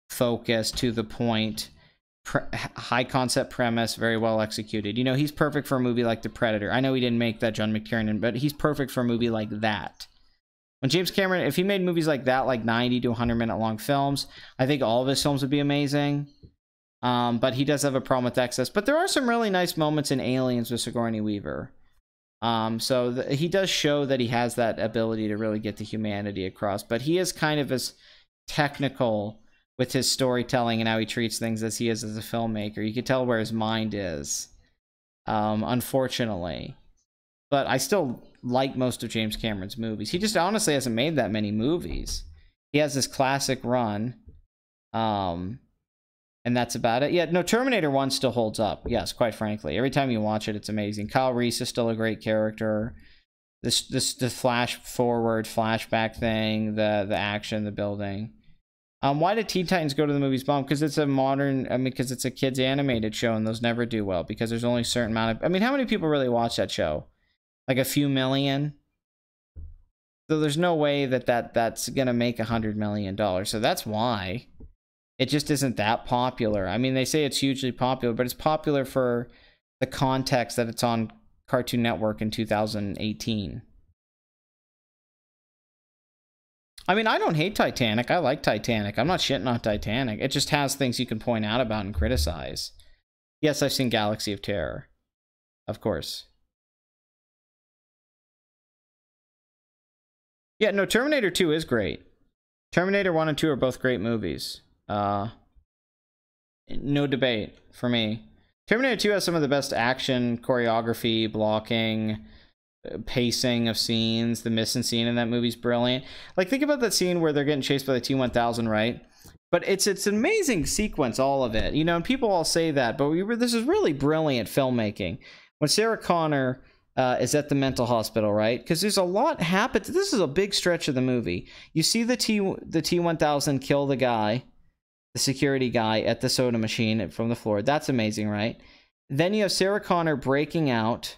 Speaker 1: focused, to the point, high concept premise, very well executed. You know, he's perfect for a movie like The Predator. I know he didn't make that, John McTiernan, but he's perfect for a movie like that. When James Cameron, if he made movies like that, like 90 to 100-minute long films, I think all of his films would be amazing. But he does have a problem with excess. But there are some really nice moments in Aliens with Sigourney Weaver. So he does show that he has that ability to really get the humanity across. But he is kind of as technical with his storytelling and how he treats things as he is as a filmmaker. You can tell where his mind is, unfortunately. But I still like most of James Cameron's movies. He just honestly hasn't made that many movies. He has this classic run. And that's about it. Yeah, no, Terminator 1 still holds up. Yes, quite frankly. Every time you watch it, it's amazing. Kyle Reese is still a great character. The flash forward, flashback thing, the action, the building. Why did Teen Titans Go to the Movies bomb? Because it's a modern... I mean, because it's a kids animated show, and those never do well. Because there's only a certain amount of... I mean, how many people really watch that show? Like a few million? So there's no way that's going to make $100 million. So that's why... It just isn't that popular. I mean, they say it's hugely popular, but it's popular for the context that it's on Cartoon Network in 2018. I mean, I don't hate Titanic. I like Titanic. I'm not shitting on Titanic. It just has things you can point out about and criticize. Yes, I've seen Galaxy of Terror. Of course. Yeah, no, Terminator 2 is great. Terminator 1 and 2 are both great movies. No debate for me. Terminator 2 has some of the best action, choreography, blocking, pacing of scenes. The missing scene in that movie's brilliant. Like, think about that scene where they're getting chased by the T-1000, right? But it's an amazing sequence, all of it. You know, and people all say that, but this is really brilliant filmmaking. When Sarah Connor is at the mental hospital, right? Because there's a lot happened. This is a big stretch of the movie. You see the T-1000 kill the guy, the security guy at the soda machine from the floor. That's amazing, right? Then you have Sarah Connor breaking out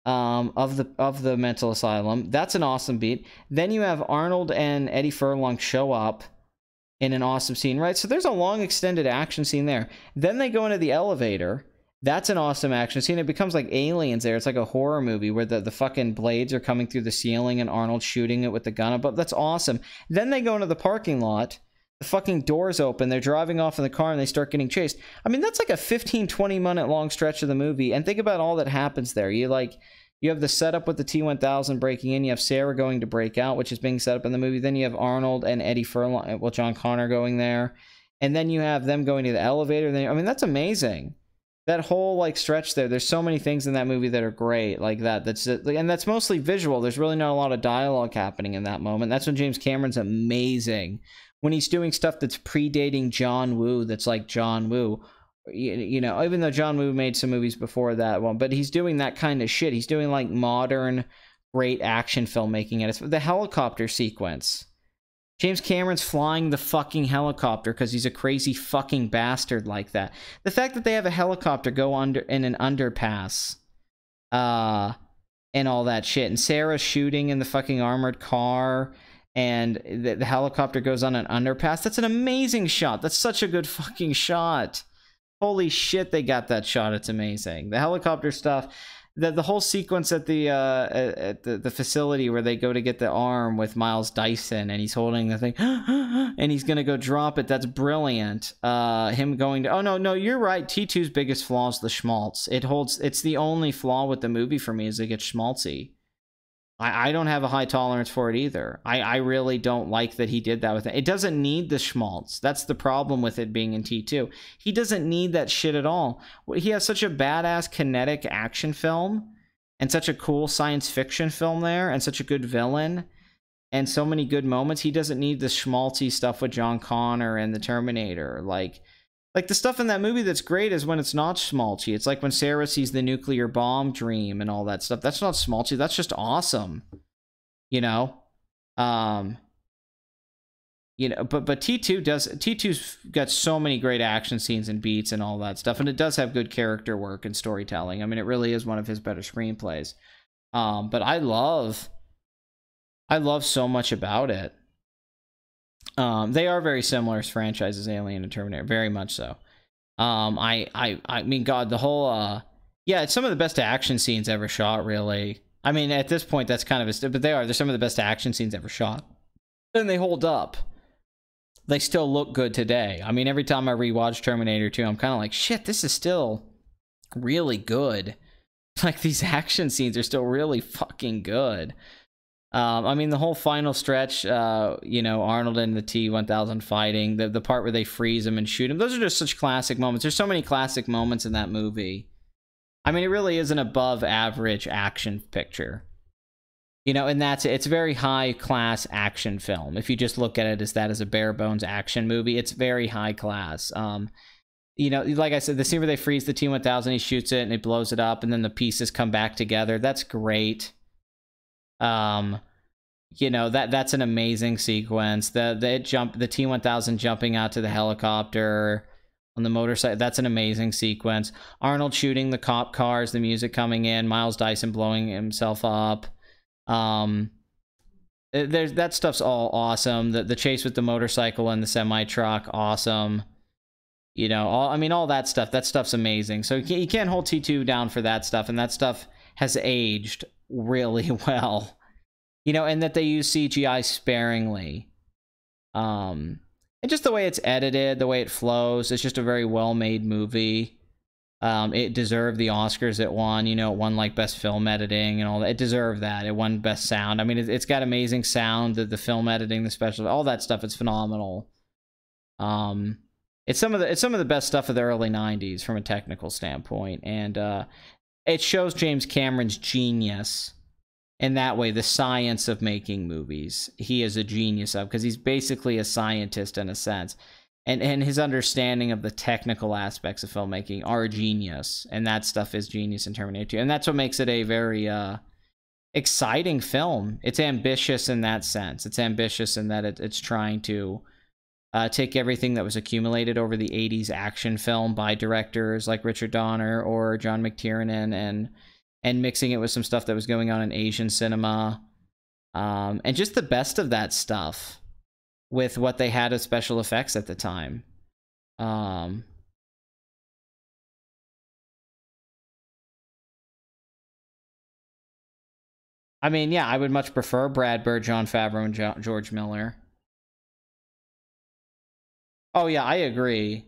Speaker 1: of the mental asylum. That's an awesome beat. Then you have Arnold and Eddie Furlong show up in an awesome scene, right? So there's a long extended action scene there. Then they go into the elevator. That's an awesome action scene. It becomes like Aliens there. It's like a horror movie where the fucking blades are coming through the ceiling and Arnold shooting it with the gun above. That's awesome. Then they go into the parking lot. The fucking doors open. They're driving off in the car and they start getting chased. I mean, that's like a 15-20 minute long stretch of the movie. And think about all that happens there. You have the setup with the T-1000 breaking in. You have Sarah going to break out, which is being set up in the movie. Then you have Arnold and Eddie Furlong, well, John Connor going there. And then you have them going to the elevator. I mean, that's amazing. That whole like stretch there. There's so many things in that movie that are great like that. And that's mostly visual. There's really not a lot of dialogue happening in that moment. That's when James Cameron's amazing. When he's doing stuff that's predating John Woo, that's like John Woo. You know, even though John Woo made some movies before that one, but he's doing that kind of shit. He's doing like modern, great action filmmaking. And it's the helicopter sequence. James Cameron's flying the fucking helicopter because he's a crazy fucking bastard like that. The fact that they have a helicopter go under in an underpass, and all that shit, and Sarah shooting in the fucking armored car, and the helicopter goes on an underpass. That's an amazing shot. That's such a good fucking shot. Holy shit, they got that shot. It's amazing. The helicopter stuff, the whole sequence at the facility where they go to get the arm with Miles Dyson and he's holding the thing and he's gonna go drop it. That's brilliant. Him going to, oh no, you're right. T2's biggest flaw is the schmaltz. It's the only flaw with the movie for me is it gets schmaltzy. I don't have a high tolerance for it either. I really don't like that he did that with it. It doesn't need the schmaltz. That's the problem with it being in T2. He doesn't need that shit at all. He has such a badass kinetic action film and such a cool science fiction film there and such a good villain and so many good moments. He doesn't need the schmaltzy stuff with John Connor and the Terminator. Like the stuff in that movie that's great is when it's not schmaltzy. It's like when Sarah sees the nuclear bomb dream and all that stuff. That's not schmaltzy. That's just awesome. You know? But T2's got so many great action scenes and beats and all that stuff. And it does have good character work and storytelling. I mean, it really is one of his better screenplays. But I love so much about it. They are very similar as franchises, Alien and Terminator, very much so. I mean, God, the whole, yeah, it's some of the best action scenes ever shot, really. I mean, at this point, that's kind of but they're some of the best action scenes ever shot. And they hold up. They still look good today. I mean, every time I rewatch Terminator 2, I'm kind of like, shit, this is still really good. Like, these action scenes are still really fucking good. I mean, the whole final stretch, Arnold and the T-1000 fighting, the part where they freeze him and shoot him, those are just such classic moments. There's so many classic moments in that movie. I mean, it really is an above-average action picture. And it's a very high-class action film. If you just look at it as that as a bare-bones action movie, it's very high-class. Like I said, the scene where they freeze the T-1000, he shoots it and it blows it up, and then the pieces come back together. That's great. That's an amazing sequence. The T-1000 jumping out to the helicopter on the motorcycle, that's an amazing sequence. Arnold shooting the cop cars, the music coming in, Miles Dyson blowing himself up. That stuff's all awesome. The chase with the motorcycle and the semi-truck, awesome. All that stuff's amazing. So you can't hold T2 down for that stuff, and that stuff has aged really well. And that they use CGI sparingly. And just the way it's edited, the way it flows, it's just a very well-made movie. It deserved the Oscars it won. It won like best film editing and all that. It deserved that. It won best sound. I mean, it's got amazing sound, the film editing, the special, all that stuff. It's phenomenal. It's some of the best stuff of the early 90s from a technical standpoint. And it shows James Cameron's genius. In that way, the science of making movies, he is a genius of, because he's basically a scientist in a sense. And his understanding of the technical aspects of filmmaking are genius. And that stuff is genius in Terminator 2. And that's what makes it a very exciting film. It's ambitious in that sense. It's ambitious in that it's trying to take everything that was accumulated over the 80s action film by directors like Richard Donner or John McTiernan and mixing it with some stuff that was going on in Asian cinema. And just the best of that stuff with what they had as special effects at the time. I mean, yeah, I would much prefer Brad Bird, Jon Favreau, and George Miller. Oh, yeah, I agree.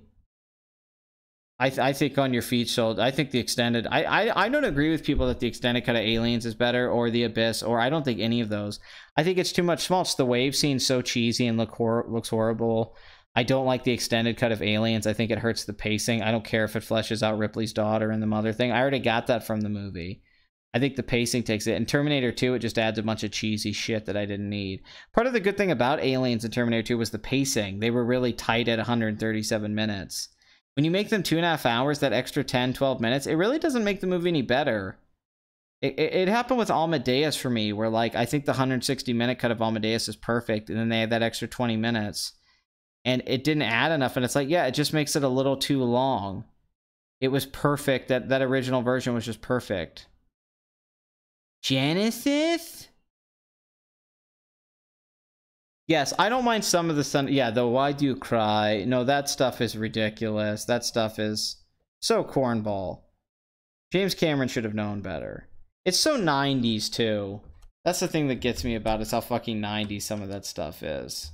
Speaker 1: I think On Your Feet sold. I think the extended... I don't agree with people that the extended cut of Aliens is better, or The Abyss, or I don't think any of those. I think it's too much schmaltz. The wave scene's so cheesy and looks horrible. I don't like the extended cut of Aliens. I think it hurts the pacing. I don't care if it fleshes out Ripley's daughter and the mother thing. I already got that from the movie. I think the pacing takes it. In Terminator 2, it just adds a bunch of cheesy shit that I didn't need. Part of the good thing about Aliens and Terminator 2 was the pacing. They were really tight at 137 minutes. When you make them 2.5 hours, that extra 10, 12 minutes, it really doesn't make the movie any better. It happened with Amadeus for me, where like I think the 160-minute cut of Amadeus is perfect, and then they had that extra 20 minutes. And it didn't add enough, and it's like, yeah, it just makes it a little too long. It was perfect. That original version was just perfect. Genesis? Yes, I don't mind some of the sun. Yeah, the Why Do You Cry? No, that stuff is ridiculous. That stuff is so cornball. James Cameron should have known better. It's so 90s too. That's the thing that gets me about it, is how fucking 90s some of that stuff is.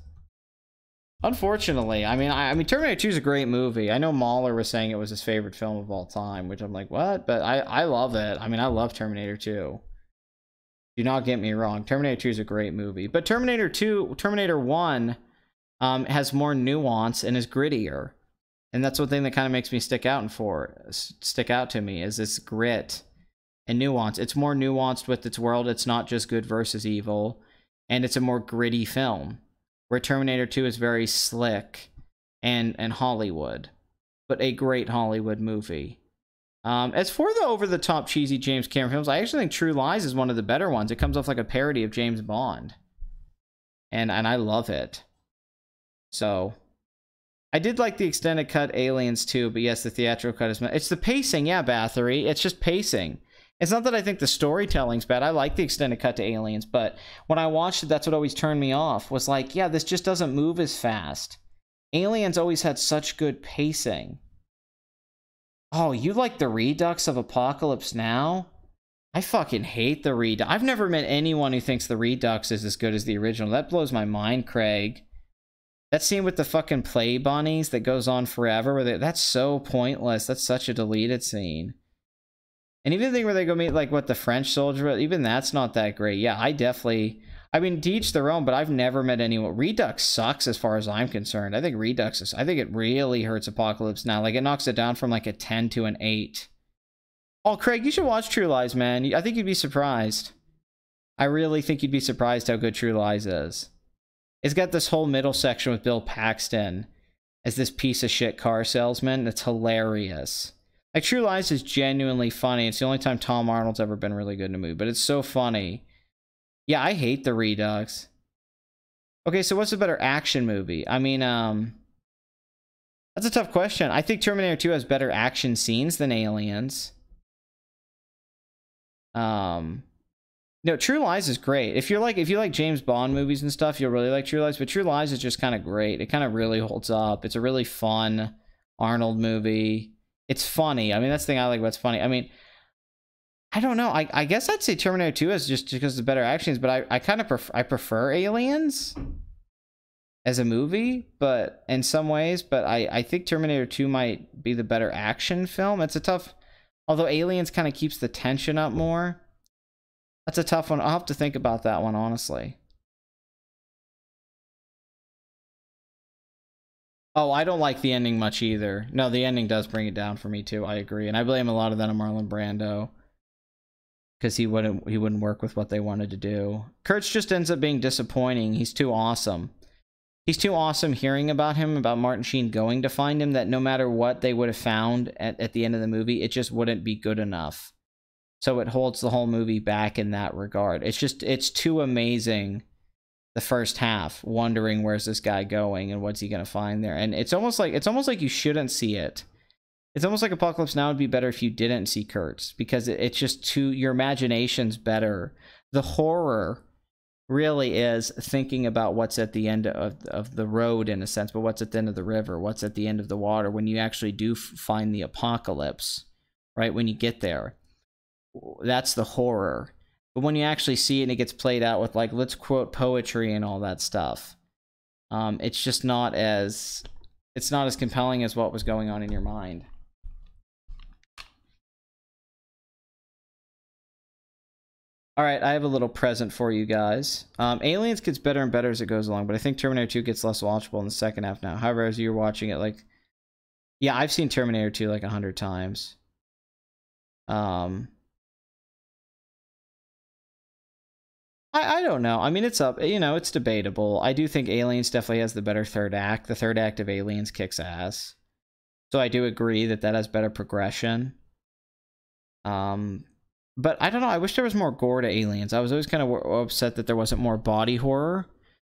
Speaker 1: Unfortunately, I mean, Terminator 2 is a great movie. I know Mahler was saying it was his favorite film of all time, which I'm like, what? But I love it. I mean, I love Terminator 2. Do not get me wrong. Terminator 2 is a great movie. But Terminator 1 has more nuance and is grittier. And that's one thing that kind of makes me stick out to me, is this grit and nuance. It's more nuanced with its world. It's not just good versus evil. And it's a more gritty film. Where Terminator 2 is very slick and Hollywood. But a great Hollywood movie. As for the over-the-top cheesy James Cameron films, I actually think True Lies is one of the better ones. It comes off like a parody of James Bond. And I love it. So, I did like the extended cut Aliens too, but yes, the theatrical cut is... It's the pacing, yeah, Bathory. It's just pacing. It's not that I think the storytelling's bad. I like the extended cut to Aliens, but when I watched it, that's what always turned me off. Was like, yeah, this just doesn't move as fast. Aliens always had such good pacing. Oh, you like the Redux of Apocalypse Now? I fucking hate the Redux. I've never met anyone who thinks the Redux is as good as the original. That blows my mind, Craig. That scene with the fucking play bunnies that goes on forever, that's so pointless. That's such a deleted scene. And even the thing where they go meet, like, what, the French soldier, even that's not that great. Yeah, I mean, to each their own, but I've never met anyone. Redux sucks as far as I'm concerned. I think it really hurts Apocalypse Now. Like, it knocks it down from, like, a 10 to an 8. Oh, Craig, you should watch True Lies, man. I think you'd be surprised. I really think you'd be surprised how good True Lies is. It's got this whole middle section with Bill Paxton as this piece of shit car salesman. That's hilarious. Like, True Lies is genuinely funny. It's the only time Tom Arnold's ever been really good in a movie, but it's so funny. Yeah, I hate the Redux. Okay, so what's a better action movie? I mean, that's a tough question. I think Terminator 2 has better action scenes than Aliens. No, True Lies is great. If you like James Bond movies and stuff, you'll really like True Lies, but True Lies is just kind of great. It kind of really holds up. It's a really fun Arnold movie. It's funny. I mean, that's the thing I like about it's funny. I mean, I don't know. I guess I'd say Terminator 2 is just because of better actions, but I kind of prefer Aliens as a movie, but in some ways, but I think Terminator 2 might be the better action film. It's a tough, although Aliens kind of keeps the tension up more. That's a tough one. I'll have to think about that one, honestly. Oh, I don't like the ending much either. No, the ending does bring it down for me too. I agree, and I blame a lot of that on Marlon Brando, because he wouldn't work with what they wanted to do. Kurtz just ends up being disappointing. He's too awesome. He's too awesome hearing about him, about Martin Sheen going to find him, that no matter what they would have found at the end of the movie, it just wouldn't be good enough. So it holds the whole movie back in that regard. It's too amazing. The first half, wondering where's this guy going and what's he gonna find there, and it's almost like you shouldn't see it. It's almost like Apocalypse Now would be better if you didn't see Kurtz, because it's just too, your imagination's better. The horror really is thinking about what's at the end of the road in a sense, but what's at the end of the river, what's at the end of the water when you actually do find the apocalypse, right? When you get there, that's the horror. But when you actually see it and it gets played out with, like, let's quote poetry and all that stuff, it's just not as compelling as what was going on in your mind. All right, I have a little present for you guys. Aliens gets better and better as it goes along, but I think Terminator 2 gets less watchable in the second half now. However, as you're watching it, like, yeah, I've seen Terminator 2 like 100 times. I don't know. I mean, it's up, you know, it's debatable. I do think Aliens definitely has the better third act. The third act of Aliens kicks ass. So I do agree that that has better progression. But I don't know. I wish there was more gore to Aliens. I was always kind of upset that there wasn't more body horror.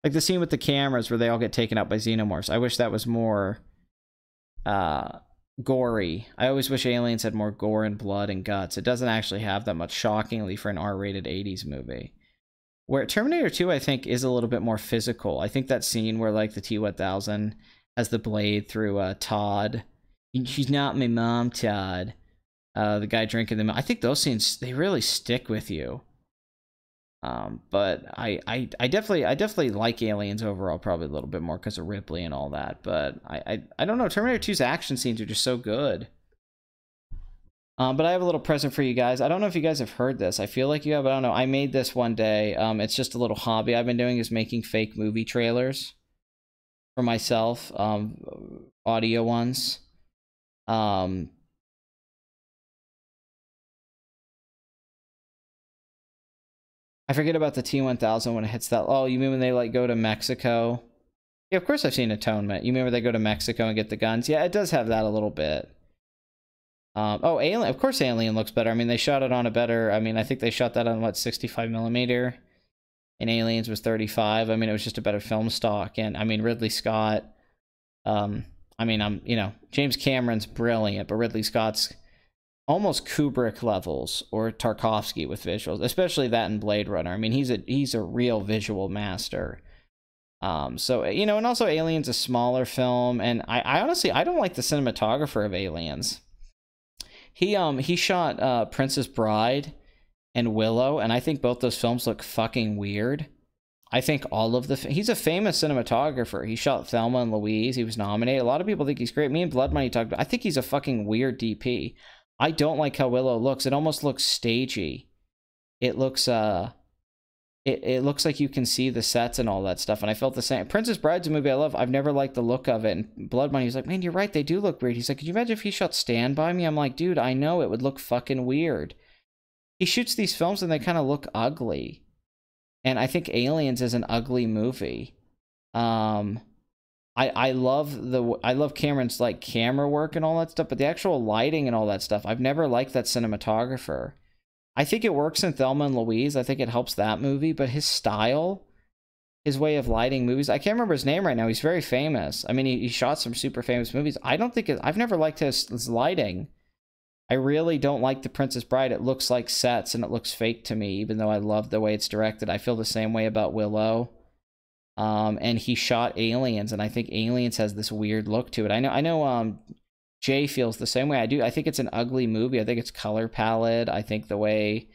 Speaker 1: Like the scene with the cameras where they all get taken out by xenomorphs. I wish that was more gory. I always wish Aliens had more gore and blood and guts. It doesn't actually have that much, shockingly, for an R-rated 80s movie. Where Terminator 2, I think, is a little bit more physical. I think that scene where, like, the T-1000 has the blade through Todd. She's not my mom, Todd. The guy drinking them. I think those scenes, they really stick with you. But I definitely like Aliens overall, probably a little bit more because of Ripley and all that. But I don't know. Terminator 2's action scenes are just so good. But I have a little present for you guys. I don't know if you guys have heard this. I feel like you have. I don't know. I made this one day. It's just a little hobby I've been doing, is making fake movie trailers for myself. Audio ones. I forget about the T-1000 when it hits that. Oh, you mean when they, like, go to Mexico? Yeah, of course I've seen Atonement. You remember they go to Mexico and get the guns? Yeah, it does have that a little bit. Oh, Alien. Of course Alien looks better. I mean, they shot it on a better... I mean, I think they shot that on, what, 65mm? And Aliens was 35. I mean, it was just a better film stock. And, I mean, Ridley Scott... I mean, you know, James Cameron's brilliant, but Ridley Scott's almost Kubrick levels, or Tarkovsky with visuals, especially that in Blade Runner. I mean, he's a real visual master. So, you know, and also Alien's a smaller film, and I honestly, I don't like the cinematographer of Aliens. He shot Princess Bride and Willow, and I think both those films look fucking weird. I think all of he's a famous cinematographer. He shot Thelma and Louise. He was nominated. A lot of people think he's great. Me and Blood Money talked about, I think he's a fucking weird DP. I don't like how Willow looks. It almost looks stagey. It looks it looks like you can see the sets and all that stuff, and I felt the same. Princess Bride's a movie I love. I've never liked the look of it. And Blood Money was like, man, you're right, they do look weird. He's like, could you imagine if he shot Stand By Me? I'm like, dude, I know it would look fucking weird. He shoots these films and they kind of look ugly. And I think Aliens is an ugly movie. I love Cameron's, like, camera work and all that stuff, but the actual lighting and all that stuff, I've never liked that cinematographer. I think it works in Thelma and Louise. I think it helps that movie, but his style, his way of lighting movies, I can't remember his name right now. He's very famous. I mean, he shot some super famous movies. I've never liked his lighting. I really don't like The Princess Bride. It looks like sets and it looks fake to me, even though I love the way it's directed. I feel the same way about Willow. And he shot Aliens, and I think Aliens has this weird look to it. I know Jay feels the same way I do. I think it's an ugly movie. I think it's color palette. I think the way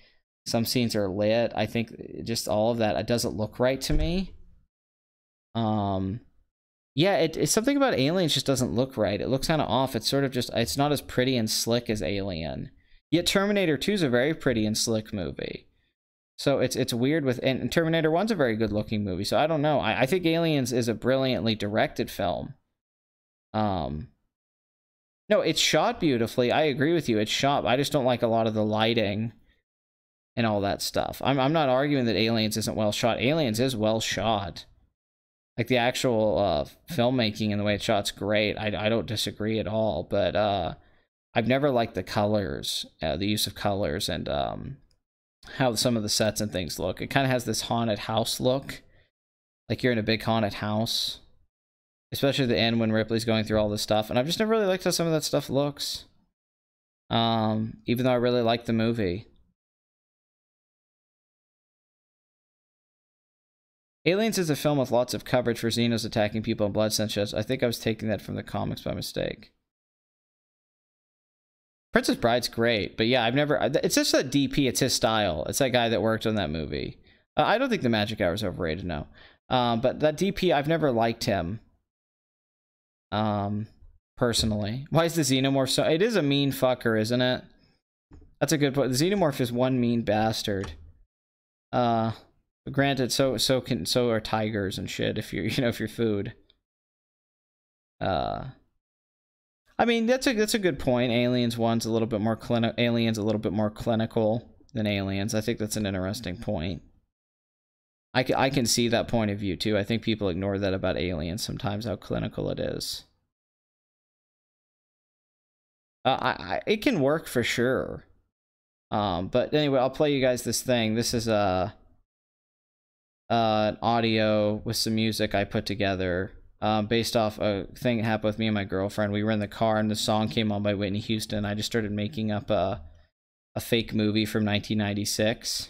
Speaker 1: some scenes are lit, I think just all of that, it doesn't look right to me. Yeah, it's something about Aliens just doesn't look right. It looks kind of off. It's sort of just, it's not as pretty and slick as Alien. Yet Terminator 2 is a very pretty and slick movie. So it's weird with, and Terminator 1's a very good looking movie. So I don't know. I think Aliens is a brilliantly directed film. No, it's shot beautifully. I agree with you. It's shot. I just don't like a lot of the lighting and all that stuff. I'm not arguing that Aliens isn't well shot. Aliens is well shot. Like, the actual filmmaking and the way it's shot's great. I don't disagree at all. But I've never liked the colors, the use of colors, and how some of the sets and things look. It kind of has this haunted house look. Like you're in a big haunted house. Especially at the end when Ripley's going through all this stuff. And I've just never really liked how some of that stuff looks. Even though I really like the movie. Aliens is a film with lots of coverage for Xenos attacking people and blood sensitive. I think I was taking that from the comics by mistake. Princess Bride's great, but yeah, I've never... It's just that DP, it's his style. It's that guy that worked on that movie. I don't think The Magic Hour is overrated, no. But that DP, I've never liked him. Personally. Why is the Xenomorph so... It is a mean fucker, isn't it? That's a good point. The Xenomorph is one mean bastard. Granted, so are tigers and shit if you're, if you're food. I mean, that's a good point. Aliens 1's a little bit more Aliens a little bit more clinical than Aliens. I think that's an interesting point. I can see that point of view too. I think people ignore that about Aliens sometimes, how clinical it is. It can work for sure. But anyway, I'll play you guys this thing. This is an audio with some music I put together. Based off a thing that happened with me and my girlfriend. We were in the car and the song came on by Whitney Houston. I just started making up a fake movie from 1996.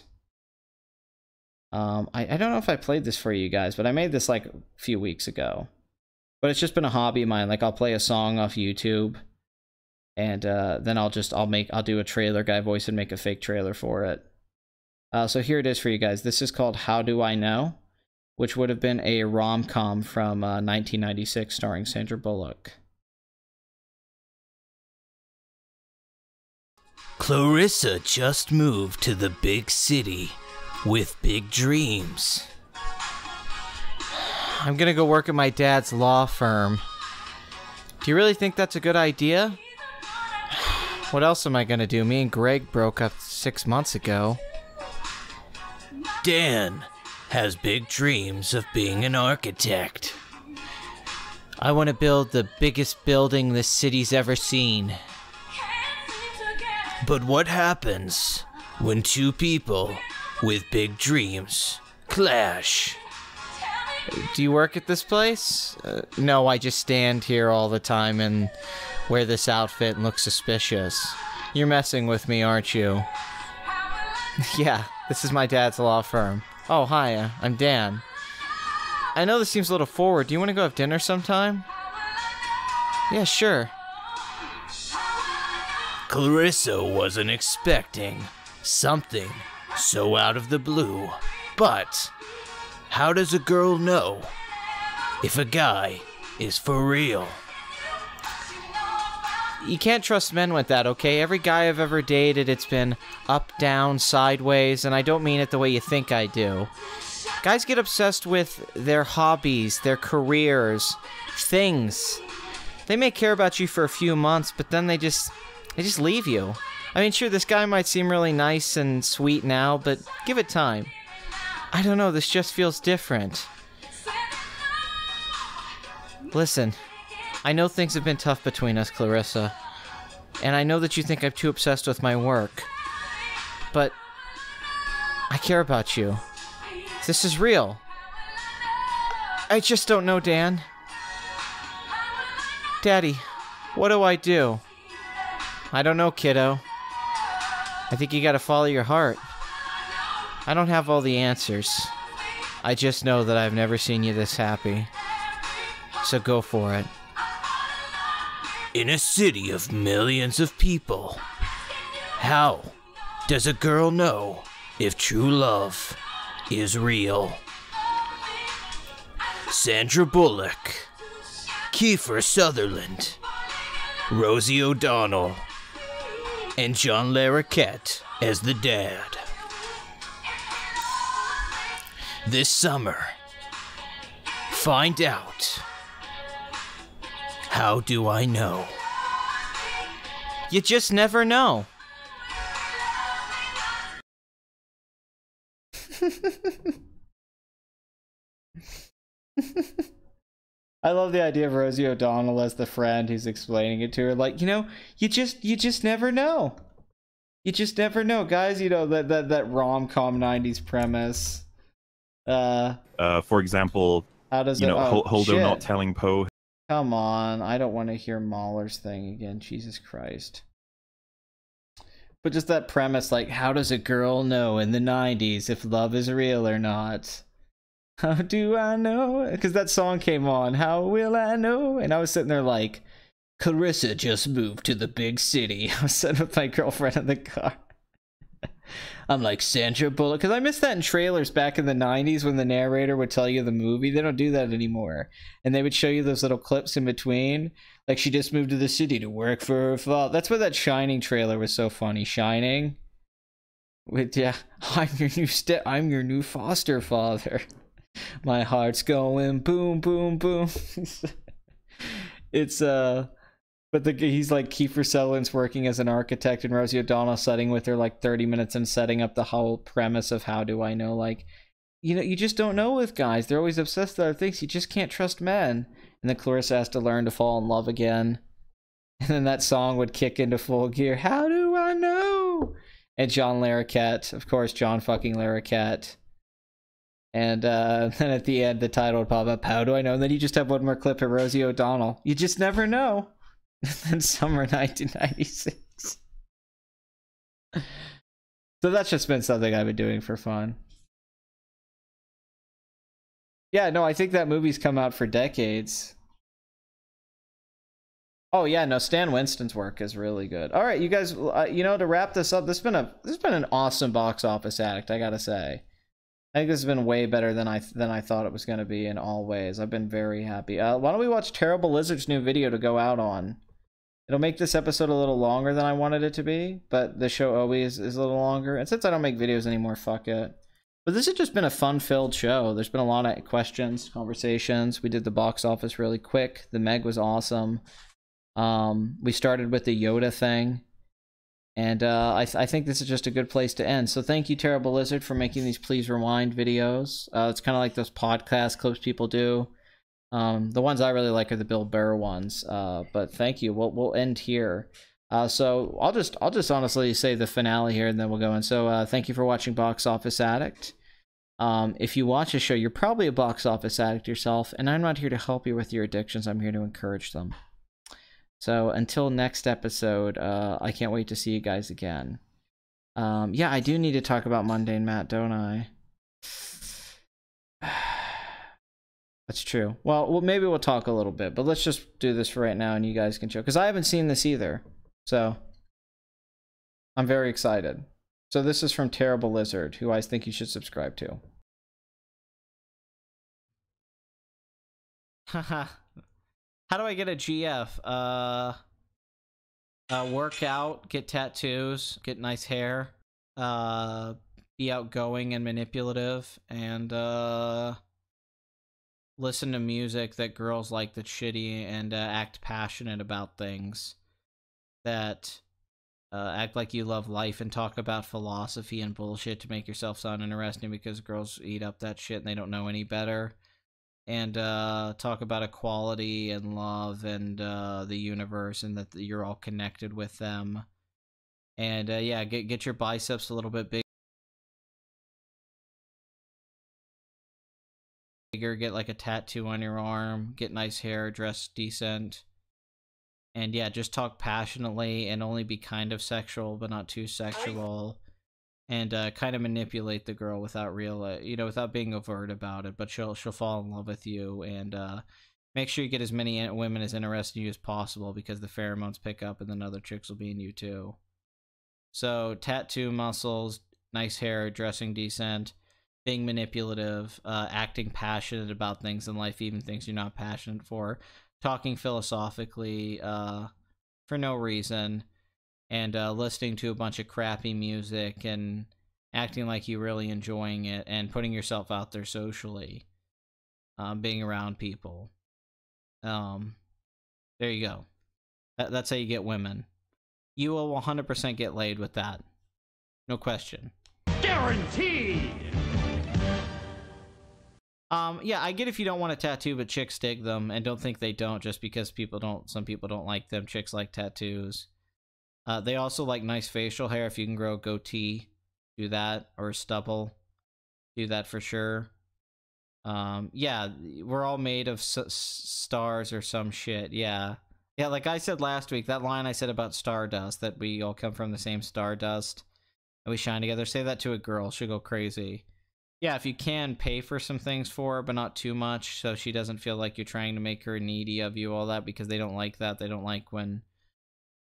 Speaker 1: I don't know if I played this for you guys, but I made this like a few weeks ago. But it's just been a hobby of mine. Like, I'll play a song off YouTube, and then I'll do a trailer guy voice and make a fake trailer for it. So here it is for you guys. This is called How Do I Know, which would have been a rom-com from 1996 starring Sandra Bullock.
Speaker 4: Clarissa just moved to the big city with big dreams.
Speaker 1: I'm gonna go work at my dad's law firm. Do you really think that's a good idea? What else am I gonna do? Me and Greg broke up 6 months ago.
Speaker 4: Dan has big dreams of being an architect.
Speaker 1: I want to build the biggest building this city's ever seen.
Speaker 4: But what happens when two people with big dreams clash?
Speaker 1: Do you work at this place? No, I just stand here all the time and wear this outfit and look suspicious. You're messing with me, aren't you? Yeah, this is my dad's law firm. Oh, hi, I'm Dan. I know this seems a little forward. Do you want to go have dinner sometime? Yeah, sure.
Speaker 4: Clarissa wasn't expecting something so out of the blue. But how does a girl know if a guy is for real?
Speaker 1: You can't trust men with that, okay? Every guy I've ever dated, it's been up, down, sideways, and I don't mean it the way you think I do. Guys get obsessed with their hobbies, their careers, things. They may care about you for a few months, but then they just leave you. I mean, sure, this guy might seem really nice and sweet now, but give it time. I don't know, this just feels different. Listen, I know things have been tough between us, Clarissa. And I know that you think I'm too obsessed with my work. But I care about you. This is real. I just don't know, Dan. Daddy, what do I do? I don't know, kiddo. I think you gotta follow your heart. I don't have all the answers. I just know that I've never seen you this happy. So go for it.
Speaker 4: In a city of millions of people, how does a girl know if true love is real? Sandra Bullock, Kiefer Sutherland, Rosie O'Donnell, and John Larroquette as the dad. This summer, find out. How do I know?
Speaker 1: You just never know. I love the idea of Rosie O'Donnell as the friend who's explaining it to her. Like, you know, you just never know. You just never know, guys. You know, that rom-com 90s premise.
Speaker 5: For example,
Speaker 1: how does
Speaker 5: Holdo not telling Poe.
Speaker 1: Come on, I don't want to hear Mahler's thing again. Jesus Christ. But just that premise, like, how does a girl know in the 90s if love is real or not? How do I know? Because that song came on, How Will I Know? And I was sitting there like, Clarissa just moved to the big city. I was sitting with my girlfriend in the car. I'm like, Sandra Bullock, because I missed that in trailers back in the 90s when the narrator would tell you the movie. They don't do that anymore. And they would show you those little clips in between. Like, she just moved to the city to work for her father. That's why that Shining trailer was so funny. Shining. With, yeah, I'm your new foster father. My heart's going boom, boom, boom. It's, but he's like Kiefer Sutherland's working as an architect and Rosie O'Donnell sitting with her like 30 minutes and setting up the whole premise of how do I know. Like, you know, you just don't know with guys. They're always obsessed with other things. You just can't trust men. And then Clarissa has to learn to fall in love again. And then that song would kick into full gear. How do I know? And John Larroquette, of course, John fucking Larroquette. And then at the end, the title would pop up, How Do I Know? And then you just have one more clip of Rosie O'Donnell. You just never know. And summer 1996. So that's just been something I've been doing for fun. Yeah, no, I think that movie's come out for decades. Oh yeah, no, Stan Winston's work is really good. All right, you guys, you know, to wrap this up, this has been an awesome box office Addict, I gotta say. I think this has been way better than I thought it was gonna be in all ways. I've been very happy. Why don't we watch Terrible Lizard's new video to go out on? It'll make this episode a little longer than I wanted it to be, but the show always is a little longer. And since I don't make videos anymore, fuck it. But this has just been a fun-filled show. There's been a lot of questions, conversations. We did the box office really quick. The Meg was awesome. We started with the Yoda thing. And I think this is just a good place to end. So thank you, Terrible Lizard, for making these Please Rewind videos. It's kind of like those podcast clips people do. The ones I really like are the Bill Burr ones. But thank you. We'll end here. So I'll just honestly say the finale here, and then we'll go in. So thank you for watching Box Office Addict. If you watch a show, you're probably a box office addict yourself, and I'm not here to help you with your addictions. I'm here to encourage them. So until next episode, I can't wait to see you guys again. Yeah, I do need to talk about Mundane Matt, don't I? That's true. Well, maybe we'll talk a little bit, but let's just do this for right now, and you guys can chill. Because I haven't seen this either, so I'm very excited. So this is from Terrible Lizard, who I think you should subscribe to. Haha. How do I get a GF? Work out, get tattoos, get nice hair, be outgoing and manipulative, and listen to music that girls like that's shitty, and act passionate about things. That act like you love life and talk about philosophy and bullshit to make yourself sound interesting because girls eat up that shit and they don't know any better. And talk about equality and love and the universe, and that you're all connected with them. And yeah, get your biceps a little bit bigger, get like a tattoo on your arm, get nice hair, dress decent. And yeah, just talk passionately and only be kind of sexual, but not too sexual. And kind of manipulate the girl without without being overt about it, but she'll fall in love with you. And make sure you get as many women as interested in you as possible, because the pheromones pick up, and then other chicks will be in you too. So tattoo muscles, nice hair, dressing decent, being manipulative, acting passionate about things in life, even things you're not passionate for, talking philosophically for no reason. And listening to a bunch of crappy music and acting like you're really enjoying it, and putting yourself out there socially, being around people. There you go. That's how you get women. You will 100% get laid with that. No question.
Speaker 2: Guaranteed!
Speaker 1: Yeah, I get if you don't want a tattoo, but chicks dig them, and don't think they don't just because some people don't like them. Chicks like tattoos. They also like nice facial hair. If you can grow a goatee, do that, or a stubble, do that for sure. Yeah, we're all made of stars or some shit. Yeah, like I said last week, that line I said about stardust, that we all come from the same stardust and we shine together. Say that to a girl, she'll go crazy. Yeah, if you can, pay for some things for her, but not too much, so she doesn't feel like you're trying to make her needy of you, all that, because they don't like that. They don't like when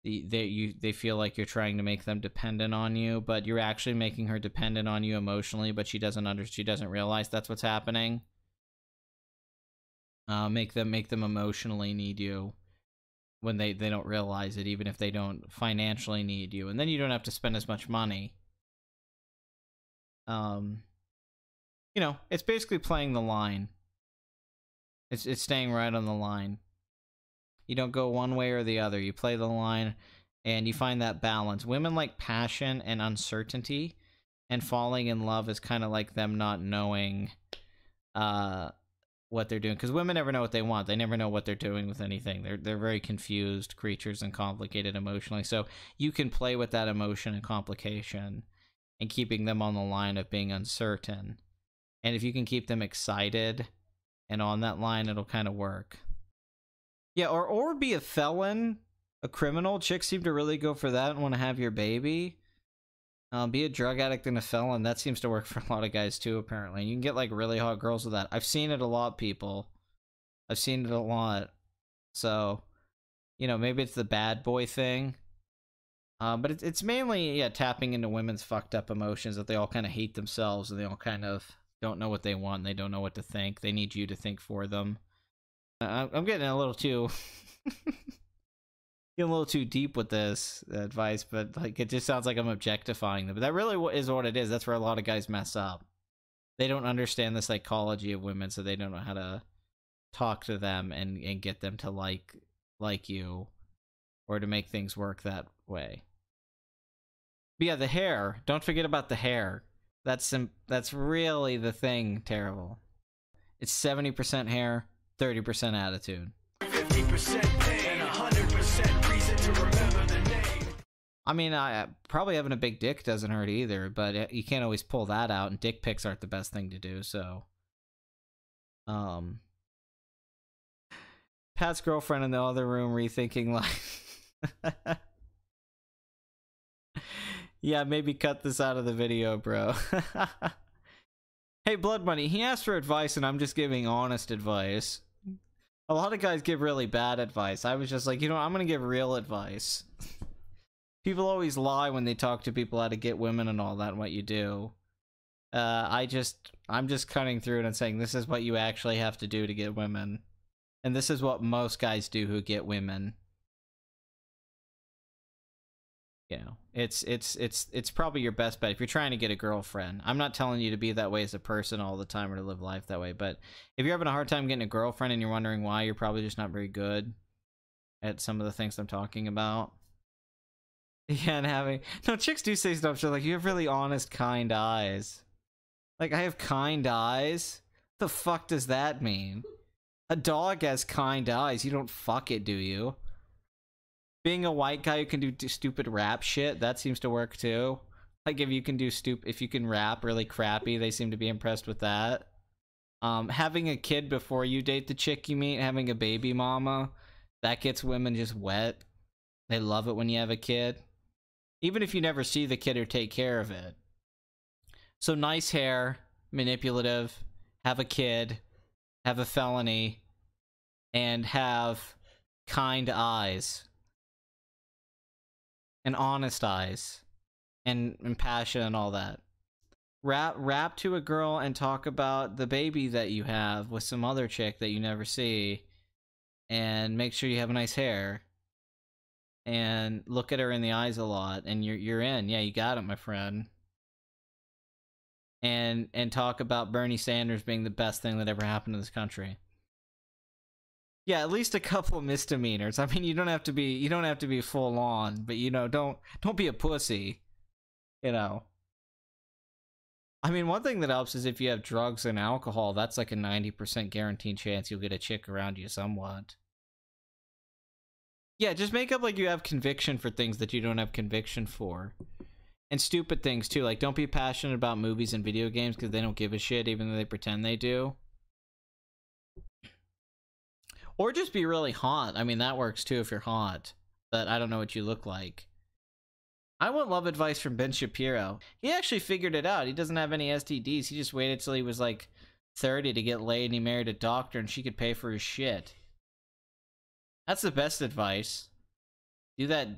Speaker 1: they feel like you're trying to make them dependent on you, but you're actually making her dependent on you emotionally, but she doesn't realize that's what's happening. Make them emotionally need you when they don't realize it, even if they don't financially need you, and then you don't have to spend as much money. You know, it's basically playing the line. It's staying right on the line. You don't go one way or the other. You play the line, and you find that balance. Women like passion and uncertainty, and falling in love is kind of like them not knowing what they're doing. Because women never know what they want. They never know what they're doing with anything. They're very confused creatures and complicated emotionally. So you can play with that emotion and complication, and keeping them on the line of being uncertain. And if you can keep them excited and on that line, it'll kind of work. Yeah, or be a felon, a criminal. Chicks seem to really go for that and want to have your baby. Be a drug addict and a felon. That seems to work for a lot of guys too, apparently. You can get like really hot girls with that. I've seen it a lot, people. I've seen it a lot. So, you know, maybe it's the bad boy thing. But it's mainly, yeah, tapping into women's fucked up emotions, that they all kind of hate themselves and they all kind of don't know what they want. They don't know what to think. They need you to think for them. I'm getting a little too... getting a little too deep with this advice, but like it just sounds like I'm objectifying them. But that really is what it is. That's where a lot of guys mess up. They don't understand the psychology of women, so they don't know how to talk to them and get them to like you, or to make things work that way. But yeah, the hair. Don't forget about the hair. That's really the thing. Terrible. It's 70% hair, 30% attitude.
Speaker 6: 50% pain, 100% reason to remember the name.
Speaker 1: I mean, probably having a big dick doesn't hurt either, but you can't always pull that out, and dick pics aren't the best thing to do, so... Pat's girlfriend in the other room rethinking life. Yeah, maybe cut this out of the video, bro. Hey, Blood Money, he asked for advice, and I'm just giving honest advice. A lot of guys give really bad advice. I was just like, you know, I'm gonna give real advice. People always lie when they talk to people how to get women and all that and what you do. I'm just cutting through it and saying this is what you actually have to do to get women. And this is what most guys do who get women. You know, it's probably your best bet if you're trying to get a girlfriend. I'm not telling you to be that way as a person all the time or to live life that way, but if you're having a hard time getting a girlfriend and you're wondering why, you're probably just not very good at some of the things I'm talking about. Yeah, and no, chicks do say stuff like, you have really honest, kind eyes. Like, I have kind eyes? What the fuck does that mean? A dog has kind eyes. You don't fuck it, do you? Being a white guy who can do stupid rap shit, that seems to work too. Like, if you can do if you can rap really crappy, they seem to be impressed with that. Having a kid before you date the chick you meet, having a baby mama, that gets women just wet. They love it when you have a kid. Even if you never see the kid or take care of it. So nice hair, manipulative, have a kid, have a felony, and have kind eyes. And honest eyes. And passion and all that. Rap to a girl and talk about the baby that you have with some other chick that you never see. And make sure you have nice hair. And look at her in the eyes a lot. And you're in. Yeah, you got it, my friend. And talk about Bernie Sanders being the best thing that ever happened to this country. Yeah, at least a couple misdemeanors. I mean, you don't have to be full on, but you know, don't be a pussy. You know. I mean, one thing that helps is if you have drugs and alcohol, that's like a 90% guaranteed chance you'll get a chick around you somewhat. Yeah, just make up like you have conviction for things that you don't have conviction for. And stupid things too, like don't be passionate about movies and video games because they don't give a shit even though they pretend they do. Or just be really hot. I mean, that works too if you're hot. But I don't know what you look like. I want love advice from Ben Shapiro. He actually figured it out. He doesn't have any STDs. He just waited till he was like 30 to get laid and he married a doctor and she could pay for his shit. That's the best advice. Do that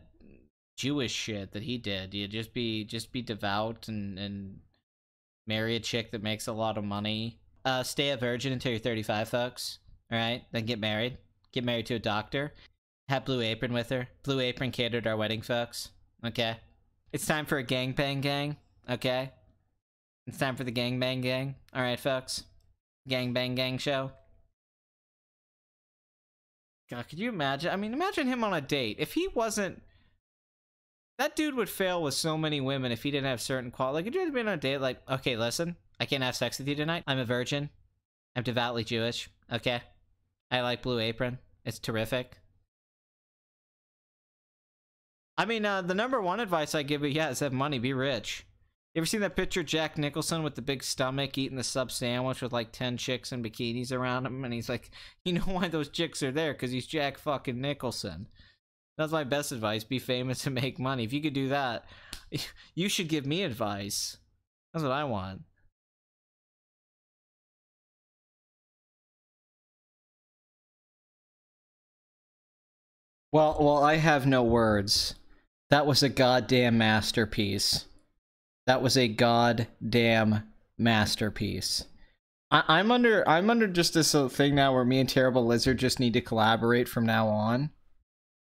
Speaker 1: Jewish shit that he did. You just be devout and marry a chick that makes a lot of money. Stay a virgin until you're 35, folks. Alright, then get married. Get married to a doctor. Have Blue Apron with her. Blue Apron catered our wedding, folks. Okay? It's time for a gangbang gang. Okay? It's time for the gangbang gang. Alright, folks? Gangbang gang show. God, could you imagine? I mean, imagine him on a date. If he wasn't... That dude would fail with so many women if he didn't have certain qualities. Like, could you have been on a date like, okay, listen, I can't have sex with you tonight. I'm a virgin. I'm devoutly Jewish. Okay? I like Blue Apron. It's terrific. I mean, the number one advice I give you, yeah, is have money, be rich. You ever seen that picture of Jack Nicholson with the big stomach eating the sub sandwich with like 10 chicks in bikinis around him? And he's like, you know why those chicks are there? Because he's Jack fucking Nicholson. That's my best advice. Be famous and make money. If you could do that, you should give me advice. That's what I want. Well, I have no words. That was a goddamn masterpiece. That was a goddamn masterpiece. I'm under just this thing now where me and Terrible Lizard just need to collaborate from now on.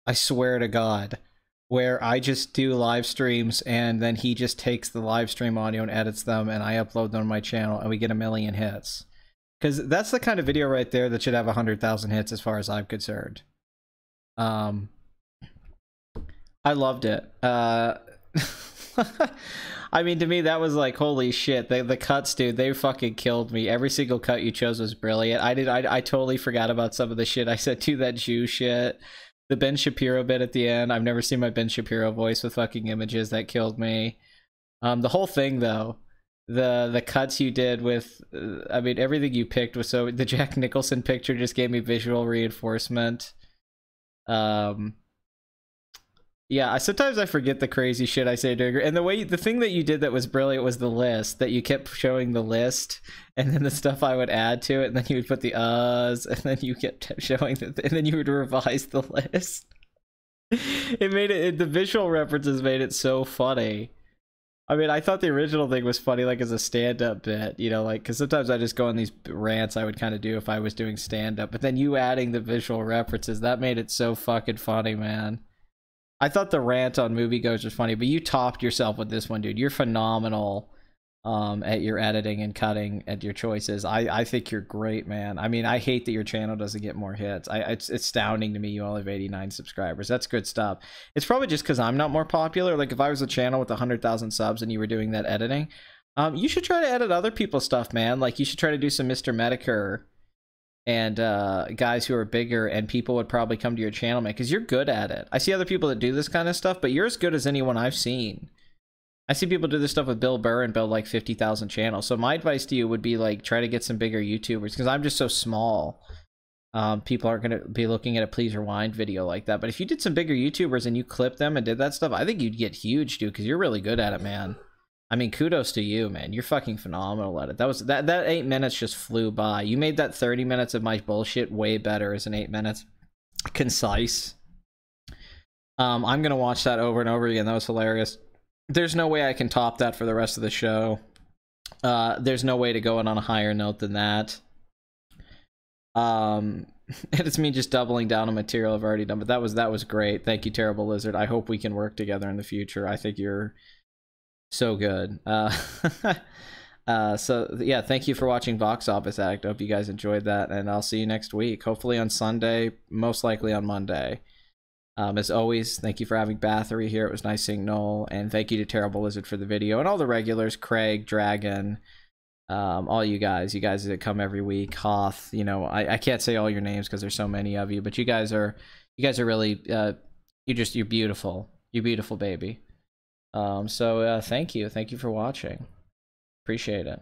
Speaker 1: I swear to God. Where I just do live streams and then he just takes the live stream audio and edits them and I upload them on my channel and we get 1 million hits. Because that's the kind of video right there that should have 100,000 hits as far as I'm concerned. I loved it. I mean, to me, that was like, holy shit. The cuts, dude, they fucking killed me. Every single cut you chose was brilliant. I totally forgot about some of the shit I said to that Jew shit. The Ben Shapiro bit at the end. I've never seen my Ben Shapiro voice with fucking images. That killed me. The whole thing, though. The cuts you did with, I mean, everything you picked was so... The Jack Nicholson picture just gave me visual reinforcement. Yeah, sometimes I forget the crazy shit I say during, and the thing that you did that was brilliant was the list, that you kept showing the list and then the stuff I would add to it, and then you would put the and then you kept showing and then you would revise the list. It made it, the visual references made it so funny. I mean, I thought the original thing was funny, like as a stand-up bit, you know, like, because sometimes I just go on these rants I would kind of do if I was doing stand-up, but then you adding the visual references, that made it so fucking funny, man. I thought the rant on Moviegoers was funny, but you topped yourself with this one, dude. You're phenomenal at your editing and cutting, at your choices. I think you're great, man. I mean, I hate that your channel doesn't get more hits. It's astounding to me you only have 89 subscribers. That's good stuff. It's probably just because I'm not more popular. Like, if I was a channel with 100,000 subs and you were doing that editing, you should try to edit other people's stuff, man. Like, you should try to do some Mr. Medicare and guys who are bigger, and people would probably come to your channel, man, because you're good at it. I see other people that do this kind of stuff, but you're as good as anyone I've seen. I see people do this stuff with Bill Burr and build like 50,000 channels. So my advice to you would be, like, try to get some bigger YouTubers, because I'm just so small. People aren't going to be looking at a Please Rewind video like that. But if you did some bigger YouTubers and you clipped them and did that stuff, I think you'd get huge, dude, because you're really good at it, man. I mean, kudos to you, man. You're fucking phenomenal at it. That 8 minutes just flew by. You made that 30 minutes of my bullshit way better as an 8 minutes. Concise. I'm gonna watch that over and over again. That was hilarious. There's no way I can top that for the rest of the show. There's no way to go in on a higher note than that. It's me just doubling down on material I've already done, but that was great. Thank you, Terrible Lizard. I hope we can work together in the future. I think you're so good. So yeah, thank you for watching Box Office Addict. I hope you guys enjoyed that, and I'll see you next week, hopefully on Sunday, most likely on Monday. As always, thank you for having Bathory here. It was nice seeing Noel, and thank you to Terrible Lizard for the video, and all the regulars, Craig, Dragon, all you guys that come every week, Hoth. You know, I can't say all your names because there's so many of you, but you guys are really you're beautiful. You're beautiful, baby. So thank you for watching. Appreciate it.